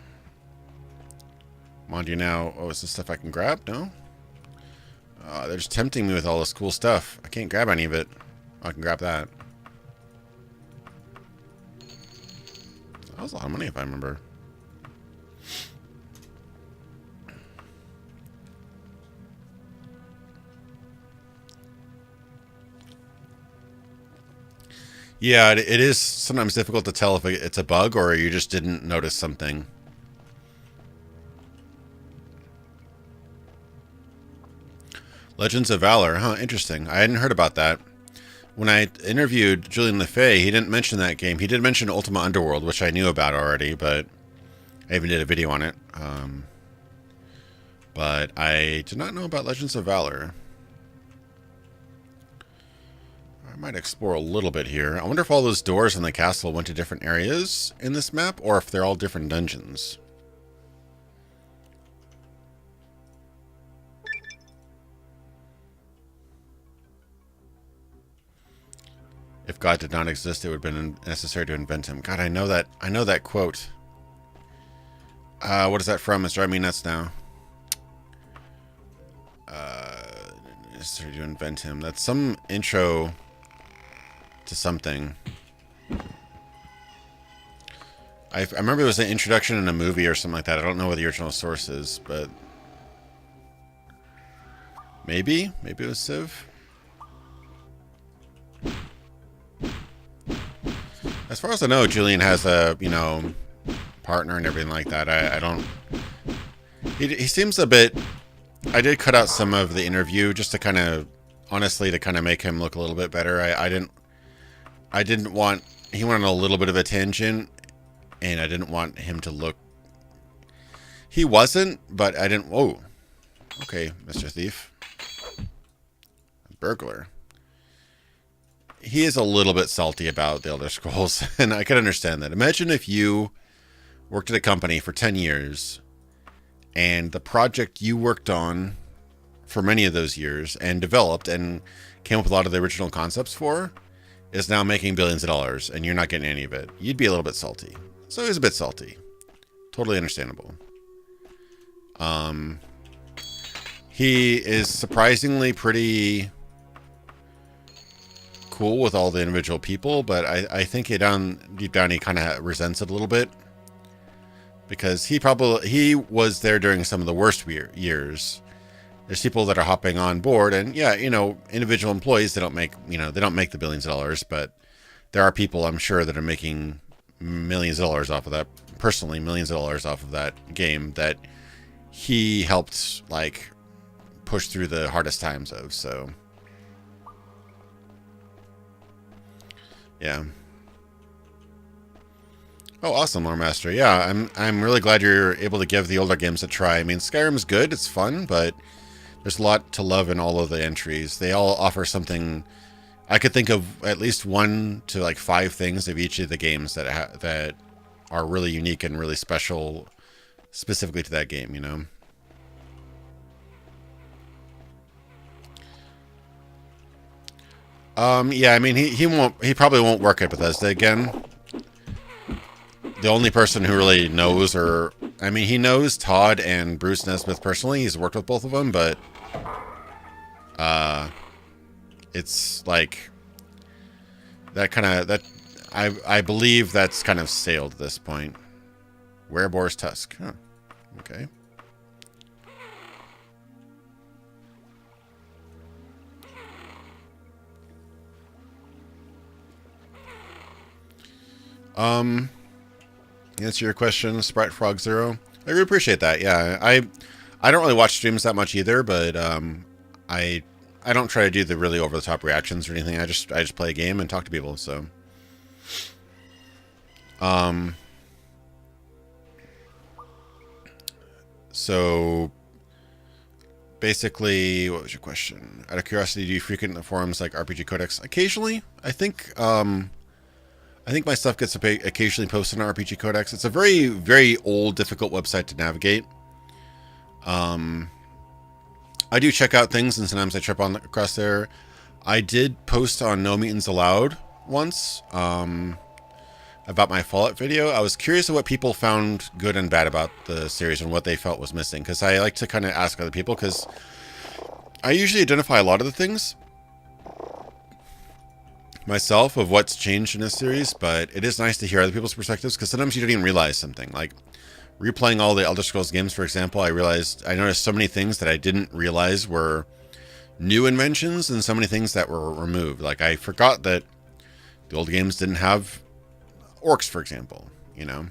Mind you now. Oh, is this stuff I can grab? No? They're just tempting me with all this cool stuff. I can't grab any of it. Oh, I can grab that. That was a lot of money if I remember. Yeah, it is sometimes difficult to tell if it's a bug or you just didn't notice something. Legends of Valor, huh? Interesting. I hadn't heard about that. When I interviewed Julian LeFay, he didn't mention that game. He did mention Ultima Underworld, which I knew about already, but I even did a video on it. But I did not know about Legends of Valor. I might explore a little bit here. I wonder if all those doors in the castle went to different areas in this map, or if they're all different dungeons. If God did not exist, it would have been necessary to invent him. God, I know that quote. What is that from? It's driving me nuts now. Necessary to invent him. That's some intro to something. I remember it was an introduction in a movie or something like that. I don't know what the original source is, but maybe it was Civ. As far as I know, Julian has a, partner and everything like that. I don't... He seems a bit... I did cut out some of the interview just to kind of... Honestly, to kind of make him look a little bit better. I didn't want... He went on a little bit of a tangent, and I didn't want him to look... He wasn't, but I didn't... Whoa. Okay, Mr. Thief. Burglar. He is a little bit salty about the Elder Scrolls, and I can understand that. Imagine if you worked at a company for 10 years, and the project you worked on for many of those years, and developed, and came up with a lot of the original concepts for, is now making billions of dollars, and you're not getting any of it. You'd be a little bit salty. So he's a bit salty. Totally understandable. He is surprisingly pretty... cool with all the individual people, but I think deep down he kind of resents it a little bit, because he was there during some of the worst years. There's people that are hopping on board, and yeah, individual employees, they don't make the billions of dollars, but there are people, I'm sure, that are making millions of dollars off of that, personally millions of dollars off of that game that he helped like push through the hardest times of. So yeah. Oh, awesome, Lore Master. Yeah, I'm really glad you're able to give the older games a try. I mean, Skyrim's good, it's fun, but there's a lot to love in all of the entries. They all offer something. I could think of at least 1 to like 5 things of each of the games that are really unique and really special, specifically to that game. Yeah, I mean, he probably won't work at Bethesda again. The only person who really knows, he knows Todd and Bruce Nesmith personally. He's worked with both of them, but it's like I believe that's kind of sailed at this point. Wereboar's Tusk. Huh. Okay. Answer your question, Sprite Frog Zero. I really appreciate that. Yeah, I don't really watch streams that much either, but I I don't try to do the really over the top reactions or anything. I just play a game and talk to people. So, so basically, what was your question? Out of curiosity, do you frequent the forums like RPG Codex? Occasionally, I think my stuff gets occasionally posted on RPG Codex. It's a very, very old, difficult website to navigate. I do check out things, and sometimes I trip on across there. I did post on No Meetings Allowed once about my Fallout video. I was curious of what people found good and bad about the series and what they felt was missing, because I like to kind of ask other people, because I usually identify a lot of the things myself of what's changed in this series, but it is nice to hear other people's perspectives, because sometimes you don't even realize something. Like replaying all the Elder Scrolls games, for example, I noticed so many things that I didn't realize were new inventions, and so many things that were removed. Like I forgot that the old games didn't have orcs, for example, you know.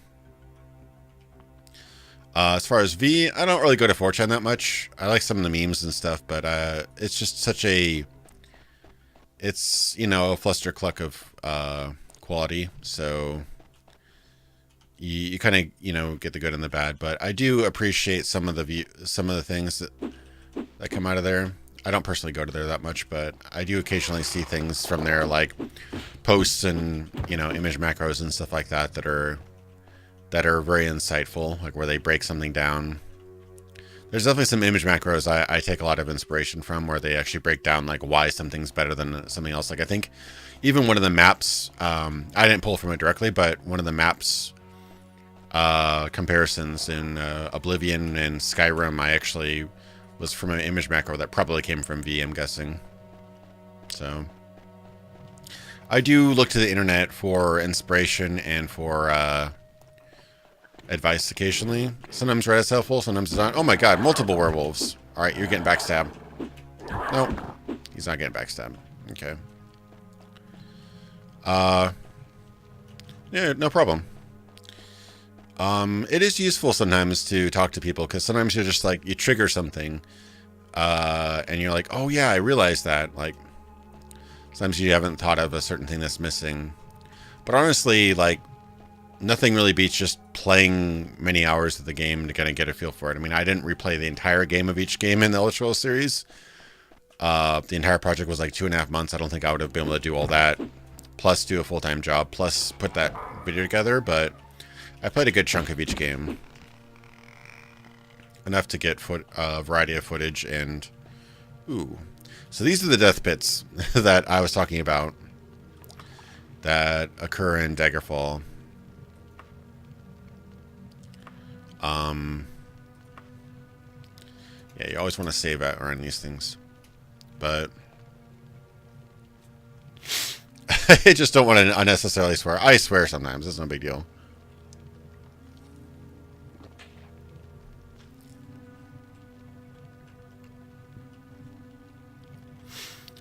As far as V, I don't really go to 4chan that much. I like some of the memes and stuff, but it's just such a, it's, you know, a flustercluck of quality. So you kind of, you know, get the good and the bad. But I do appreciate some of the things that come out of there. I don't personally go to there that much, but I do occasionally see things from there, like posts and, you know, image macros and stuff like that that are very insightful, like where they break something down. There's definitely some image macros I take a lot of inspiration from, where they actually break down like why something's better than something else. Like I think even one of the maps, I didn't pull from it directly, but one of the maps comparisons in Oblivion and Skyrim, I actually was from an image macro that probably came from V, I'm guessing. So I do look to the internet for inspiration and for advice occasionally. Sometimes Reddit's helpful, sometimes it's not. Oh my god, multiple werewolves. Alright, you're getting backstabbed. Nope, he's not getting backstabbed. Okay. Yeah, no problem. It is useful sometimes to talk to people, because sometimes you're just like, you trigger something, and you're like, oh yeah, I realized that. Like, sometimes you haven't thought of a certain thing that's missing. But honestly, like, nothing really beats just playing many hours of the game to kind of get a feel for it. I mean, I didn't replay the entire game of each game in the Elder Scrolls series. The entire project was like 2.5 months. I don't think I would have been able to do all that, plus do a full-time job, plus put that video together, but I played a good chunk of each game. Enough to get a variety of footage, and... Ooh. So these are the death pits that I was talking about that occur in Daggerfall. Yeah, you always want to save out around these things. But... I just don't want to unnecessarily swear. I swear sometimes. It's no big deal.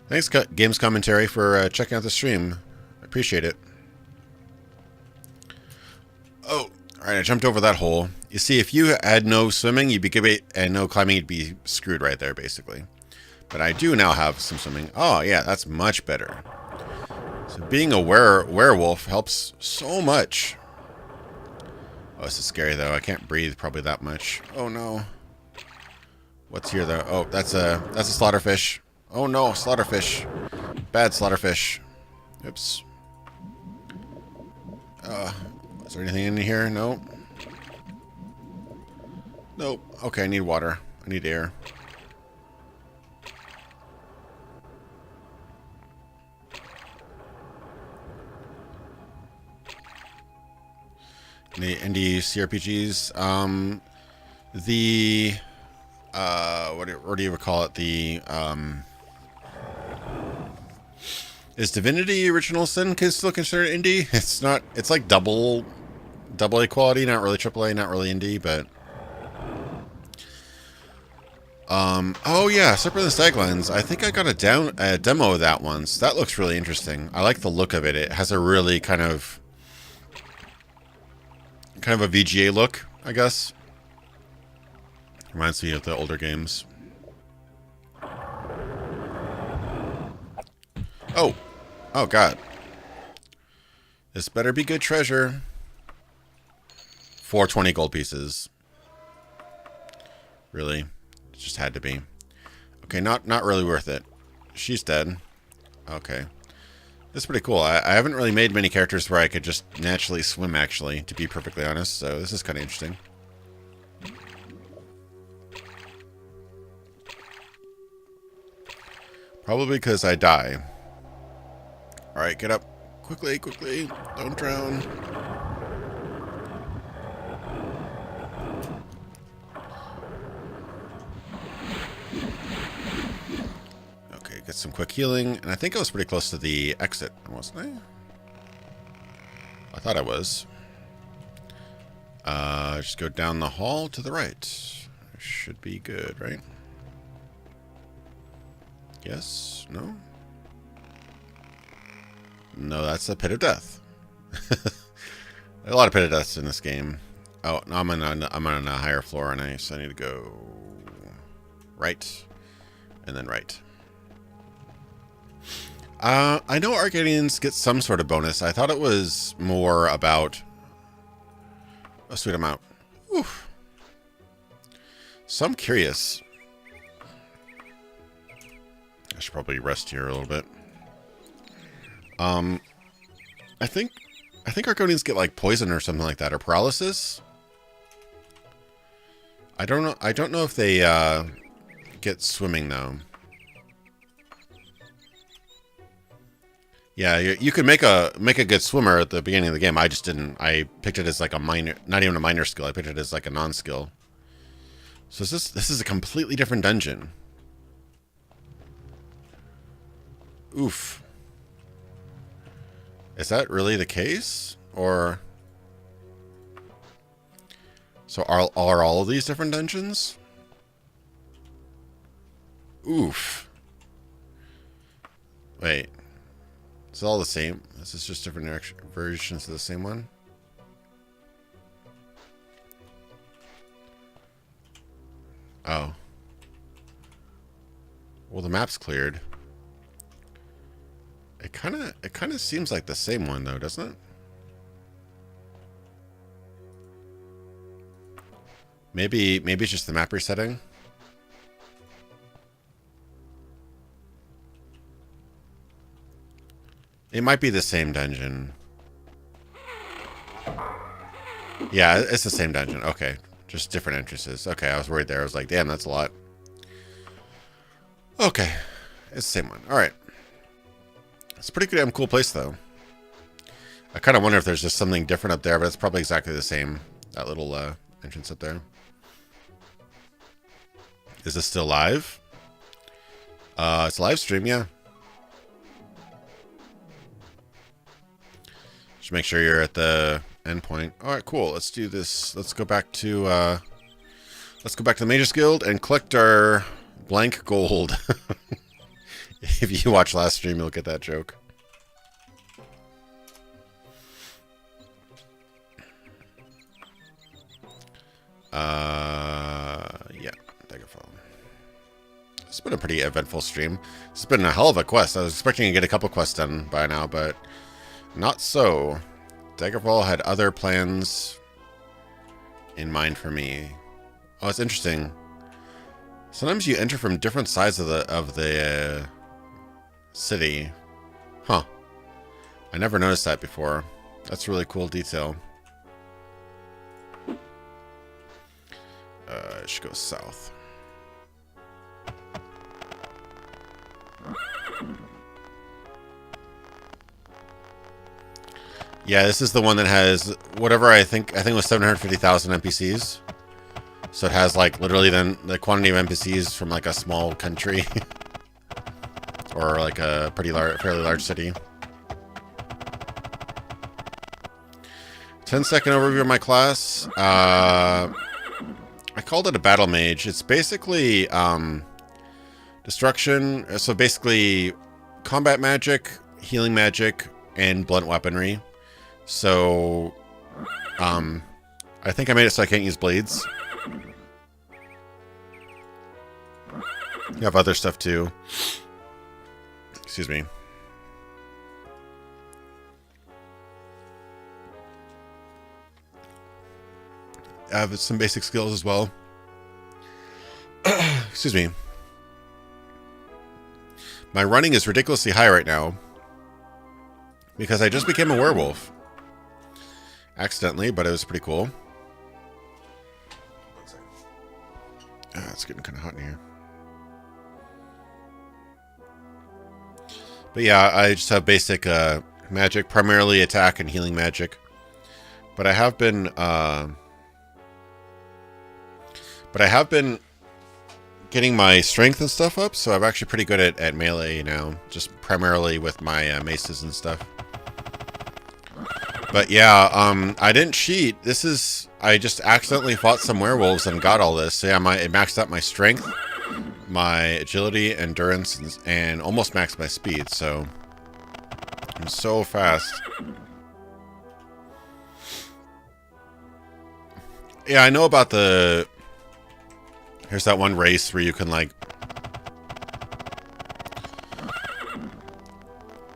Thanks, Games Commentary, for checking out the stream. I appreciate it. Oh, alright, I jumped over that hole. You see, if you had no swimming, you'd be and no climbing, you'd be screwed right there, basically. But I do now have some swimming. Oh, yeah, that's much better. So being a werewolf helps so much. Oh, this is scary, though. I can't breathe probably that much. Oh, no. What's here, though? Oh, that's a slaughterfish. Oh no, slaughterfish. Bad slaughterfish. Oops. Is there anything in here? No. Nope. Okay, I need water. I need air. Any indie CRPGs? What do you call it? The, is Divinity Original Sin still considered indie? It's not. It's like double A quality, not really triple A, not really indie, but oh yeah, Serpent and the Staglines. I think I got a demo of that once. That looks really interesting. I like the look of it. It has a really kind of a VGA look, I guess. Reminds me of the older games. Oh. Oh, God. This better be good treasure. 420 gold pieces. Really? It just had to be. Okay, not really worth it. She's dead. Okay. This is pretty cool. I haven't really made many characters where I could just naturally swim, actually, to be perfectly honest. So this is kind of interesting. Probably because I die. Alright, get up. Quickly, quickly. Don't drown. Okay, get some quick healing. And I think I was pretty close to the exit, wasn't I? I thought I was. Just go down the hall to the right. Should be good, right? Yes? No? No, that's a pit of death. A lot of pit of deaths in this game. Oh, no, I'm on a higher floor, and so I need to go right, and then right. I know Arcadians get some sort of bonus. I thought it was more about... Oh, sweet, I'm out. Oof. So I'm curious. I should probably rest here a little bit. I think Arcadians get like poison or something like that, or paralysis. I don't know if they get swimming though. Yeah, you could make a good swimmer at the beginning of the game. I just didn't. I picked it as like a minor, not even a minor skill. I picked it as like a non-skill. So this is a completely different dungeon. Oof. Is that really the case? Or... So are all of these different dungeons? Oof. Wait. It's all the same. This is just different versions of the same one? Oh. Well, the map's cleared. It kind of seems like the same one though, doesn't it? Maybe it's just the map resetting. It might be the same dungeon. Yeah, it's the same dungeon. Okay. Just different entrances. Okay, I was worried there. I was like, damn, that's a lot. Okay. It's the same one. Alright. It's a pretty good damn cool place, though. I kind of wonder if there's just something different up there, but it's probably exactly the same. That little entrance up there. Is this still live? It's a live stream, yeah. Just make sure you're at the endpoint. All right, cool. Let's do this. Let's go back to the Mages Guild and collect our blank gold. If you watch last stream, you'll get that joke. Yeah, Daggerfall. It's been a pretty eventful stream. It's been a hell of a quest. I was expecting to get a couple quests done by now, but not so. Daggerfall had other plans in mind for me. Oh, it's interesting. Sometimes you enter from different sides of the city. Huh. I never noticed that before. That's a really cool detail. I should go south. Yeah, this is the one that has whatever I think it was 750,000 NPCs. So it has like literally then the quantity of NPCs from like a small country or like a pretty fairly large city. 10-second overview of my class. I called it a battle mage. It's basically destruction. So basically combat magic, healing magic, and blunt weaponry. So I think I made it so I can't use blades. You have other stuff too. Excuse me. have some basic skills as well. Excuse me. My running is ridiculously high right now because I just became a werewolf. Accidentally, but it was pretty cool. It's getting kind of hot in here. But yeah, I just have basic magic, primarily attack and healing magic. But I have been getting my strength and stuff up, so I'm actually pretty good at melee now, just primarily with my maces and stuff. But yeah, I didn't cheat. I just accidentally fought some werewolves and got all this. So yeah, it maxed out my strength, my agility, endurance, and almost maxed my speed. So I'm so fast. Yeah, I know about here's that one race where you can like,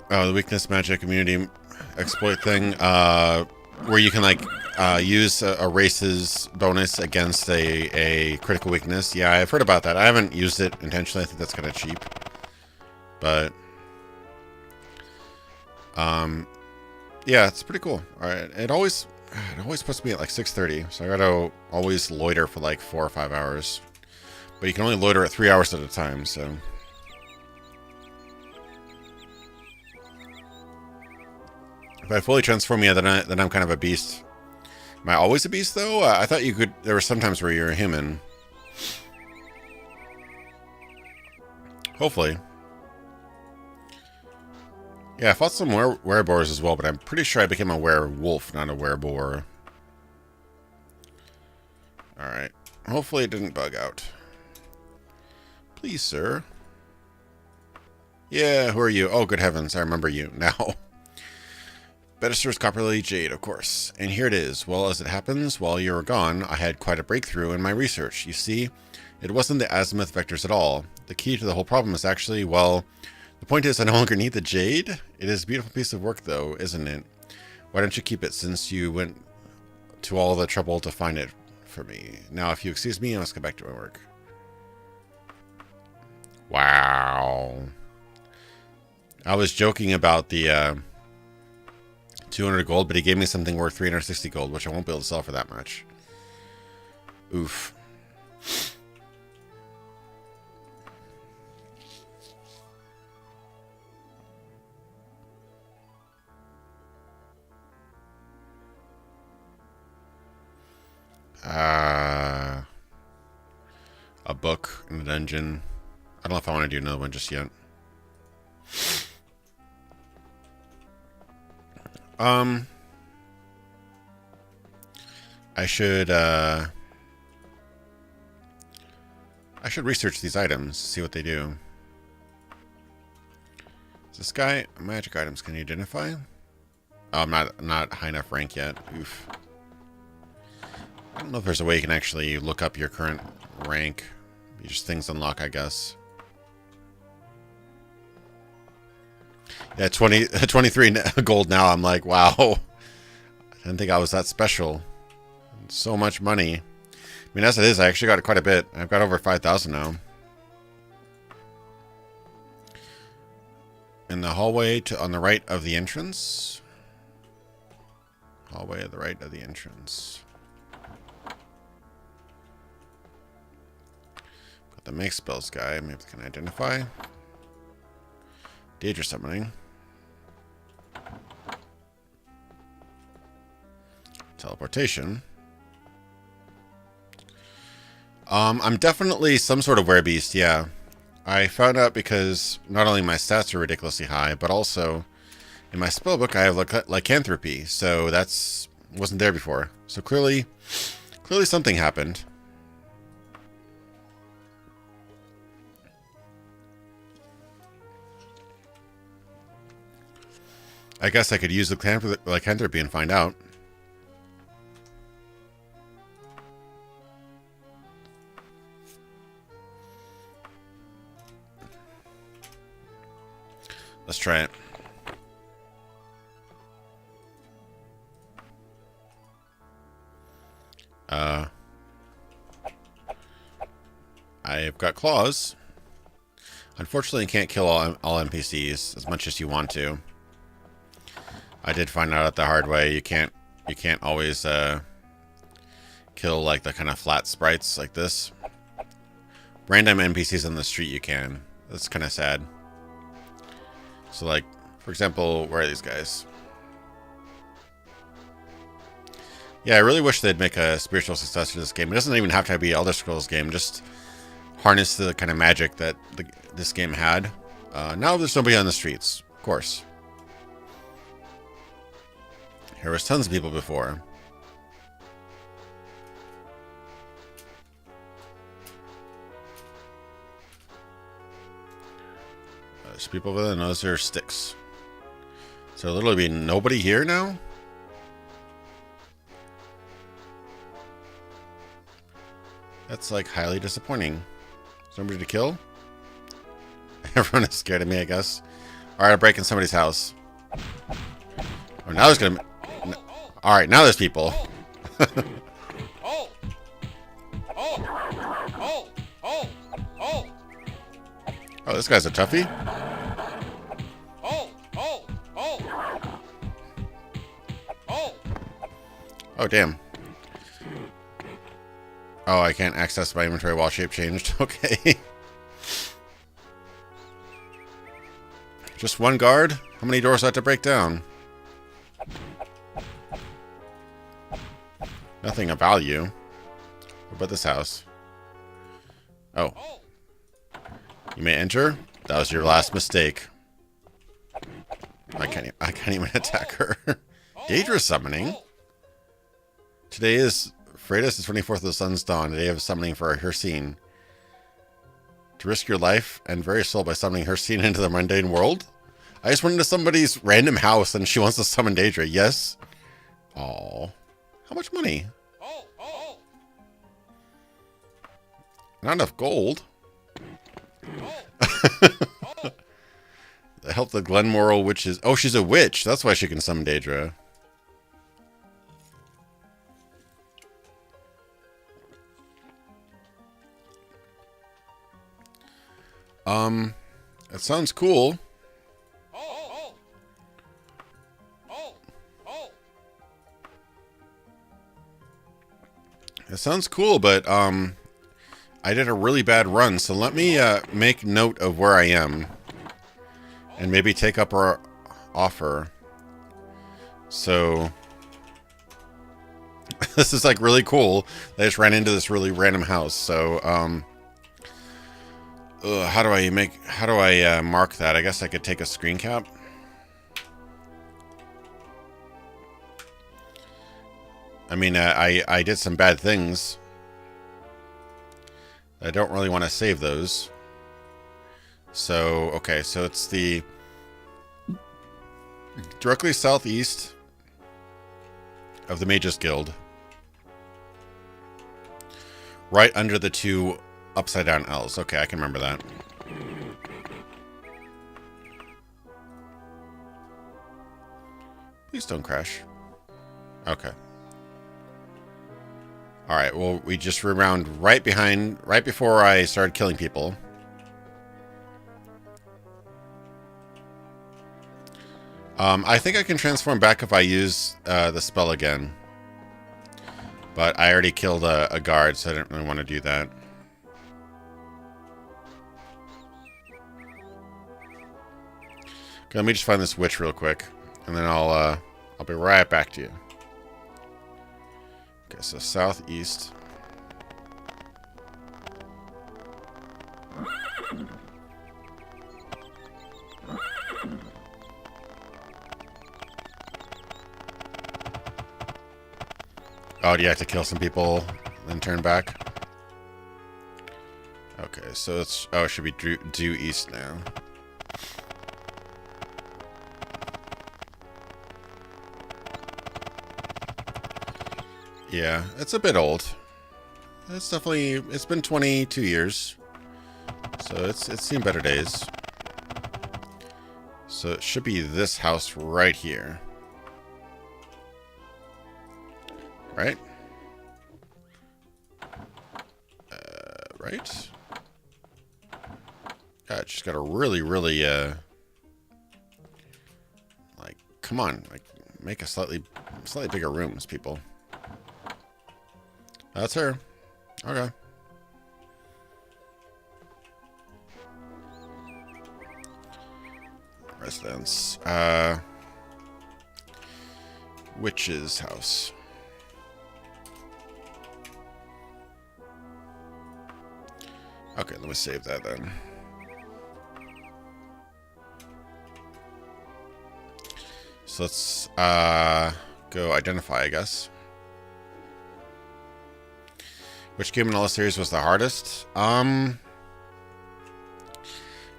the weakness magic immunity exploit thing, where you can like use a race's bonus against a critical weakness. Yeah, I've heard about that. I haven't used it intentionally. I think that's kind of cheap, but yeah, it's pretty cool. All right, it always puts me at like 6:30, so I gotta always loiter for like 4 or 5 hours, but you can only loiter at 3 hours at a time. So if I fully transform, yeah, then I'm kind of a beast. Am I always a beast, though? I thought you could... There were some times where you're a human. Hopefully. Yeah, I fought some wereboars as well, but I'm pretty sure I became a werewolf, not a wereboar. Alright. Hopefully it didn't bug out. Please, sir. Yeah, who are you? Oh, good heavens, I remember you now. Bedisters Copperly Jade, of course. And here it is. Well, as it happens, while you were gone, I had quite a breakthrough in my research. You see, it wasn't the azimuth vectors at all. The key to the whole problem is actually, well, the point is I no longer need the jade. It is a beautiful piece of work, though, isn't it? Why don't you keep it since you went to all the trouble to find it for me? Now, if you excuse me, I must get back to my work. Wow. I was joking about the 200 gold, but he gave me something worth 360 gold, which I won't be able to sell for that much. Oof. A book in the dungeon. I don't know if I want to do another one just yet. I should research these items, see what they do. Is this guy magic items? Can you identify? Oh, I'm not high enough rank yet. Oof. I don't know if there's a way you can actually look up your current rank. Just things unlock, I guess. Yeah, 23 gold now. I'm like, wow. I didn't think I was that special. So much money. I mean, as it is, I actually got quite a bit. I've got over 5,000 now. In the hallway on the right of the entrance. Hallway at the right of the entrance. Got the make spells guy. Maybe I can identify. Daedra summoning. Teleportation. I'm definitely some sort of werebeast, yeah. I found out because not only my stats are ridiculously high, but also in my spellbook I have lycanthropy, so that's wasn't there before. So clearly something happened. I guess I could use the lycanthropy and find out. Let's try it. got claws. Unfortunately, you can't kill all NPCs as much as you want to. I did find out the hard way. You can't always kill like the kind of flat sprites like this. Random NPCs on the street you can. That's kind of sad. So like, for example, where are these guys? Yeah, I really wish they'd make a spiritual successor to this game. It doesn't even have to be Elder Scrolls game. Just harness the kind of magic that this game had. Now there's nobody on the streets, of course. There was tons of people before. There's people over there. Those are sticks. So literally be nobody here now? That's like highly disappointing. Somebody to kill? Everyone is scared of me, I guess. Alright, I'm breaking somebody's house. Oh, now there's gonna... Alright, now there's people. Oh, this guy's a toughie. Oh, damn. Oh, I can't access my inventory while shape changed. Okay. Just one guard? How many doors do I have to break down? Nothing of value. What about this house? Oh. You may enter. That was your last mistake. I can't even attack her. Daedra summoning. Today is Freitas, the 24th of the Sun's Dawn. Today of summoning for Hircine. To risk your life and very soul by summoning Hircine into the mundane world? I just went into somebody's random house and she wants to summon Daedra. Yes? Aww. How much money? Not enough gold. Help the Glenmoral witches. Oh, she's a witch. That's why she can summon Daedra. That sounds cool. It sounds cool, but I did a really bad run, so let me make note of where I am and maybe take up our offer. So this is like really cool. I just ran into this really random house. So how do I mark that? I guess I could take a screen cap. I mean, I did some bad things. I don't really want to save those. So, okay, so it's the directly southeast of the Mages Guild. Right under the two upside down L's. Okay, I can remember that. Please don't crash. Okay. Alright, well, we just rewound right before I started killing people. I think I can transform back if I use the spell again. But I already killed a guard, so I didn't really want to do that. Okay, let me just find this witch real quick, and then I'll be right back to you. Okay, so southeast. Oh, do you have to kill some people, then turn back? Okay, so it's... Oh, it should be due east now. Yeah, it's a bit old. It's definitely... It's been 22 years. So it's seen better days. So it should be this house right here. Right? Right? God, she's got a really, really, like, come on, like, make a slightly bigger rooms, people. That's her. Okay. Residence. Witch's house. Okay, let me save that then. So let's go identify, I guess. Which game in all the series was the hardest?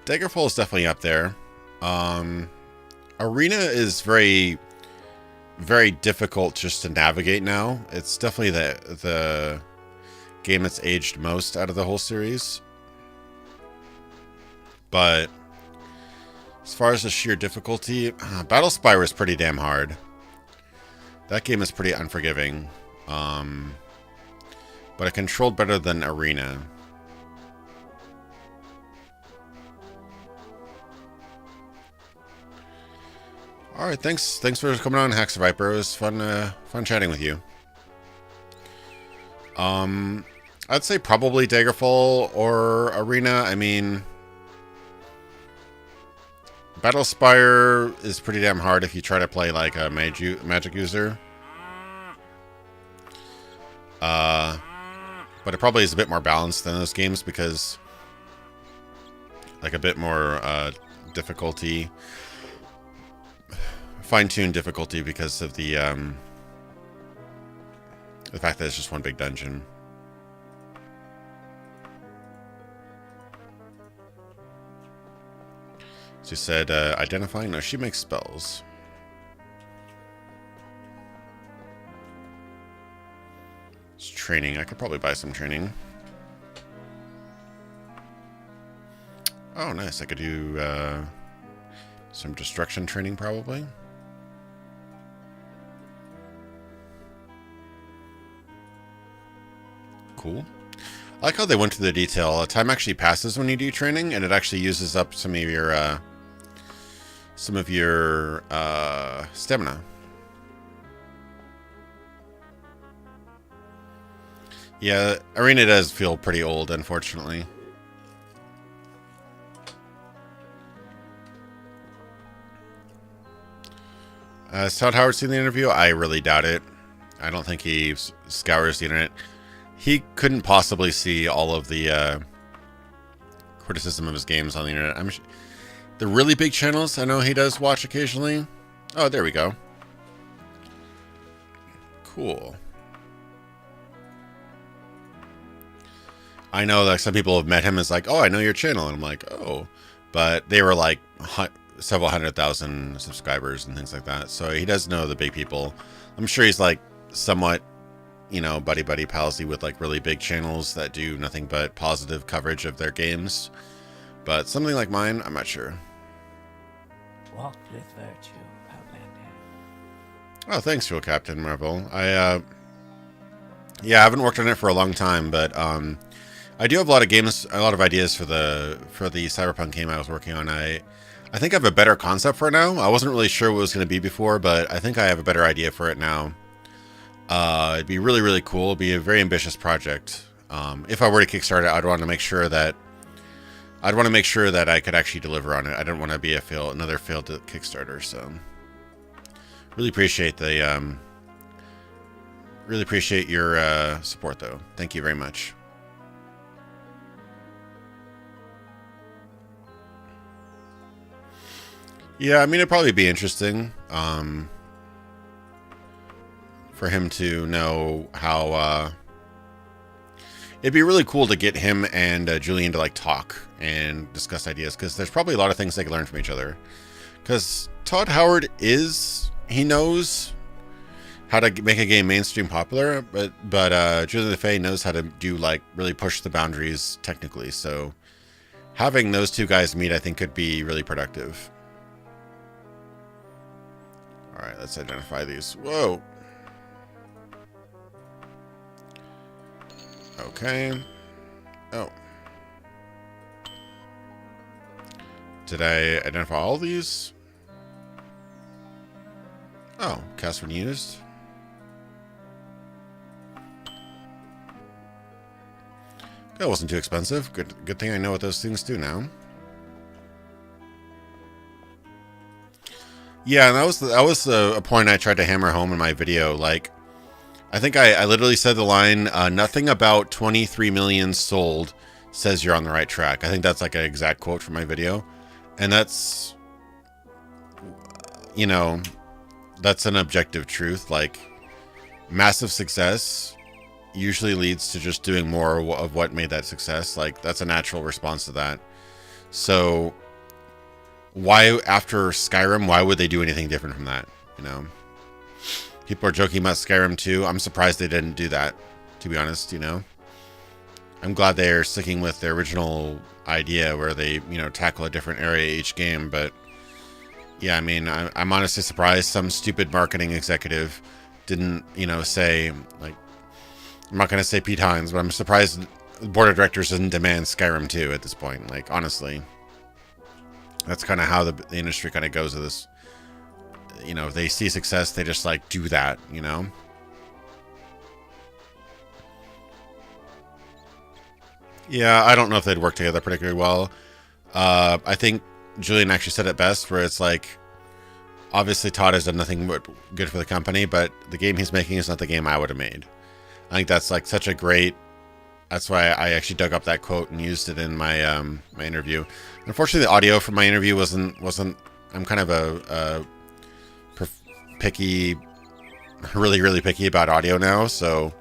Daggerfall is definitely up there. Arena is very, very difficult just to navigate now. It's definitely the game that's aged most out of the whole series. But as far as the sheer difficulty, Battle Spire is pretty damn hard. That game is pretty unforgiving. But it controlled better than Arena. Alright, thanks for coming on, Hacks Viper. It was fun chatting with you. I'd say probably Daggerfall or Arena. I mean, Battle Spire is pretty damn hard if you try to play like a magic user. But it probably is a bit more balanced than those games because, like, a bit more difficulty, fine-tuned difficulty because of the fact that it's just one big dungeon. She said, identifying? No, she makes spells. It's training. I could probably buy some training. Oh, nice. I could do some destruction training, probably. Cool. I like how they went to the detail. Time actually passes when you do training, and it actually uses up some of your stamina. Yeah, Arena does feel pretty old, unfortunately. Has Todd Howard seen the interview? I really doubt it. I don't think he scours the internet. He couldn't possibly see all of the criticism of his games on the internet. The really big channels, I know he does watch occasionally. Oh, there we go. Cool. I know that some people have met him as like, oh, I know your channel. And I'm like, oh. But they were like several 100,000 subscribers and things like that. So he does know the big people. I'm sure he's like somewhat, you know, buddy palsy with like really big channels that do nothing but positive coverage of their games. But something like mine, I'm not sure. Walk with virtue, Outlander. Oh, thanks, Fuel Captain Marvel. Yeah, I haven't worked on it for a long time, but I do have a lot of games, a lot of ideas for the Cyberpunk game I was working on. I think I have a better concept for it now. I wasn't really sure what it was going to be before, but I think I have a better idea for it now. It'd be really, really cool. It'd be a very ambitious project. If I were to kickstart it, I'd want to make sure that I could actually deliver on it. I don't want to be another failed Kickstarter. So, really appreciate your support, though. Thank you very much. Yeah, I mean, it'd probably be interesting for him to know how. It'd be really cool to get him and Julian to like talk and discuss ideas, because there's probably a lot of things they could learn from each other. Because Todd Howard he knows how to make a game mainstream popular, but Julian LeFay knows how to do like really push the boundaries technically. So having those two guys meet, I think, could be really productive. All right, let's identify these. Whoa. Okay. Oh. Did I identify all these? Oh, cast when used. That wasn't too expensive. Good thing I know what those things do now. Yeah, and that was a point I tried to hammer home in my video. Like, I think I literally said the line, nothing about 23 million sold says you're on the right track. I think that's like an exact quote from my video. And that's, you know, that's an objective truth. Like, massive success usually leads to just doing more of what made that success. Like, that's a natural response to that. So why, after Skyrim, why would they do anything different from that? You know, people are joking about Skyrim too. I'm surprised they didn't do that, to be honest. You know, I'm glad they're sticking with their original idea where they, you know, tackle a different area each game. But yeah, I mean, I'm honestly surprised some stupid marketing executive didn't, you know, say, like, I'm not going to say Pete Hines, but I'm surprised the board of directors didn't demand Skyrim 2 at this point. Like, honestly, that's kind of how the industry kind of goes with this. You know, if they see success, they just, like, do that, you know? Yeah, I don't know if they'd work together particularly well. I think Julian actually said it best, where it's like, obviously Todd has done nothing but good for the company, but the game he's making is not the game I would have made. I think that's like such a great. That's why I actually dug up that quote and used it in my my interview. Unfortunately, the audio from my interview wasn't. I'm kind of a picky, really picky about audio now, so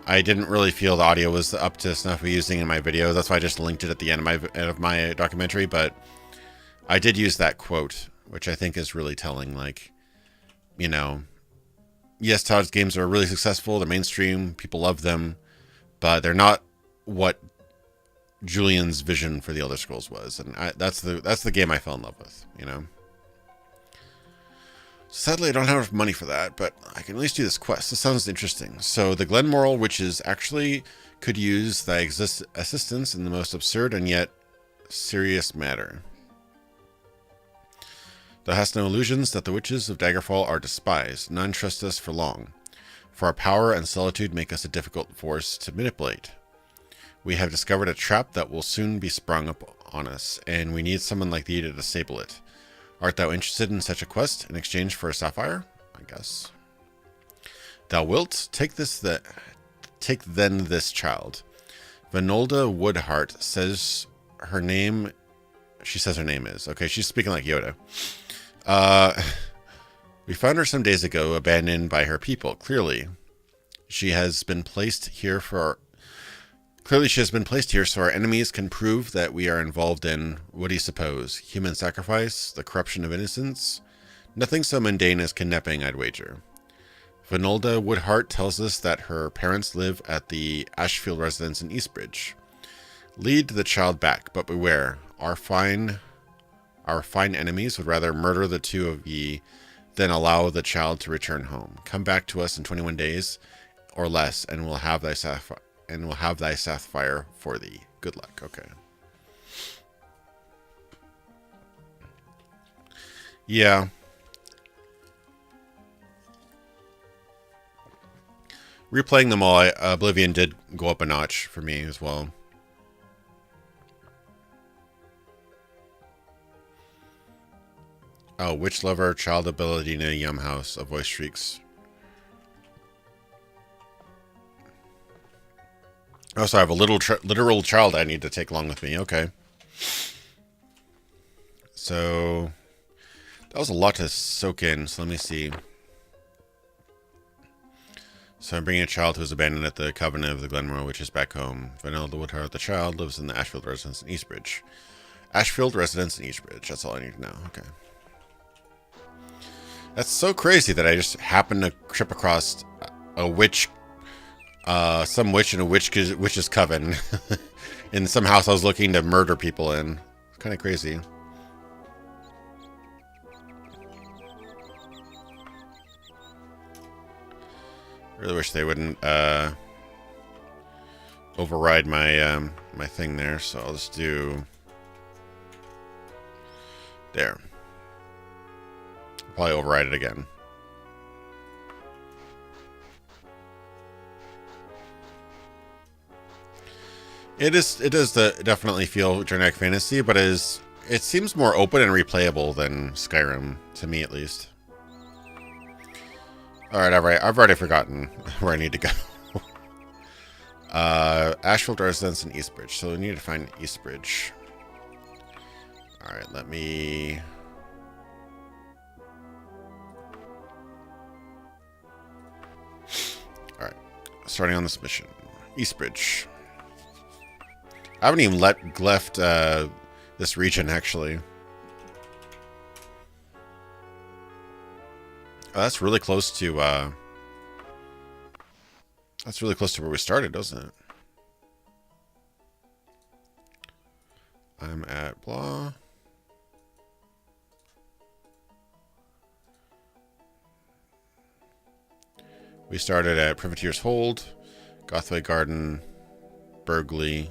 I didn't really feel the audio was up to snuff of using in my video. That's why I just linked it at the end of my documentary. But I did use that quote, which I think is really telling. Like, you know, yes, Todd's games are really successful. They're mainstream. People love them. But they're not what Julian's vision for the Elder Scrolls was. And that's the game I fell in love with, you know. Sadly, I don't have enough money for that, but I can at least do this quest. This sounds interesting. So the Glenmoral Witches actually could use thy assistance in the most absurd and yet serious matter. Thou hast no illusions that the witches of Daggerfall are despised. None trust us for long, for our power and solitude make us a difficult force to manipulate. We have discovered a trap that will soon be sprung up on us, and we need someone like thee to disable it. Art thou interested in such a quest in exchange for a sapphire? I guess. Thou wilt take then this child. Vinolda Woodheart says her name. She says her name is. Okay, she's speaking like Yoda. We found her some days ago, abandoned by her people. Clearly, she has been placed here so our enemies can prove that we are involved in, what do you suppose, human sacrifice, the corruption of innocence? Nothing so mundane as kidnapping, I'd wager. Vinolda Woodheart tells us that her parents live at the Ashfield residence in Eastbridge. Lead the child back, but beware, our fine enemies would rather murder the two of ye than allow the child to return home. Come back to us in 21 days or less, and we'll have thy sapphire for thee. Good luck. Okay. Yeah. Replaying them all, Oblivion did go up a notch for me as well. Oh, witch lover, child ability in a yum house. A voice shrieks. Oh, so I have a literal child I need to take along with me. Okay. So that was a lot to soak in. So let me see. So I'm bringing a child who was abandoned at the Coven of the Glenmoral, which is back home. Vanilla Woodheart, the child, lives in the Ashfield residence in Eastbridge. Ashfield residence in Eastbridge. That's all I need to know. Okay. That's so crazy that I just happened to trip across a witch, some witch in a witch's coven in some house I was looking to murder people in. It's kind of crazy. I really wish they wouldn't override my my thing there. So I'll just do There. Probably override it again. It does definitely feel Genetic Fantasy, but it seems more open and replayable than Skyrim, to me at least. Alright, I've already forgotten where I need to go. Ashfield Residence and Eastbridge. So we need to find Eastbridge. Alright, let me... Alright, starting on this mission. Eastbridge. I haven't even left this region, actually. Oh, that's really close to where we started, doesn't it? I'm at blah. We started at Privateer's Hold, Gothway Garden, Burgley.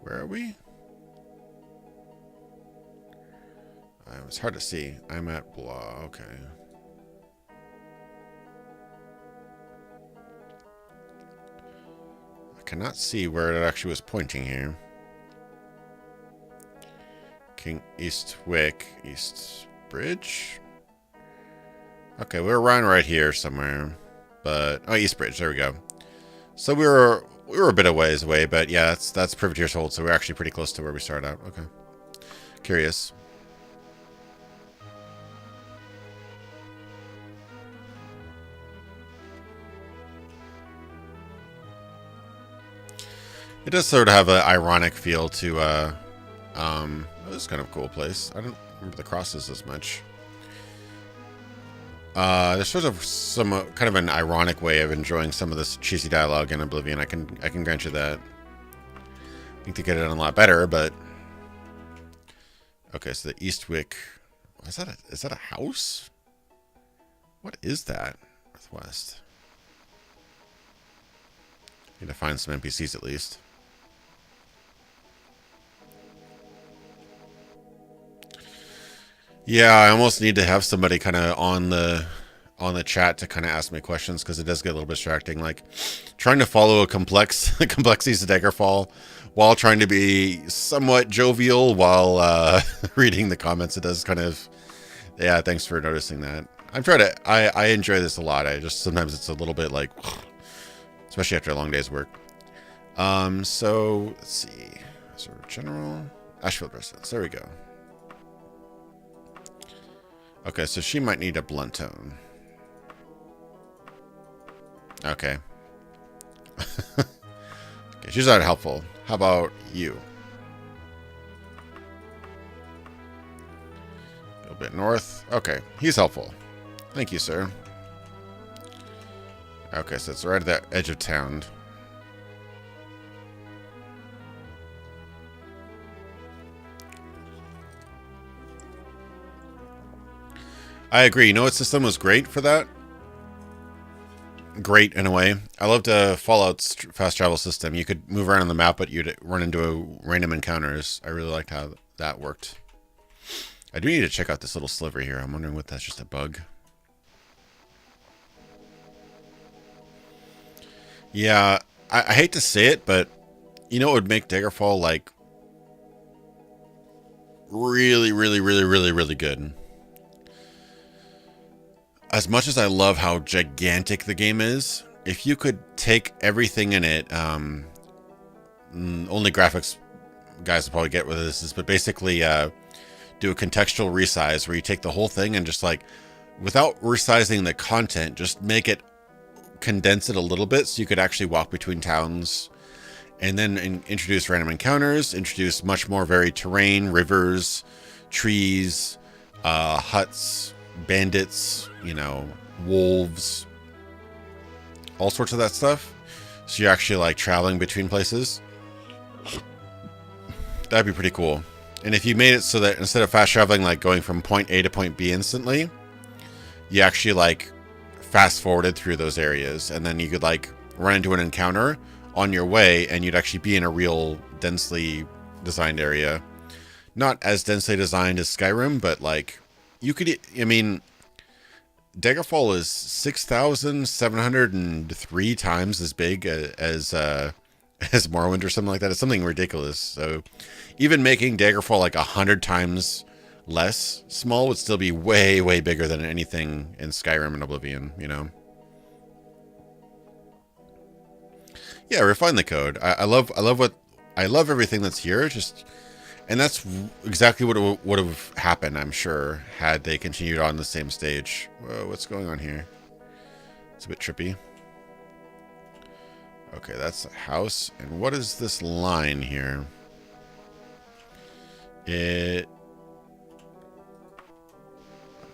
Where are we? It's hard to see. I'm at blah. Okay. I cannot see where it actually was pointing here. King Eastwick, East Bridge. Okay, we were around right here somewhere, but oh, East Bridge. There we go. So we were a bit of ways away, but yeah, that's Privateer's Hold, so we're actually pretty close to where we started out. Okay. Curious. It does sort of have an ironic feel to, this is kind of a cool place. I don't remember the crosses as much. There's sort of some kind of an ironic way of enjoying some of this cheesy dialogue in Oblivion. I can grant you that. I think they get it done a lot better, but okay. So the Eastwick, is that a house? What is that? Northwest. Need to find some NPCs at least. Yeah, I almost need to have somebody kind of on the chat to kind of ask me questions, because it does get a little bit distracting. Like trying to follow a complexities of Daggerfall while trying to be somewhat jovial while reading the comments. It does kind of, yeah. Thanks for noticing that. I'm trying to. I enjoy this a lot. I just sometimes it's a little bit like, especially after a long day's work. So let's see. So general Ashfield Residence. There we go. Okay, so she might need a blunt tone. Okay. Okay, she's not helpful. How about you? A little bit north. Okay, he's helpful. Thank you, sir. Okay, so it's right at the edge of town. I agree. You know what system was great for that? Great in a way. I loved Fallout's fast travel system. You could move around on the map, but you'd run into random encounters. I really liked how that worked. I do need to check out this little sliver here. I'm wondering what that's just a bug. Yeah, I hate to say it, but you know what would make Daggerfall like really, really, really, really, really good? As much as I love how gigantic the game is, if you could take everything in it, only graphics guys will probably get what this is, but basically do a contextual resize where you take the whole thing and just like, without resizing the content, just make it, condense it a little bit so you could actually walk between towns, and then introduce random encounters, introduce much more varied terrain, rivers, trees, huts, bandits, you know, wolves, all sorts of that stuff. So you're actually like traveling between places. That'd be pretty cool. And if you made it so that instead of fast traveling, like going from point A to point B instantly, you actually like fast forwarded through those areas, and then you could like run into an encounter on your way and you'd actually be in a real densely designed area. not as densely designed as Skyrim, but like you could, I mean, Daggerfall is 6,703 times as big as Morrowind or something like that. It's something ridiculous. So even making Daggerfall like 100 times less small would still be way, way bigger than anything in Skyrim and Oblivion, you know? Yeah, refine the code. I love everything that's here. And that's exactly what would have happened, I'm sure, had they continued on the same stage. Whoa, what's going on here? It's a bit trippy. Okay, that's a house. And what is this line here? It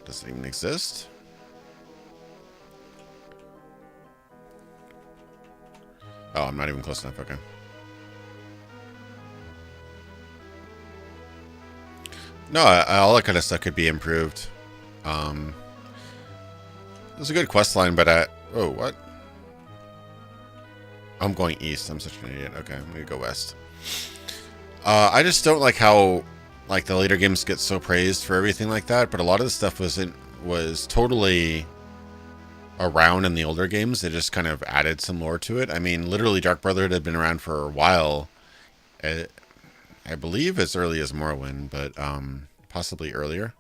doesn't even exist. Oh, I'm not even close enough. Okay. No, all that kind of stuff could be improved. It was a good quest line, but oh, what? I'm going east. I'm such an idiot. Okay, I'm gonna go west. I just don't like how like the later games get so praised for everything like that, but a lot of the stuff was totally around in the older games. They just kind of added some lore to it. I mean, literally, Dark Brotherhood had been around for a while. I believe as early as Morrowind, but possibly earlier.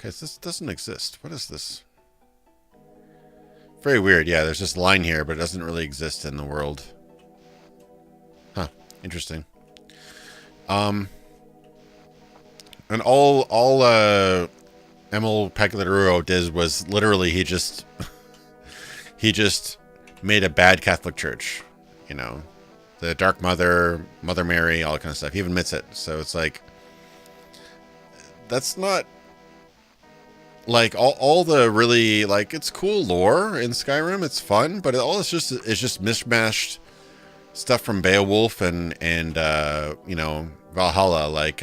Okay, so this doesn't exist. What is this? Very weird. Yeah, there's this line here, but it doesn't really exist in the world. Huh. Interesting. And all Emil Pagliaro did was literally he just made a bad Catholic church, you know. The Dark Mother, Mother Mary, all that kind of stuff. He even admits it. So it's like, that's not like all the really like, it's cool lore in Skyrim. It's fun, but it's just mishmashed stuff from Beowulf and you know, Valhalla. Like,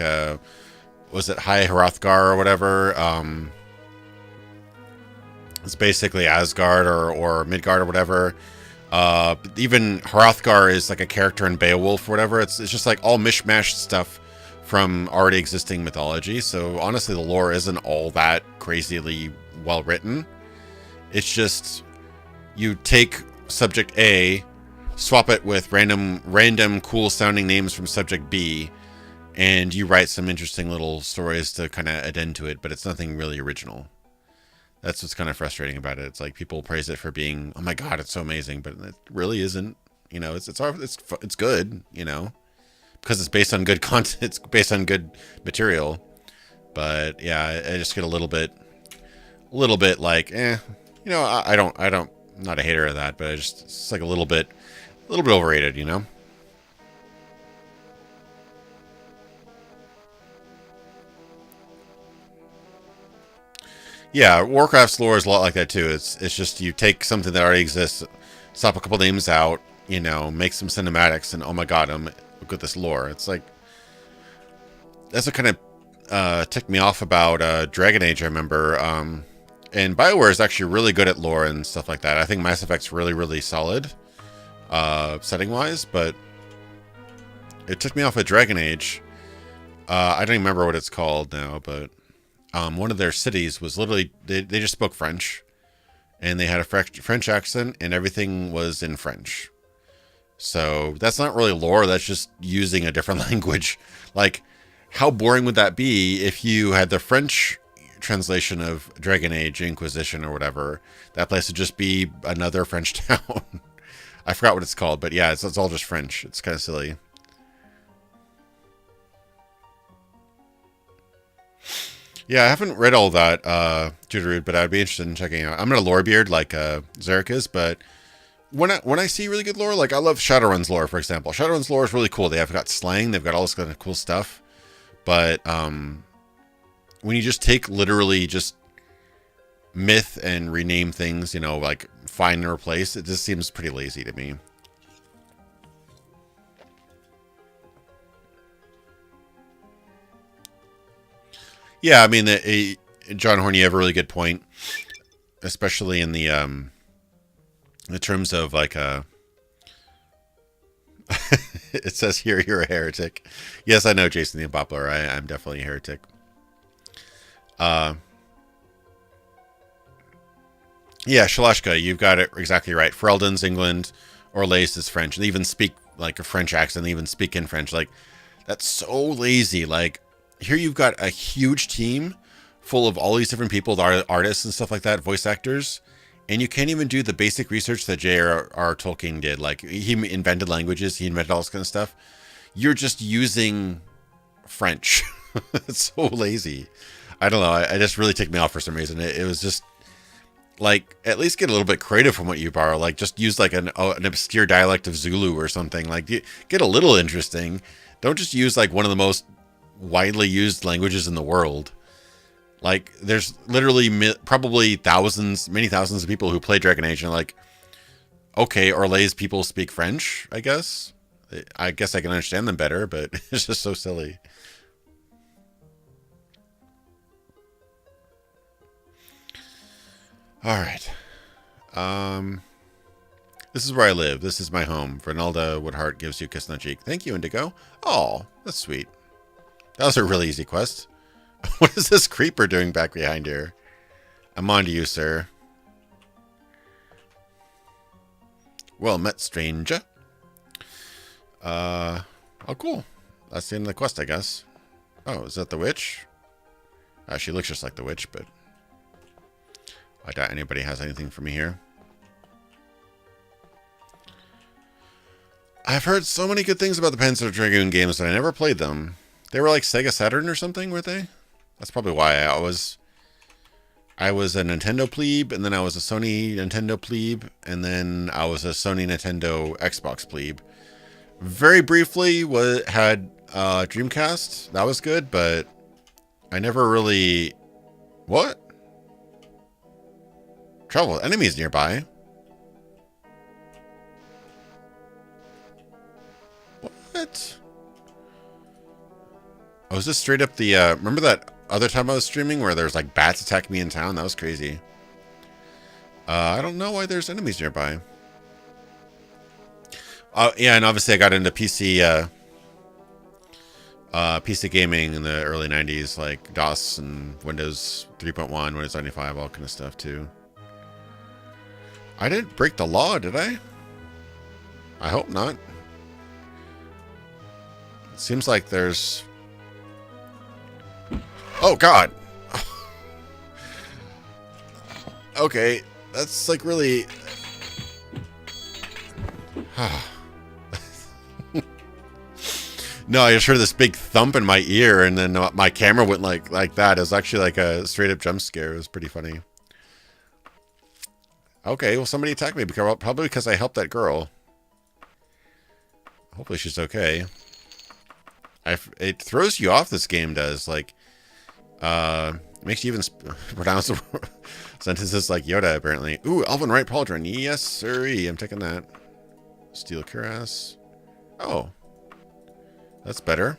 was it High Hrothgar or whatever? It's basically Asgard or Midgard or whatever. Even Hrothgar is like a character in Beowulf or whatever. It's just like all mishmashed stuff from already existing mythology. So honestly, the lore isn't all that crazily well written. It's just you take subject A, swap it with random cool sounding names from subject B, and you write some interesting little stories to kind of addend to it, but it's nothing really original. That's what's kind of frustrating about it. It's like people praise it for being, oh my god, it's so amazing, but it really isn't. You know, it's good, you know, because it's based on good content. It's based on good material. But yeah, I just get a little bit like, you know, I'm not a hater of that, but it's like a little bit overrated, you know. Yeah, Warcraft's lore is a lot like that too. It's just you take something that already exists, swap a couple names out, you know, make some cinematics, and oh my god, look at this lore. It's like, that's what kind of ticked me off about Dragon Age, I remember. And BioWare is actually really good at lore and stuff like that. I think Mass Effect's really, really solid, setting-wise, but it took me off at Dragon Age. I don't even remember what it's called now, but one of their cities was literally, they just spoke French, and they had a French accent, and everything was in French. So that's not really lore, that's just using a different language. Like, how boring would that be if you had the French translation of Dragon Age Inquisition or whatever? That place would just be another French town. I forgot what it's called, but yeah, it's all just French. It's kind of silly. Yeah, I haven't read all that, Juderude, but I'd be interested in checking it out. I'm not a lore beard like Zarek is, but when I see really good lore, like I love Shadowrun's lore, for example. Shadowrun's lore is really cool. They've got slang, they've got all this kind of cool stuff. But when you just take literally just myth and rename things, you know, like find and replace, it just seems pretty lazy to me. Yeah, I mean, John Horn, you have a really good point, especially in the terms of like It says here you're a heretic. Yes, I know, Jason the Unpopular. I'm definitely a heretic. Yeah, Shalashka, you've got it exactly right. Ferelden's England, Orlaise is French. They even speak like a French accent. They even speak in French. Like, that's so lazy. Like, here you've got a huge team full of all these different people, artists and stuff like that, voice actors, and you can't even do the basic research that J.R.R. Tolkien did. Like, he invented languages, he invented all this kind of stuff. You're just using French. It's so lazy. I don't know. I just really ticked me off for some reason. It was just like, at least get a little bit creative from what you borrow. Like, just use like an obscure dialect of Zulu or something. Like, get a little interesting. Don't just use like one of the most widely used languages in the world. Like, there's literally probably many thousands of people who play Dragon Age and are like, okay, Orlaise people speak French, I guess. I guess I can understand them better, but it's just so silly. All right. This is where I live. This is my home. Vernalda Woodhart gives you a kiss on the cheek. Thank you, Indigo. Oh, that's sweet. That was a really easy quest. What is this creeper doing back behind here? I'm on to you, sir. Well met, stranger. Oh, cool. That's the end of the quest, I guess. Oh, is that the witch? She looks just like the witch, but I doubt anybody has anything for me here. I've heard so many good things about the Panzer Dragoon games, but I never played them. They were like Sega Saturn or something, weren't they? That's probably why I was a Nintendo plebe, and then I was a Sony Nintendo plebe, and then I was a Sony Nintendo Xbox plebe. Very briefly had Dreamcast. That was good, but I never really... What? Trouble with enemies nearby. What? Oh, is this straight up the... remember that other time I was streaming where there's like bats attacking me in town? That was crazy. I don't know why there's enemies nearby. Yeah, and obviously I got into PC gaming in the early 90s, like DOS and Windows 3.1, Windows 95, all kind of stuff too. I didn't break the law, did I? I hope not. It seems like there's... Oh, God! Okay, that's like really... No, I just heard this big thump in my ear, and then my camera went like that. It was actually like a straight-up jump scare. It was pretty funny. Okay, well, somebody attacked me, probably because I helped that girl. Hopefully she's okay. It throws you off, this game does. Like, makes you even pronounce the sentences like Yoda, apparently. Ooh, Elven Right Pauldron. Yes, sirree. I'm taking that. Steel Cuirass. Oh. That's better.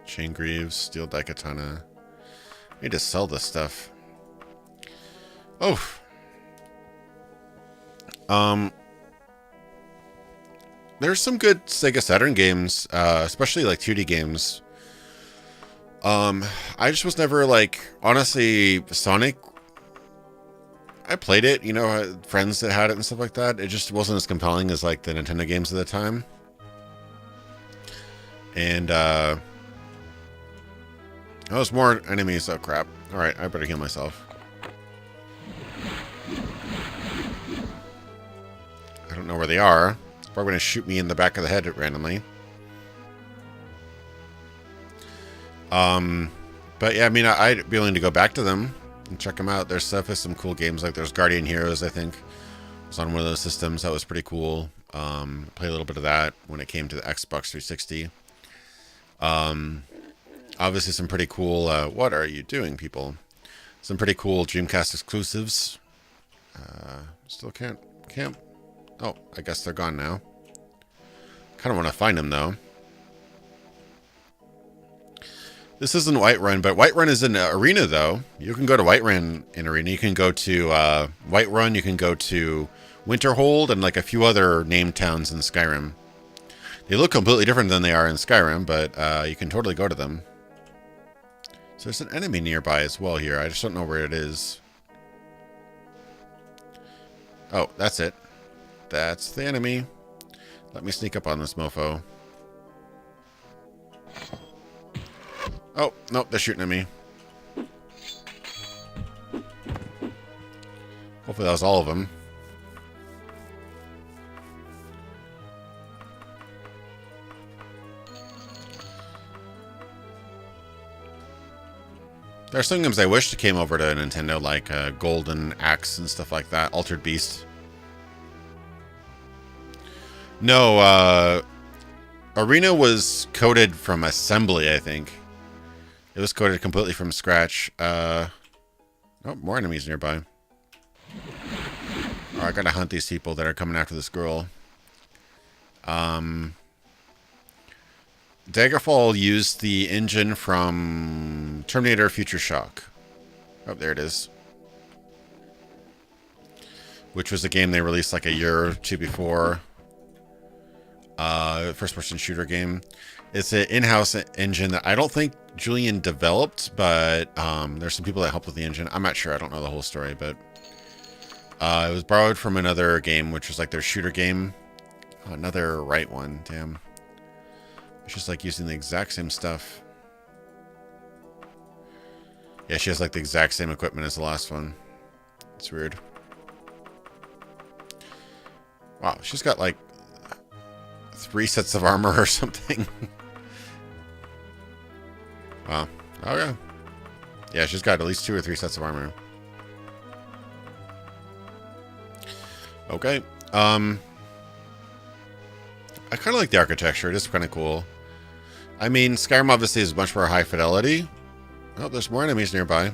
Chain Greaves, Steel Daikatana. I need to sell this stuff. Oh. There's some good Sega Saturn games, especially like 2D games. I just was never like, honestly, Sonic. I played it, you know, had friends that had it and stuff like that. It just wasn't as compelling as like the Nintendo games at the time. And, oh, there's more enemies. Oh, crap. Alright, I better heal myself. I don't know where they are. It's probably going to shoot me in the back of the head randomly. But yeah, I mean, I'd be willing to go back to them and check them out. There's stuff with some cool games. Like there's Guardian Heroes, I think. It was on one of those systems. That was pretty cool. Played a little bit of that when it came to the Xbox 360. Obviously some pretty cool, what are you doing, people? Some pretty cool Dreamcast exclusives. Still can't, oh, I guess they're gone now. Kind of want to find them, though. This isn't Whiterun, but Whiterun is in Arena, though. You can go to Whiterun in Arena. You can go to Whiterun. You can go to Winterhold, and like a few other named towns in Skyrim. They look completely different than they are in Skyrim, but you can totally go to them. So there's an enemy nearby as well here. I just don't know where it is. Oh, that's it. That's the enemy. Let me sneak up on this mofo. Oh, nope, they're shooting at me. Hopefully that was all of them. There are some games I wish came over to Nintendo, like Golden Axe and stuff like that. Altered Beast. No, Arena was coded from assembly, I think. It was coded completely from scratch. Oh, more enemies nearby. Oh, I gotta hunt these people that are coming after this girl. Daggerfall used the engine from Terminator Future Shock. Oh, there it is. Which was a game they released like a year or two before. First-person shooter game. It's an in-house engine that I don't think Julian developed, but there's some people that helped with the engine. I'm not sure. I don't know the whole story, but it was borrowed from another game, which was like their shooter game. Oh, another right one. Damn. It's just like using the exact same stuff. Yeah, she has like the exact same equipment as the last one. It's weird. Wow, she's got like 3 sets of armor or something. Wow. Okay. Yeah, she's got at least 2 or 3 sets of armor. Okay. I kind of like the architecture. It is kind of cool. I mean, Skyrim obviously is much more high fidelity. Oh, there's more enemies nearby.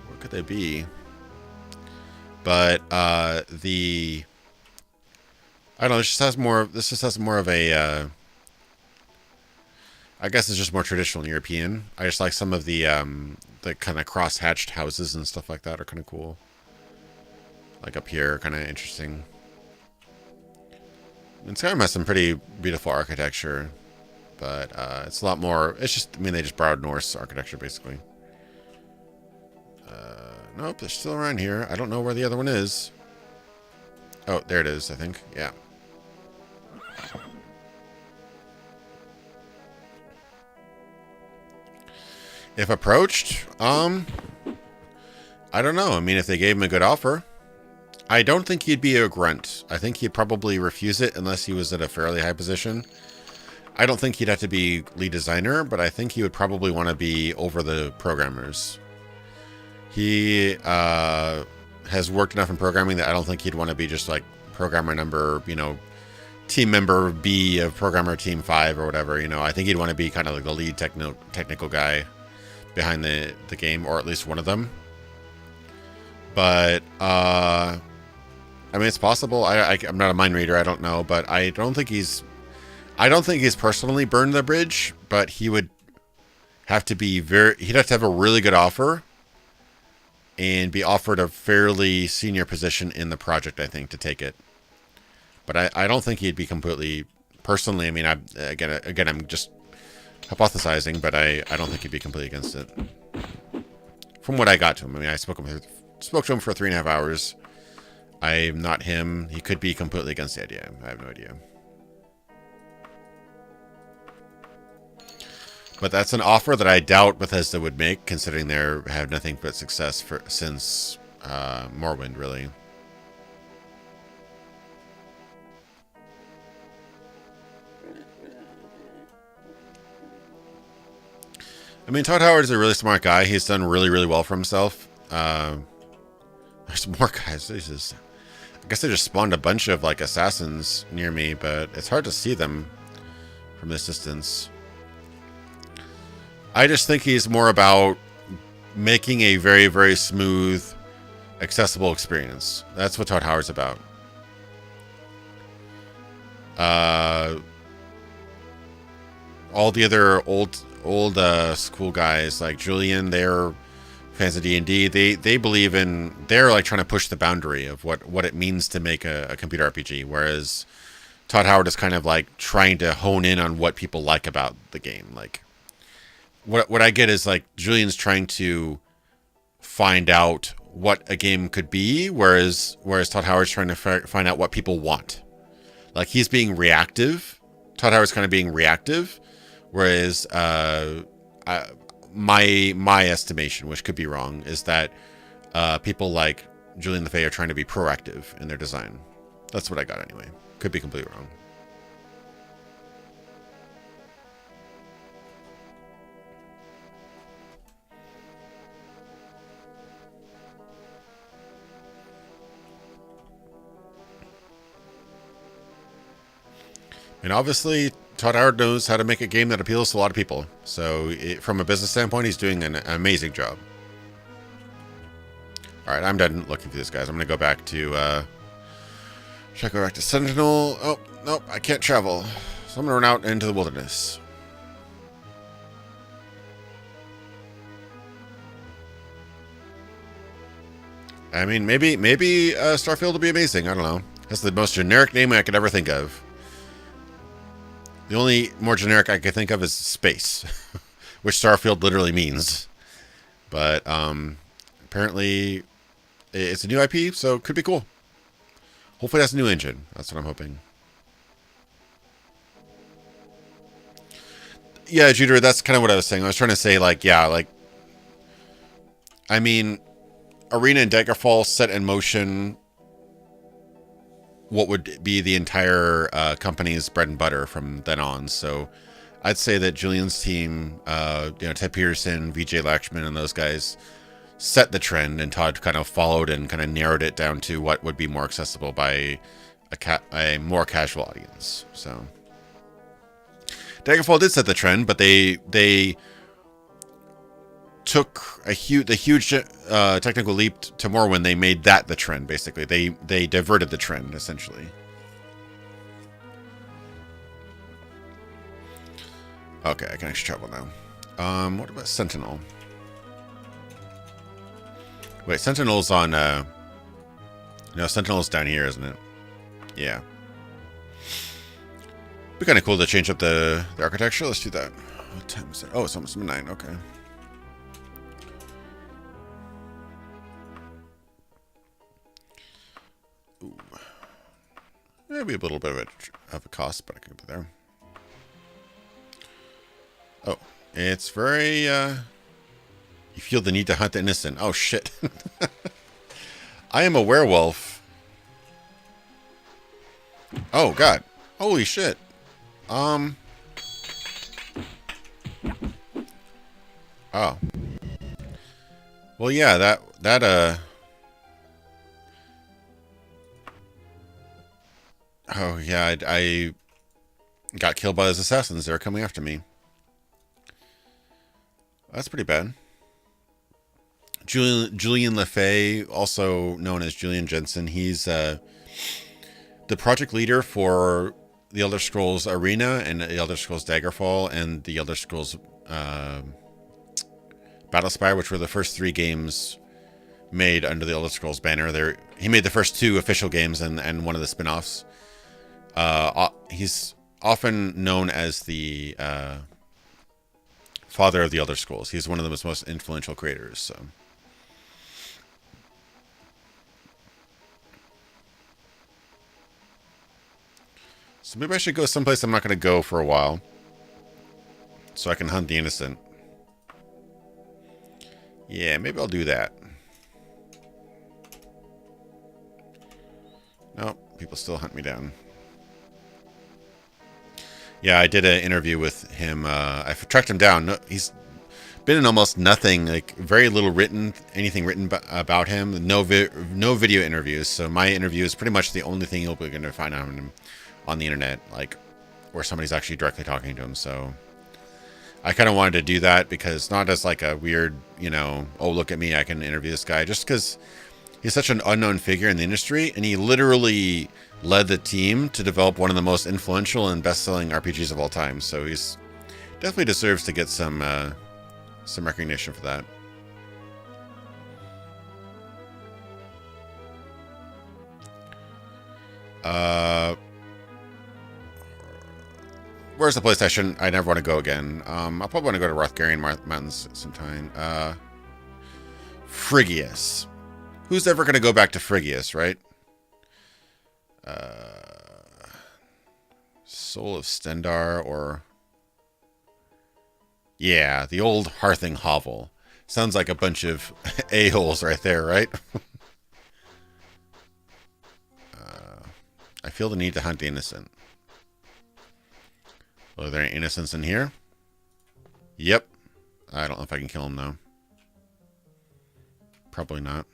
Where could they be? But I don't know. This just has more. This just has more of a. I guess it's just more traditional European. I just like some of the kind of cross-hatched houses and stuff like that are kind of cool. Like up here, kind of interesting. And Skyrim has some pretty beautiful architecture, but it's a lot more. It's just. I mean, they just borrowed Norse architecture basically. Nope, they're still around here. I don't know where the other one is. Oh, there it is, I think. Yeah. If approached, I don't know. I mean, if they gave him a good offer, I don't think he'd be a grunt. I think he'd probably refuse it unless he was at a fairly high position. I don't think he'd have to be lead designer, but I think he would probably want to be over the programmers. He has worked enough in programming that I don't think he'd want to be just like programmer number, team member B of programmer team 5 or whatever. I think he'd want to be kind of like the lead technical guy behind the game, or at least one of them. But I mean, it's possible. I'm not a mind reader. I don't know, but I don't think he's personally burned the bridge. But he would have to be he'd have to have a really good offer and be offered a fairly senior position in the project, I think, to take it. But I don't think he'd be completely personally. I mean, again, I'm just hypothesizing, but I don't think he'd be completely against it. From what I got to him, I mean, I spoke to him for 3.5 hours. I'm not him. He could be completely against the idea. I have no idea. But that's an offer that I doubt Bethesda would make, considering they have nothing but success since Morrowind, really. I mean, Todd Howard's a really smart guy. He's done really, really well for himself. There's more guys. Jesus. I guess they just spawned a bunch of like assassins near me, but it's hard to see them from this distance. I just think he's more about making a very, very smooth, accessible experience. That's what Todd Howard's about. All the other old school guys like Julian, they're fans of D&D, they believe in, they're like trying to push the boundary of what it means to make a computer RPG, whereas Todd Howard is kind of like trying to hone in on what people like about the game. Like what I get is like Julian's trying to find out what a game could be, whereas Todd Howard's trying to find out what people want. Like he's being reactive. Todd Howard's kind of being reactive, whereas my estimation, which could be wrong, is that people like Julian LeFay are trying to be proactive in their design. That's what I got anyway. Could be completely wrong. And obviously, Todd Howard knows how to make a game that appeals to a lot of people. So from a business standpoint, he's doing an amazing job. All right, I'm done looking for these guys. I'm going to go back to... should I go back to Sentinel? Oh, nope, I can't travel. So I'm going to run out into the wilderness. I mean, maybe Starfield will be amazing. I don't know. That's the most generic name I could ever think of. The only more generic I could think of is space, which Starfield literally means. But apparently it's a new IP, so it could be cool. Hopefully that's a new engine. That's what I'm hoping. Yeah, Juder, that's kind of what I was saying. I was trying to say, like, yeah, like, I mean, Arena and Daggerfall set in motion what would be the entire company's bread and butter from then on. So I'd say that Julian's team, Ted Peterson, VJ Lakshman, and those guys set the trend, and Todd kind of followed and kind of narrowed it down to what would be more accessible by a more casual audience. So Daggerfall did set the trend, but they took the huge technical leap to Morrowind. They made that the trend, basically. They diverted the trend, essentially. Okay, I can actually travel now. What about Sentinel? Wait, Sentinel's on... No, Sentinel's down here, isn't it? Yeah. Be kind of cool to change up the architecture. Let's do that. What time is it? Oh, it's almost midnight. Okay. Ooh. Maybe a little bit of a cost, but I can put there. Oh, it's very, you feel the need to hunt the innocent. Oh, shit. I am a werewolf. Oh, God. Holy shit. Oh. Well, yeah, that, oh, yeah, I got killed by those assassins. They were coming after me. That's pretty bad. Julian LeFay, also known as Julian Jensen, he's the project leader for the Elder Scrolls Arena and the Elder Scrolls Daggerfall and the Elder Scrolls Battlespire, which were the first 3 games made under the Elder Scrolls banner. He made the first 2 official games and one of the spin-offs. He's often known as the father of the Elder Scrolls. He's one of the most influential creators. So maybe I should go someplace I'm not going to go for a while, so I can hunt the innocent. Yeah, maybe I'll do that. Nope, people still hunt me down. Yeah, I did an interview with him. I tracked him down. No, he's been in almost nothing, like very little anything written about him. No video interviews. So my interview is pretty much the only thing you'll be going to find on him on the internet, like where somebody's actually directly talking to him. So I kind of wanted to do that because not as like a weird, oh, look at me, I can interview this guy, just because he's such an unknown figure in the industry, and he literally led the team to develop one of the most influential and best-selling RPGs of all time. So he's definitely deserves to get some recognition for that. Where's the place I never want to go again? I'll probably want to go to Rothgarian Mountains sometime. Phrygius. Who's ever going to go back to Phrygius, right? Soul of Stendar, or... Yeah, the old Hearthing hovel. Sounds like a bunch of a-holes right there, right? I feel the need to hunt the innocent. Well, are there any innocents in here? Yep. I don't know if I can kill him, though. Probably not.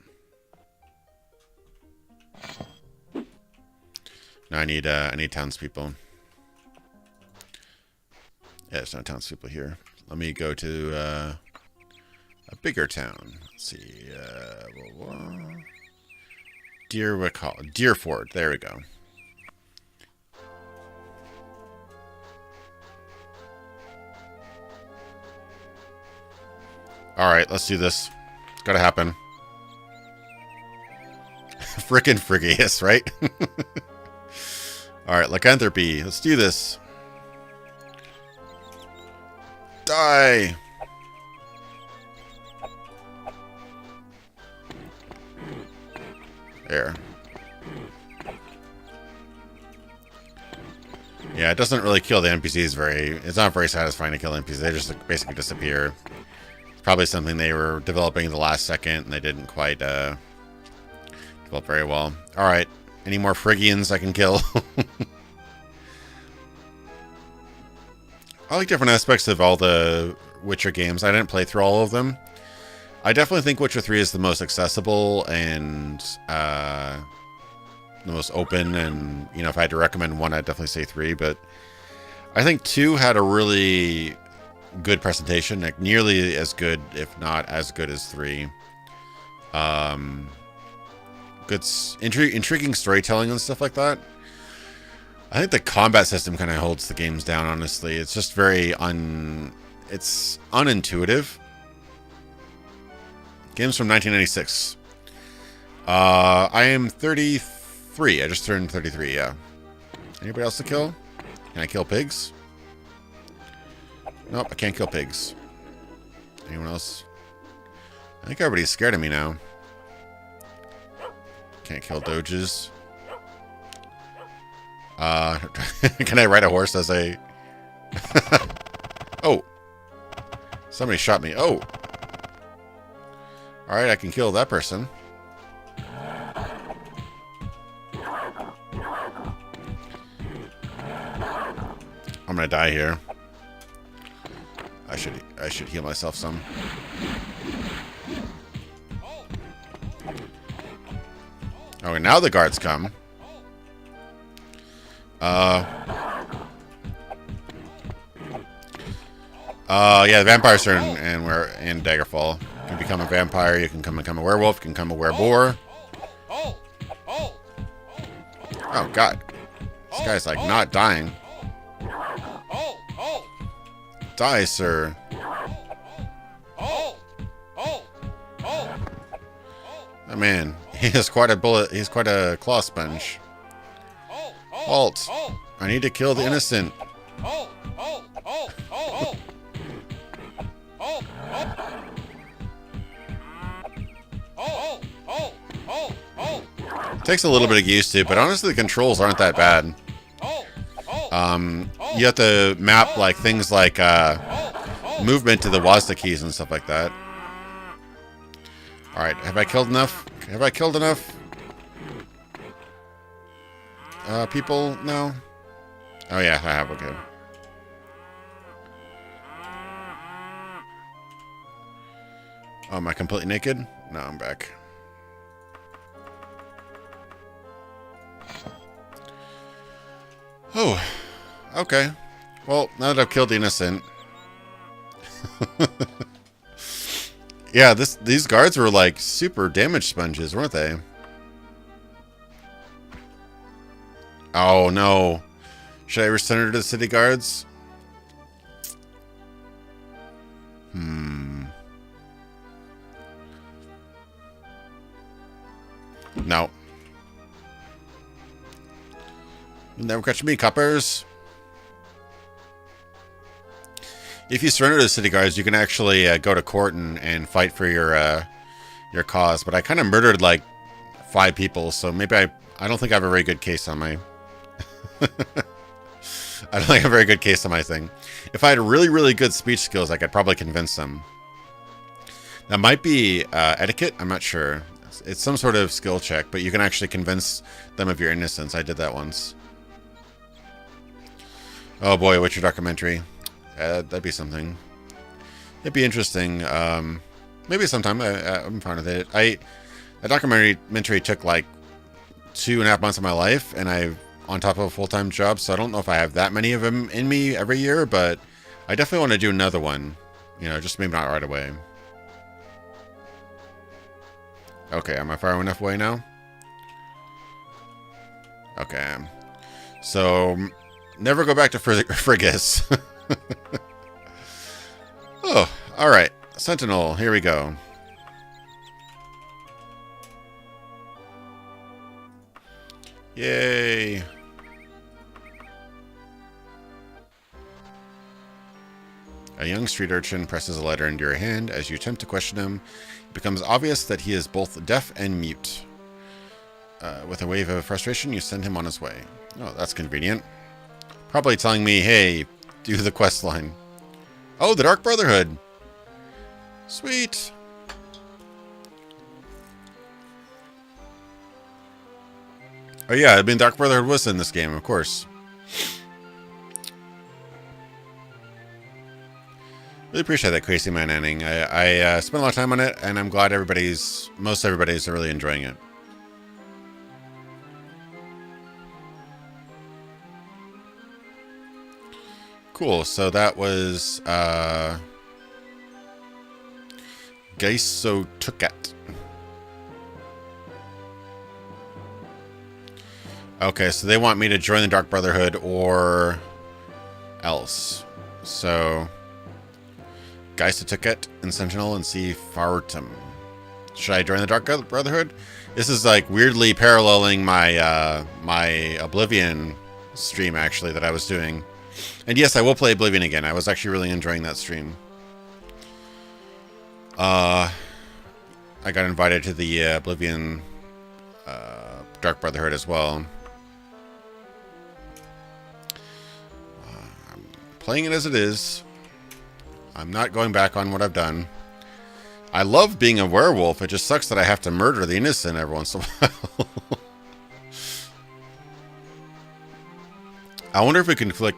No, I need townspeople. Yeah, there's no townspeople here. Let me go to a bigger town. Let's see. Deerford. There we go. Alright, let's do this. It's gotta happen. Frickin' Phrygius, right? Alright, lycanthropy. Let's do this. Die! There. Yeah, it doesn't really kill the NPCs very... It's not very satisfying to kill NPCs. They just basically disappear. It's probably something they were developing the last second, and they didn't quite develop very well. Alright, any more Phrygians I can kill? I like different aspects of all the Witcher games. I didn't play through all of them. I definitely think Witcher 3 is the most accessible and the most open. And, you know, if I had to recommend one, I'd definitely say 3. But I think 2 had a really good presentation, like nearly as good, if not as good as 3. Good, intriguing storytelling and stuff like that. I think the combat system kind of holds the games down, honestly. It's just very it's unintuitive. Game's from 1996. I am 33. I just turned 33, yeah. Anybody else to kill? Can I kill pigs? Nope, I can't kill pigs. Anyone else? I think everybody's scared of me now. Can't kill doges. Can I ride a horse as a... Oh! Somebody shot me. Oh! Alright, I can kill that person. I'm gonna die here. I should heal myself some. Okay, now the guards come. Yeah, the vampires are in Daggerfall. You can become a vampire, you can become a werewolf, you can become a wereboar. Oh, God. This guy's, like, not dying. Die, sir. Oh, man. He has quite a bullet. He's quite a claw sponge. Halt. I need to kill the innocent. It takes a little bit of use to, but honestly the controls aren't that bad. You have to map like things like movement to the WASD keys and stuff like that. Alright, have I killed enough? Have I killed enough? People? No? Oh yeah, I have, okay. Oh, am I completely naked? No, I'm back. Oh, okay. Well, now that I've killed the innocent. Yeah, these guards were like super damage sponges, weren't they? Oh no. Should I return her to the city guards? No. You'll never catch me, coppers. If you surrender to the city guards, you can actually go to court and fight for your cause. But I kind of murdered like 5 people, so maybe I don't think I have a very good case on my... I don't think I have a very good case on my thing. If I had really, really good speech skills, I could probably convince them. That might be etiquette. I'm not sure. It's some sort of skill check, but you can actually convince them of your innocence. I did that once. Oh boy, what's your documentary? That'd be something. It'd be interesting. Maybe sometime. I'm fine with it. A documentary took like 2.5 months of my life, and I on top of a full-time job, so I don't know if I have that many of them in me every year, but I definitely want to do another one. You know, just maybe not right away. Okay, am I far enough away now? Okay. So, never go back to Frigus. Oh, alright. Sentinel, here we go. Yay. A young street urchin presses a letter into your hand. As you attempt to question him, it becomes obvious that he is both deaf and mute. With a wave of frustration, you send him on his way. Oh, that's convenient. Probably telling me, hey, do the quest line. Oh, the Dark Brotherhood. Sweet. Oh yeah, I mean, Dark Brotherhood was in this game, of course. Really appreciate that crazy man ending. I spent a lot of time on it, and I'm glad most everybody's really enjoying it. Cool, so that was Gaisotukat. Okay, so they want me to join the Dark Brotherhood or else. So Gaisotukat and Sentinel and see Fartum. Should I join the Dark Brotherhood? This is like weirdly paralleling my my Oblivion stream actually that I was doing. And yes, I will play Oblivion again. I was actually really enjoying that stream. I got invited to the Oblivion Dark Brotherhood as well. I'm playing it as it is. I'm not going back on what I've done. I love being a werewolf. It just sucks that I have to murder the innocent every once in a while. I wonder if we can click...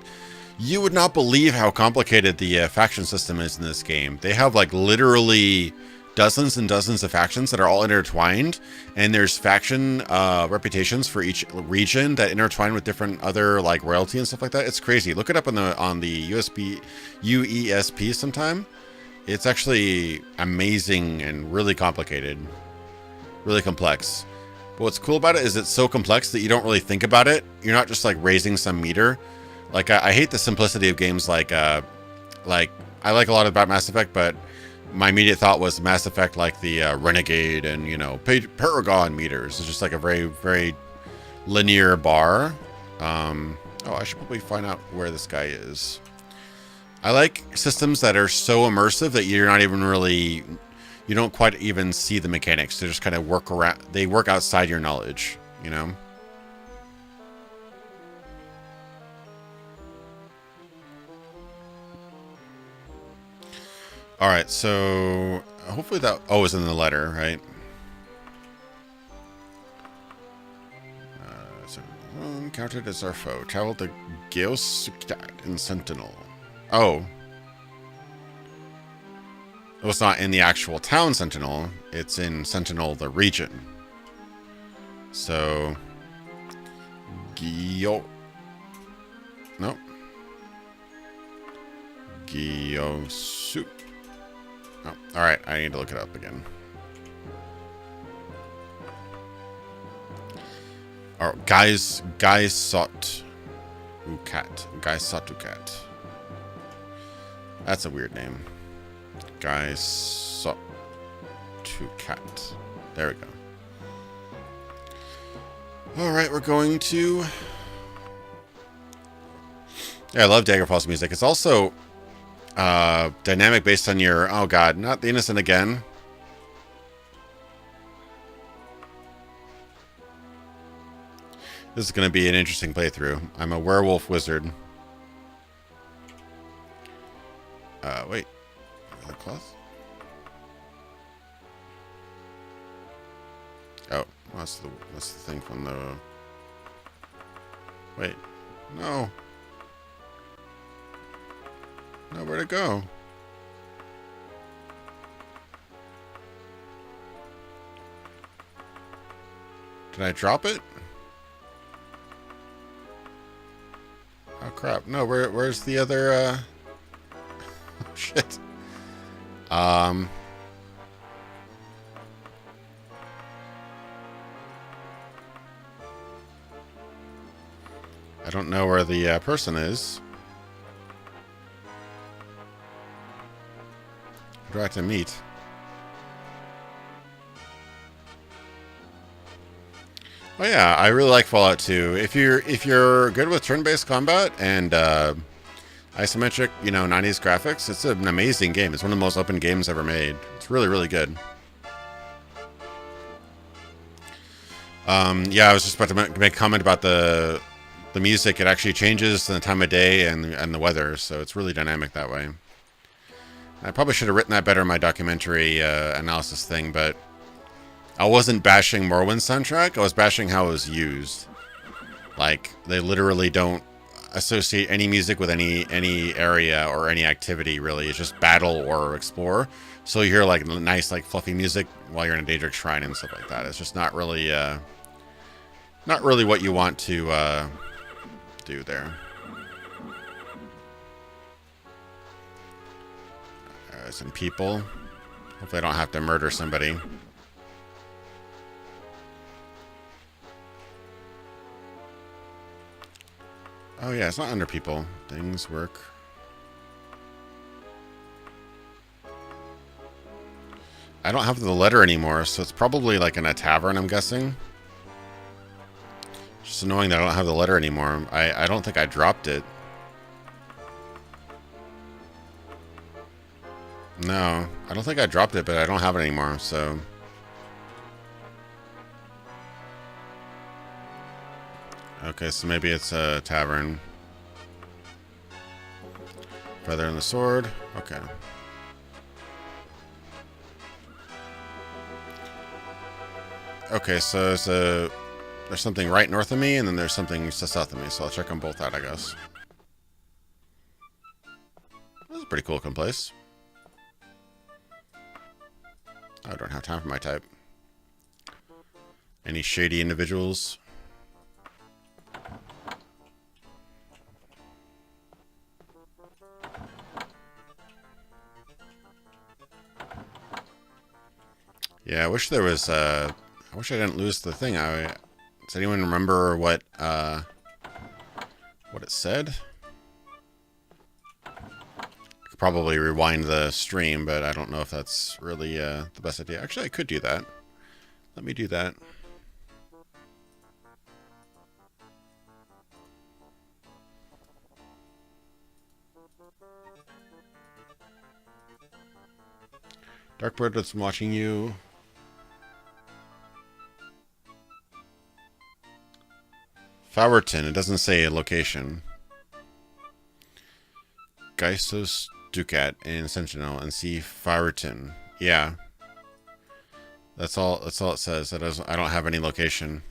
You would not believe how complicated the faction system is in this game. They have like literally dozens and dozens of factions that are all intertwined, and there's faction reputations for each region that intertwine with different other like royalty and stuff like that. It's crazy. Look it up on the UESP sometime. It's actually amazing and really complicated, really complex. But what's cool about it is it's so complex that you don't really think about it. You're not just like raising some meter. Like I hate the simplicity of games like I like a lot about Mass Effect, but my immediate thought was Mass Effect like the Renegade and, you know, Paragon meters. It's just like a very, very linear bar. Oh, I should probably find out where this guy is. I like systems that are so immersive that you're not even really, you don't quite even see the mechanics. They just kind of work around, they work outside your knowledge, you know? All right, so hopefully that... Oh, it was in the letter, right? So, encountered as our foe. Traveled to Gaisotukat in Sentinel. Oh. It was not in the actual town Sentinel. It's in Sentinel, the region. So... No. Gaisotukat. Oh, alright, I need to look it up again. Oh, Gaisotukat. That's a weird name. Gaisotukat. There we go. Alright, we're going to Yeah, I love Daggerfall's music. It's also dynamic based on your... Oh god, not the Innocent again. This is going to be an interesting playthrough. I'm a werewolf wizard. Wait. Is that cloth? Oh, that's the thing from the... Wait. No. No, where'd it go? Did I drop it? Oh crap! No, where's the other? Oh, shit. I don't know where the person is. Who do I have to meet? Oh yeah, I really like Fallout 2. If you're good with turn-based combat and isometric, 90s graphics, it's an amazing game. It's one of the most open games ever made. It's really, really good. Yeah, I was just about to make a comment about the music. It actually changes in the time of day and the weather, so it's really dynamic that way. I probably should have written that better in my documentary analysis thing, but I wasn't bashing Morrowind's soundtrack. I was bashing how it was used. Like, they literally don't associate any music with any area or any activity, really. It's just battle or explore. So you hear, like, nice, like, fluffy music while you're in a Daedric Shrine and stuff like that. It's just not really what you want to do there. Some people. Hopefully I don't have to murder somebody. Oh yeah, it's not under people. Things work. I don't have the letter anymore, so it's probably like in a tavern, I'm guessing. Just annoying that I don't have the letter anymore. I don't think I dropped it. No, I don't think I dropped it, but I don't have it anymore, so... Okay, so maybe it's a tavern. Feather in the sword. Okay. Okay, so there's something right north of me, and then there's something to south of me, so I'll check them both out, I guess. That's a pretty cool looking place. I don't have time for my type. Any shady individuals? Yeah, I wish there was, I wish I didn't lose the thing. Does anyone remember what it said? I could probably rewind the stream, but I don't know if that's really the best idea. Actually, I could do that. Let me do that. Darkbird was watching you. Fowerton, it doesn't say a location. Geisos Ducat in Sentinel and see Fowerton. Yeah. That's all it says. I don't have any location.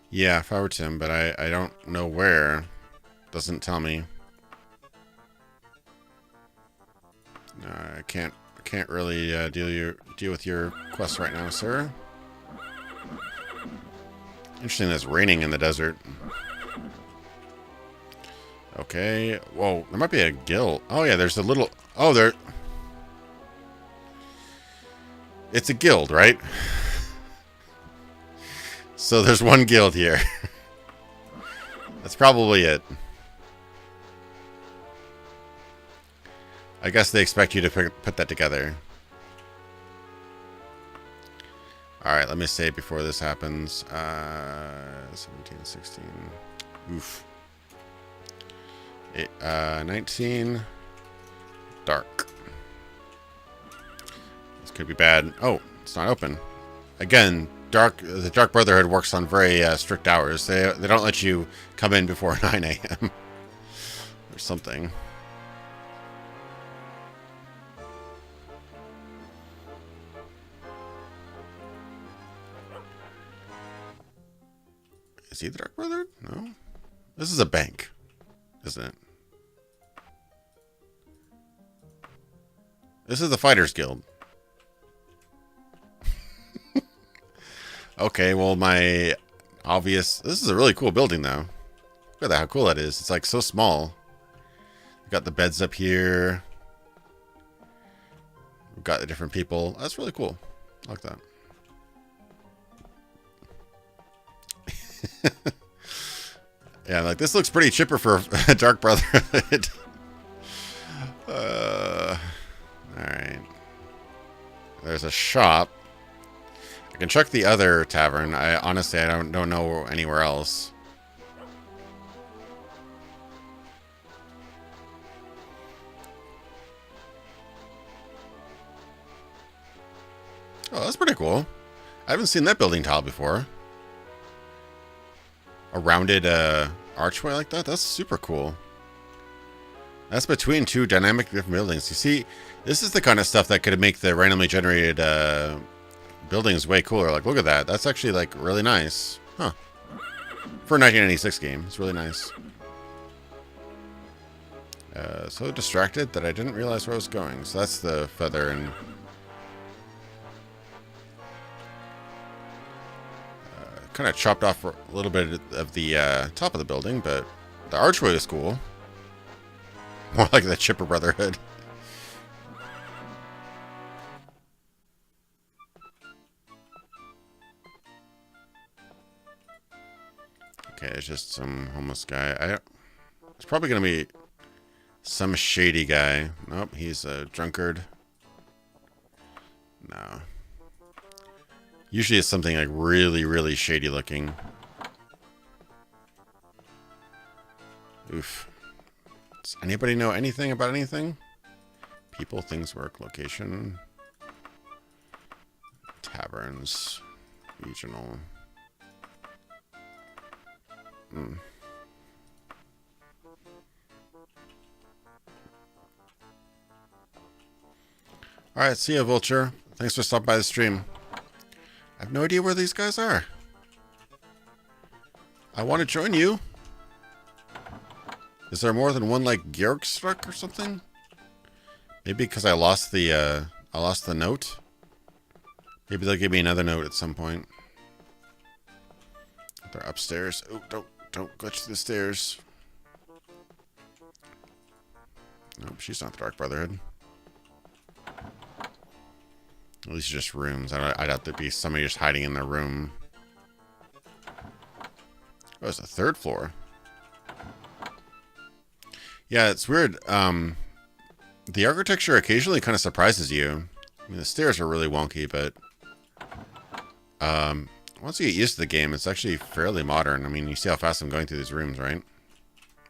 Yeah, Fowerton, but I don't know where. Doesn't tell me. I can't really deal with your quest right now, sir. Interesting that it's raining in the desert. Okay. Whoa, there might be a guild. Oh yeah, there's a little... Oh, there... It's a guild, right? So there's one guild here. That's probably it. I guess they expect you to put that together. Alright, let me save before this happens. 17, 16. Oof. 19. Dark. This could be bad. Oh, it's not open. Again, the Dark Brotherhood works on very strict hours. They don't let you come in before 9 a.m. or something. Is he the Dark Brotherhood? No. This is a bank, isn't it? This is the Fighters Guild. Okay, well, my obvious... This is a really cool building, though. Look at that, how cool that is. It's, like, so small. We've got the beds up here. We've got the different people. That's really cool. I like that. Yeah, like, this looks pretty chipper for a Dark Brotherhood. Alright. There's a shop. I can check the other tavern. Honestly, I don't know anywhere else. Oh, that's pretty cool. I haven't seen that building tile before. A rounded archway like that? That's super cool. That's between two dynamic different buildings. You see, this is the kind of stuff that could make the randomly generated buildings way cooler. Like, look at that. That's actually, like, really nice. Huh. For a 1996 game. It's really nice. So distracted that I didn't realize where I was going. So that's the feather and... kind of chopped off a little bit of the top of the building, but the archway is cool. More like the Chipper Brotherhood. Okay, it's just some homeless guy. It's probably going to be some shady guy. Nope, he's a drunkard. No. Usually it's something like really, really shady looking. Oof. Does anybody know anything about anything? People, things, work, location. Taverns. Regional. Alright, see ya, Vulture. Thanks for stopping by the stream. I have no idea where these guys are. I want to join you. Is there more than one, like, Georgstruck or something? Maybe because I lost the note? Maybe they'll give me another note at some point. They're upstairs. Oh, don't glitch through the stairs. Nope, she's not the Dark Brotherhood. At least just rooms. I'd have to be somebody just hiding in their room. Oh, it's the third floor. Yeah, it's weird. The architecture occasionally kind of surprises you. I mean, the stairs are really wonky, but once you get used to the game, it's actually fairly modern. I mean, you see how fast I'm going through these rooms, right?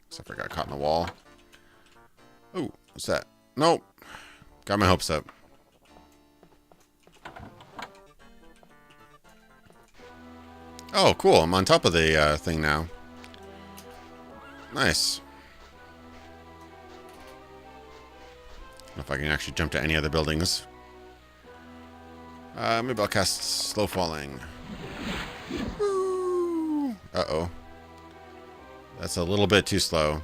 Except for I got caught in the wall. Oh, what's that? Nope. Got my hopes up. Oh, cool. I'm on top of the thing now. Nice. I don't know if I can actually jump to any other buildings. Maybe I'll cast Slow Falling. Uh-oh. That's a little bit too slow.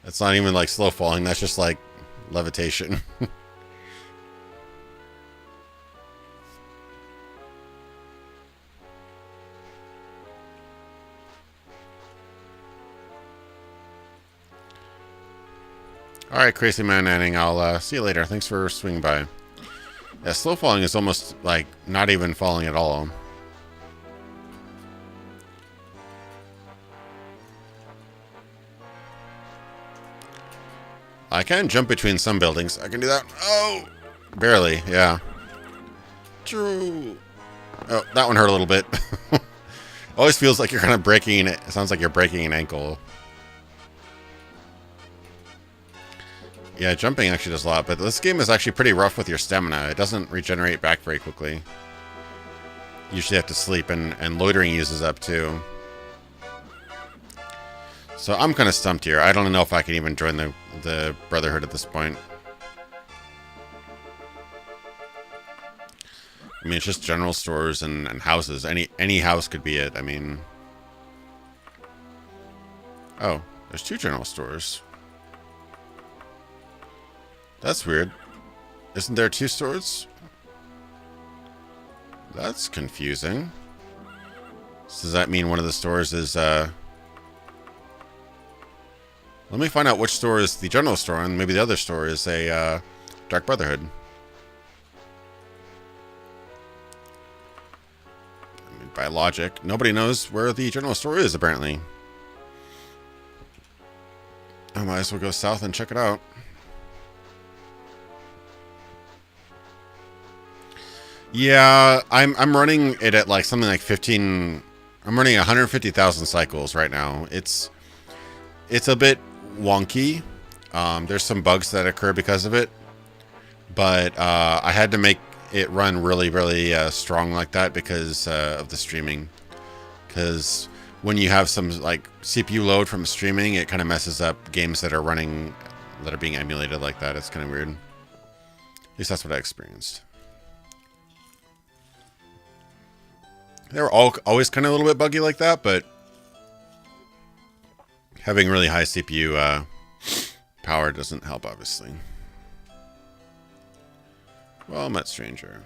That's not even like slow falling. That's just like levitation. Alright, Crazy Man Nanning, I'll see you later. Thanks for swinging by. Yeah, slow falling is almost like not even falling at all. I can jump between some buildings. I can do that. Oh! Barely, yeah. True. Oh, that one hurt a little bit. Always feels like you're kind of breaking it. It sounds like you're breaking an ankle. Yeah, jumping actually does a lot, but this game is actually pretty rough with your stamina. It doesn't regenerate back very quickly. You usually have to sleep, and loitering uses up too. So I'm kind of stumped here. I don't know if I can even join the Brotherhood at this point. I mean, it's just general stores and houses. Any house could be it. I mean... Oh, there's 2 general stores. That's weird. Isn't there 2 stores? That's confusing. So does that mean one of the stores is, Let me find out which store is the general store, and maybe the other store is a, Dark Brotherhood. I mean, by logic, nobody knows where the general store is, apparently. I might as well go south and check it out. Yeah, I'm running it at like something like 15... I'm running 150,000 cycles right now. It's a bit wonky. There's some bugs that occur because of it. But I had to make it run really, really strong like that because of the streaming. Because when you have some like CPU load from streaming, it kind of messes up games that are running, that are being emulated like that. It's kind of weird. At least that's what I experienced. They were always kind of a little bit buggy like that, but having really high CPU power doesn't help, obviously. Well, met stranger.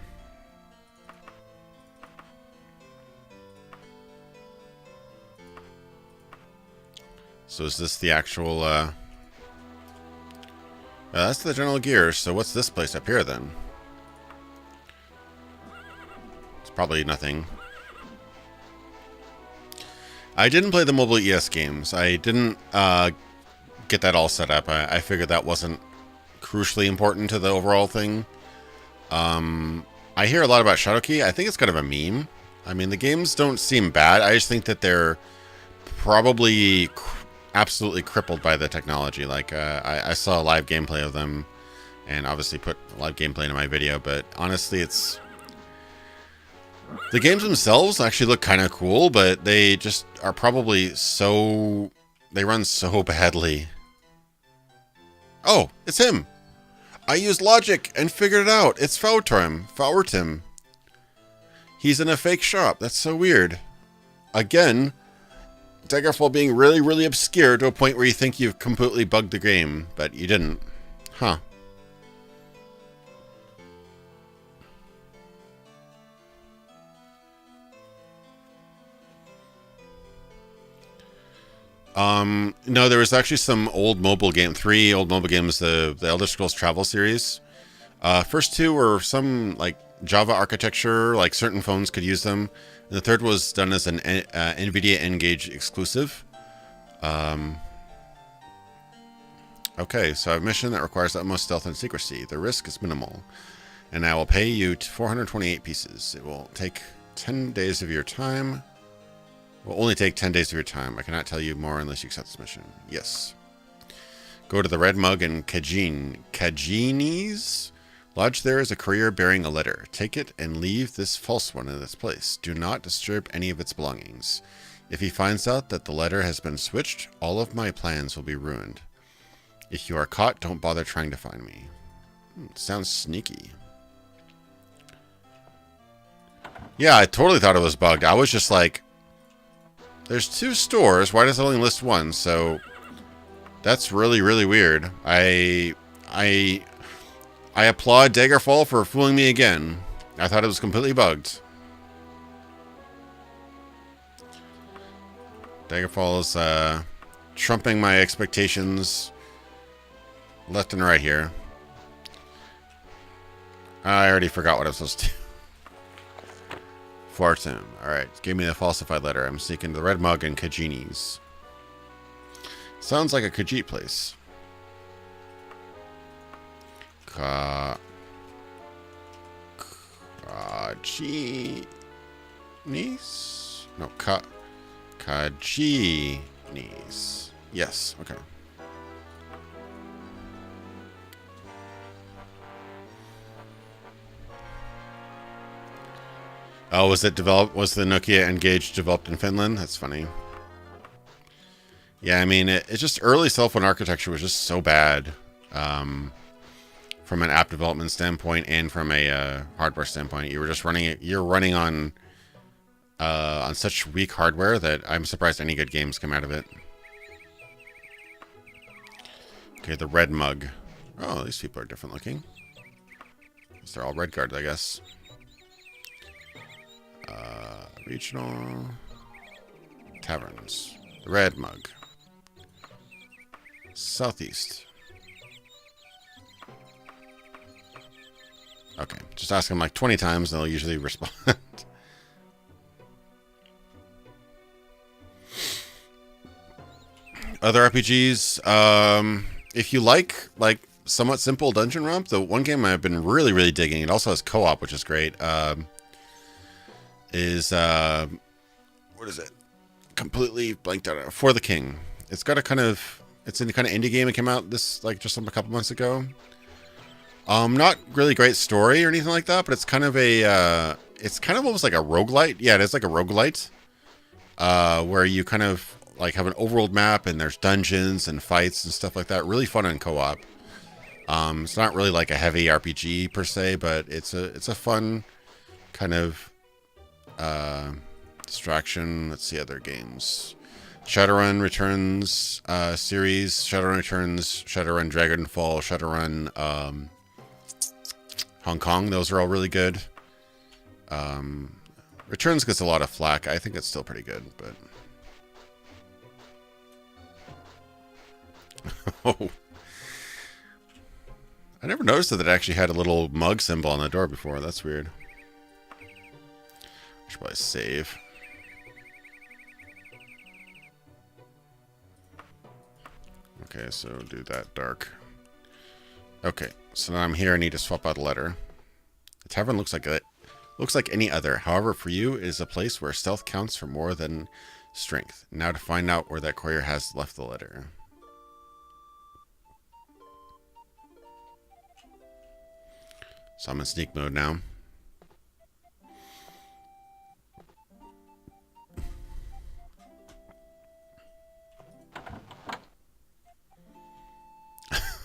So is this the actual... that's the general gear, so what's this place up here, then? It's probably nothing. I didn't play the mobile ES games. I didn't get that all set up. I figured that wasn't crucially important to the overall thing. I hear a lot about Shadowkey. I think it's kind of a meme. I mean, the games don't seem bad. I just think that they're probably absolutely crippled by the technology. Like, I saw a live gameplay of them and obviously put live gameplay into my video, but honestly, it's... The games themselves actually look kind of cool, but they just are probably so... They run so badly. Oh, it's him! I used logic and figured it out. It's Fauertim. He's in a fake shop. That's so weird. Again, Daggerfall being really, really obscure to a point where you think you've completely bugged the game, but you didn't. Huh. No, there was actually some old mobile game, 3 old mobile games, the Elder Scrolls Travel series. First 2 were some, like, Java architecture, like certain phones could use them. And the third was done as an NVIDIA N-Gage exclusive. Okay, so I have a mission that requires the utmost stealth and secrecy. The risk is minimal. And I will pay you 428 pieces. It will take 10 days of your time. Will only take 10 days of your time. I cannot tell you more unless you accept this mission. Yes. Go to the Red Mug in Kajini's. Lodged there is a courier bearing a letter. Take it and leave this false one in this place. Do not disturb any of its belongings. If he finds out that the letter has been switched, all of my plans will be ruined. If you are caught, don't bother trying to find me. Sounds sneaky. Yeah, I totally thought it was bugged. I was just like... There's 2 stores. Why does it only list 1? So that's really, really weird. I applaud Daggerfall for fooling me again. I thought it was completely bugged. Daggerfall is trumping my expectations left and right here. I already forgot what I was supposed to do. Fortum. Alright, gave me the falsified letter. I'm seeking the Red Mug and Kajini's. Sounds like a Khajiit place. Kajinis? No, Kajinis. Yes, okay. Oh, was it developed? Was the Nokia Engage developed in Finland? That's funny. Yeah, I mean, it's just early cell phone architecture was just so bad, from an app development standpoint and from a hardware standpoint. You were just running it. You're running on such weak hardware that I'm surprised any good games come out of it. Okay, the red mug. Oh, these people are different looking. They're all red guards, I guess. Regional taverns. The red mug. Southeast. Okay, just ask them like 20 times and they'll usually respond. Other RPGs, if you like somewhat simple dungeon romp, the one game I've been really digging, it also has co-op, which is great, is what is it? Completely blanked out. For the King. It's got a kind of, it's a kind of indie game. It came out this like just a couple months ago. Not really great story or anything like that, but it's kind of a it's kind of almost like a roguelite. Yeah, it is like a roguelite. Where you kind of like have an overworld map and there's dungeons and fights and stuff like that. Really fun in co-op. It's not really like a heavy RPG per se, but it's a fun kind of distraction. Let's see other games. Shadowrun Returns series. Shadowrun Returns, Shadowrun Dragonfall, Shadowrun Hong Kong. Those are all really good. Returns gets a lot of flack. I think it's still pretty good, but oh, I never noticed that it actually had a little mug symbol on the door before. That's weird. I should probably save. Okay, so do that dark. Okay, so now I'm here. I need to swap out a letter. The tavern looks like any other. However, for you, it is a place where stealth counts for more than strength. Now to find out where that courier has left the letter. So I'm in sneak mode now.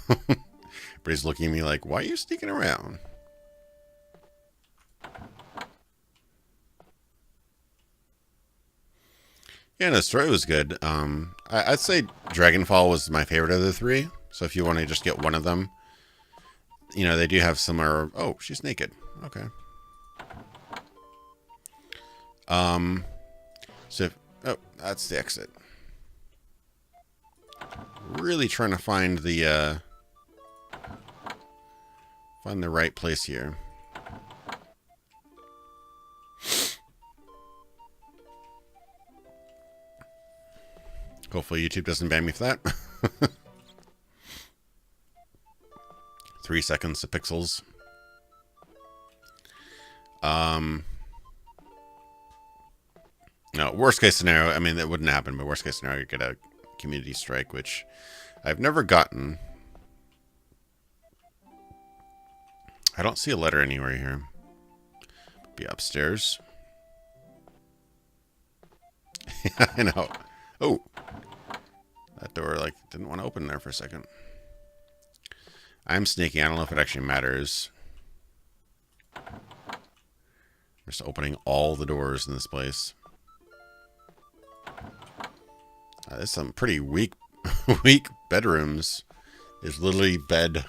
Everybody's looking at me like, why are you sneaking around? Yeah, the story was good. I'd say Dragonfall was my favorite of the three. So if you want to just get one of them, you know, they do have similar... Oh, she's naked. Okay. So if, oh, that's the exit. Really trying to find the right place here. Hopefully YouTube doesn't ban me for that. 3 seconds to pixels. No, worst case scenario, I mean, that wouldn't happen, but worst case scenario, you get a community strike, which I've never gotten. I don't see a letter anywhere here. Be upstairs. I know. Oh, that door like didn't want to open there for a second. I'm sneaking. I don't know if it actually matters. I'm just opening all the doors in this place. There's some pretty weak bedrooms. There's literally bed.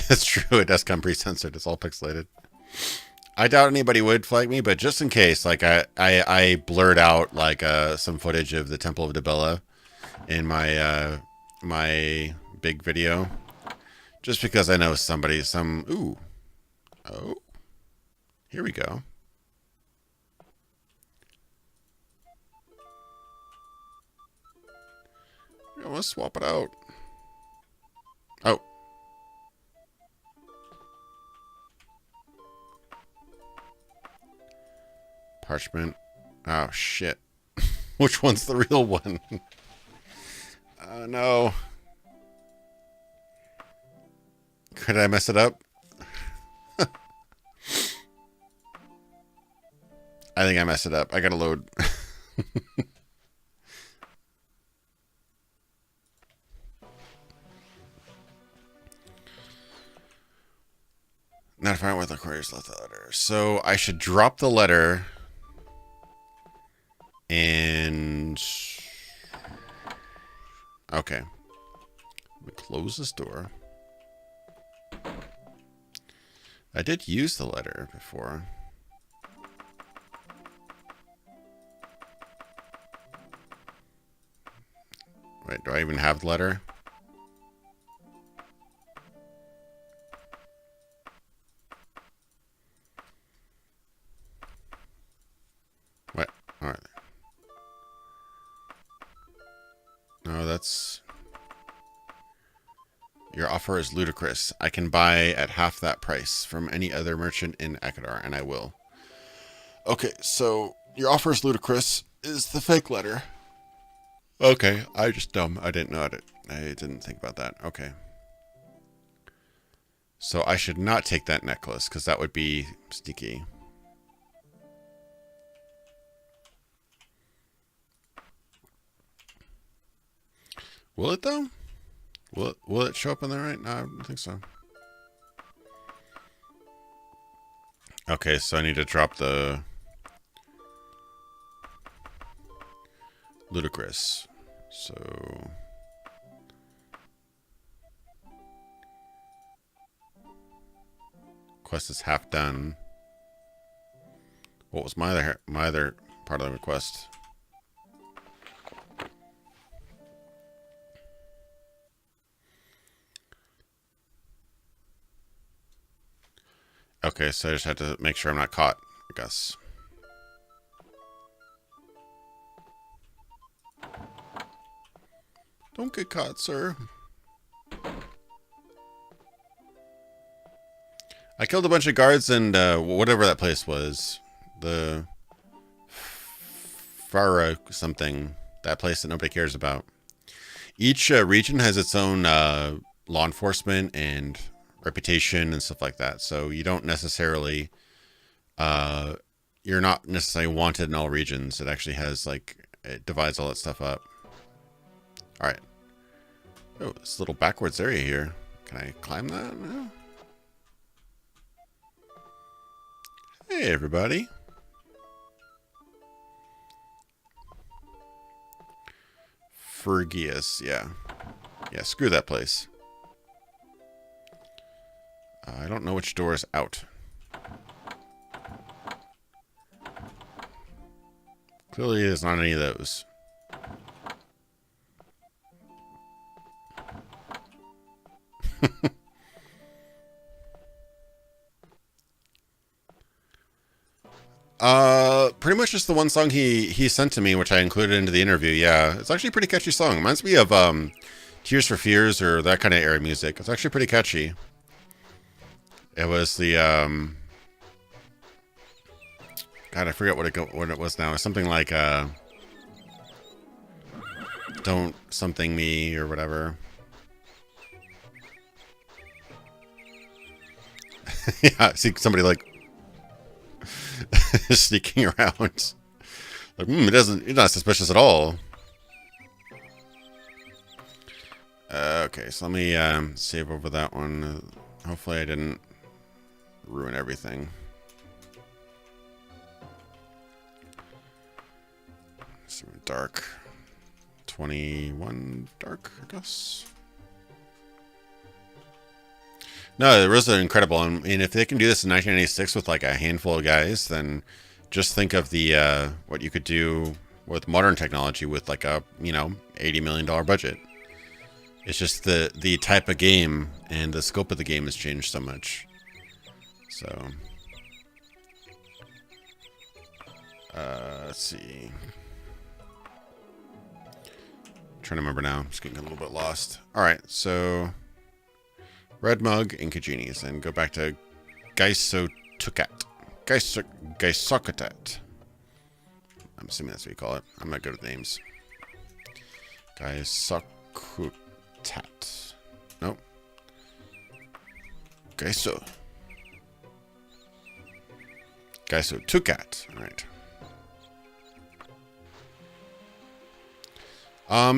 It's true. It does come pre-censored. It's all pixelated. I doubt anybody would flag me, but just in case, like I blurred out like some footage of the Temple of Dibella in my my big video, just because I know ooh, oh, here we go. Let's swap it out. Parchment. Oh, shit. Which one's the real one? Oh, no. Could I mess it up? I think I messed it up. I gotta load. Not fine with the couriers left the letter. So I should drop the letter and... Okay. Let me close this door. I did use the letter before. Wait, do I even have the letter? What? Alright. No, that's... Your offer is ludicrous. I can buy at half that price from any other merchant in Akadar, and I will. Okay, so your offer is ludicrous is the fake letter. Okay, I just dumb. I didn't know it. I didn't think about that. Okay. So I should not take that necklace, because that would be sneaky. Will it, though? Will it show up in there right? No, I don't think so. Okay, so I need to drop the ludicrous. So quest is half done. What was my other part of the request? Okay, so I just had to make sure I'm not caught, I guess. Don't get caught, sir. I killed a bunch of guards and whatever that place was. The Farah something. That place that nobody cares about. Each region has its own law enforcement and reputation and stuff like that. So you don't necessarily... you're not necessarily wanted in all regions. It actually has, like... It divides all that stuff up. Alright. Oh, this little backwards area here. Can I climb that now? Hey, everybody. Fergius, yeah. Yeah, screw that place. I don't know which door is out. Clearly, there's not any of those. Pretty much just the one song he sent to me, which I included into the interview. Yeah, it's actually a pretty catchy song. Reminds me of Tears for Fears or that kind of era music. It's actually pretty catchy. It was the God, I forget what it was now. It's something like Don't Something Me or whatever. Yeah, see somebody like sneaking around. Like, it's not suspicious at all. Okay, so let me save over that one. Hopefully I didn't ruin everything. So dark. 21 dark, I guess. No, the rules are incredible. I mean, if they can do this in 1996 with like a handful of guys, then just think of the what you could do with modern technology with like a, you know, $80 million budget. It's just the type of game and the scope of the game has changed so much. So, let's see. I'm trying to remember now. I'm just getting a little bit lost. All right, so Red Mug and Kajini's, and go back to Gaisotukat. Gaisokatat. assuming that's what you call it. I'm not good with names. Gaisokutat. Nope. Gaiso Tukat. All right.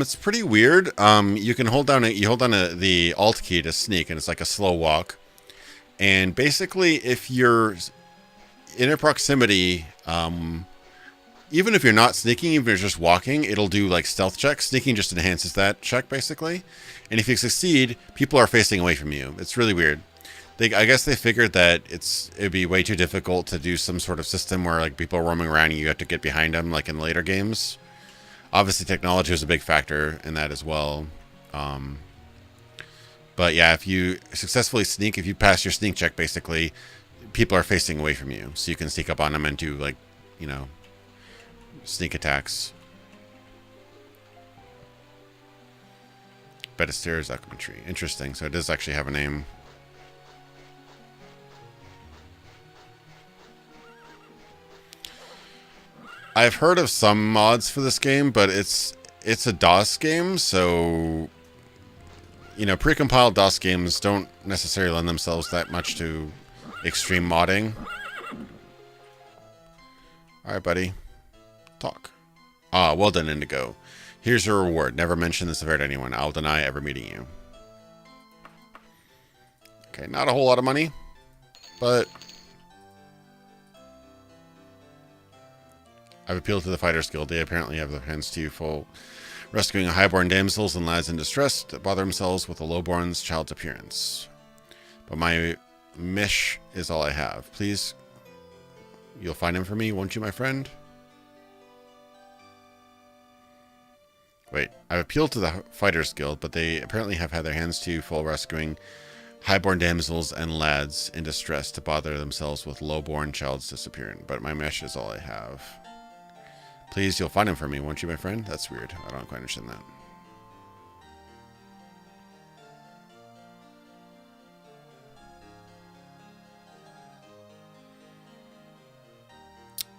It's pretty weird. You can hold down the Alt key to sneak, and it's like a slow walk. And basically, if you're in a proximity, even if you're not sneaking, even if you're just walking, it'll do like stealth checks. Sneaking just enhances that check, basically. And if you succeed, people are facing away from you. It's really weird. I guess they figured that it'd be way too difficult to do some sort of system where like people are roaming around and you have to get behind them, like in later games. Obviously, technology was a big factor in that as well. But yeah, if you successfully sneak, if you pass your sneak check, basically, people are facing away from you. So you can sneak up on them and do, like, you know, sneak attacks. Bedistera's Alchemy tree. Interesting. So it does actually have a name. I've heard of some mods for this game, but it's a DOS game, so, you know, precompiled DOS games don't necessarily lend themselves that much to extreme modding. Alright, buddy. Talk. Ah, well done, Indigo. Here's your reward. Never mention this affair to anyone. I'll deny ever meeting you. Okay, not a whole lot of money, but I've appealed to the Fighters Guild. They apparently have their hands too full, rescuing highborn damsels and lads in distress that bother themselves with a lowborn's child's appearance. But my mish is all I have. Please, you'll find him for me, won't you, my friend? Wait, I've appealed to the Fighters Guild, but they apparently have had their hands too full rescuing highborn damsels and lads in distress to bother themselves with lowborn child's disappearance. But my mish is all I have. Please, you'll find him for me, won't you, my friend? That's weird. I don't quite understand that.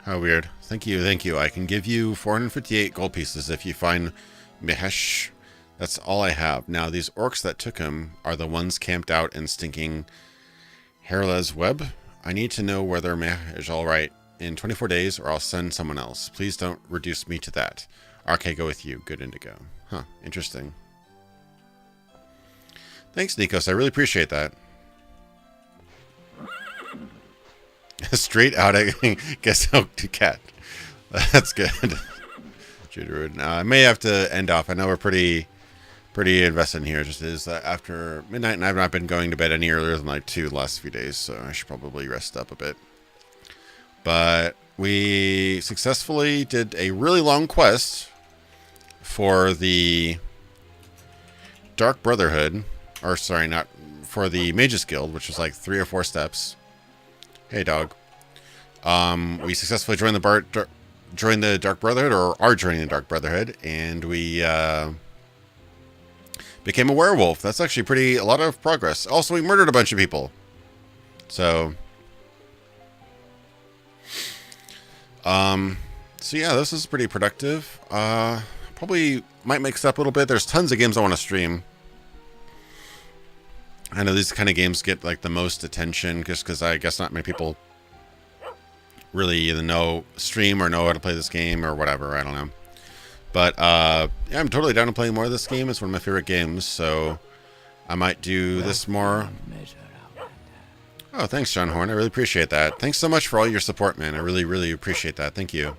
How weird. Thank you, thank you. I can give you 458 gold pieces if you find Mehesh. That's all I have. Now, these orcs that took him are the ones camped out in stinking Herla's web. I need to know whether Meh is all right in 24 days, or I'll send someone else. Please don't reduce me to that. RK, go with you. Good Indigo. Huh, interesting. Thanks, Nikos. I really appreciate that. Straight out, I guess out to cat. That's good. Juderude. Now, I may have to end off. I know we're pretty invested in here. Just is after midnight, and I've not been going to bed any earlier than like 2 the last few days, so I should probably rest up a bit. But we successfully did a really long quest for the Dark Brotherhood, or sorry, not for the Mages Guild, which was like 3 or 4 steps. Hey, dog. We successfully joined the Dark Brotherhood, or are joining the Dark Brotherhood, and we became a werewolf. That's actually a lot of progress. Also, we murdered a bunch of people. So yeah, this is pretty productive. Probably might mix up a little bit. There's tons of games I want to stream. I know these kind of games get like the most attention just because I guess not many people really either stream or know how to play this game or whatever. I don't know. But yeah, I'm totally down to playing more of this game. It's one of my favorite games, so I might do this more. Oh, thanks, John Horn. I really appreciate that. Thanks so much for all your support, man. I really, really appreciate that. Thank you.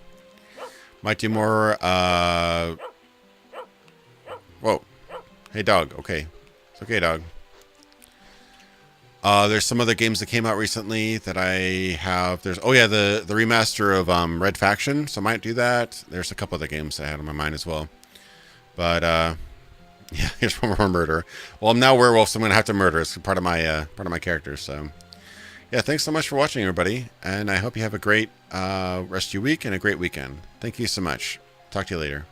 Might do more. Whoa. Hey, dog. Okay. It's okay, dog. There's some other games that came out recently that I have. There's the remaster of Red Faction, so I might do that. There's a couple other games I had on my mind as well. But yeah, here's one more murder. Well, I'm now werewolf, so I'm gonna have to murder. It's part of my character. So yeah, thanks so much for watching, everybody, and I hope you have a great rest of your week and a great weekend. Thank you so much. Talk to you later.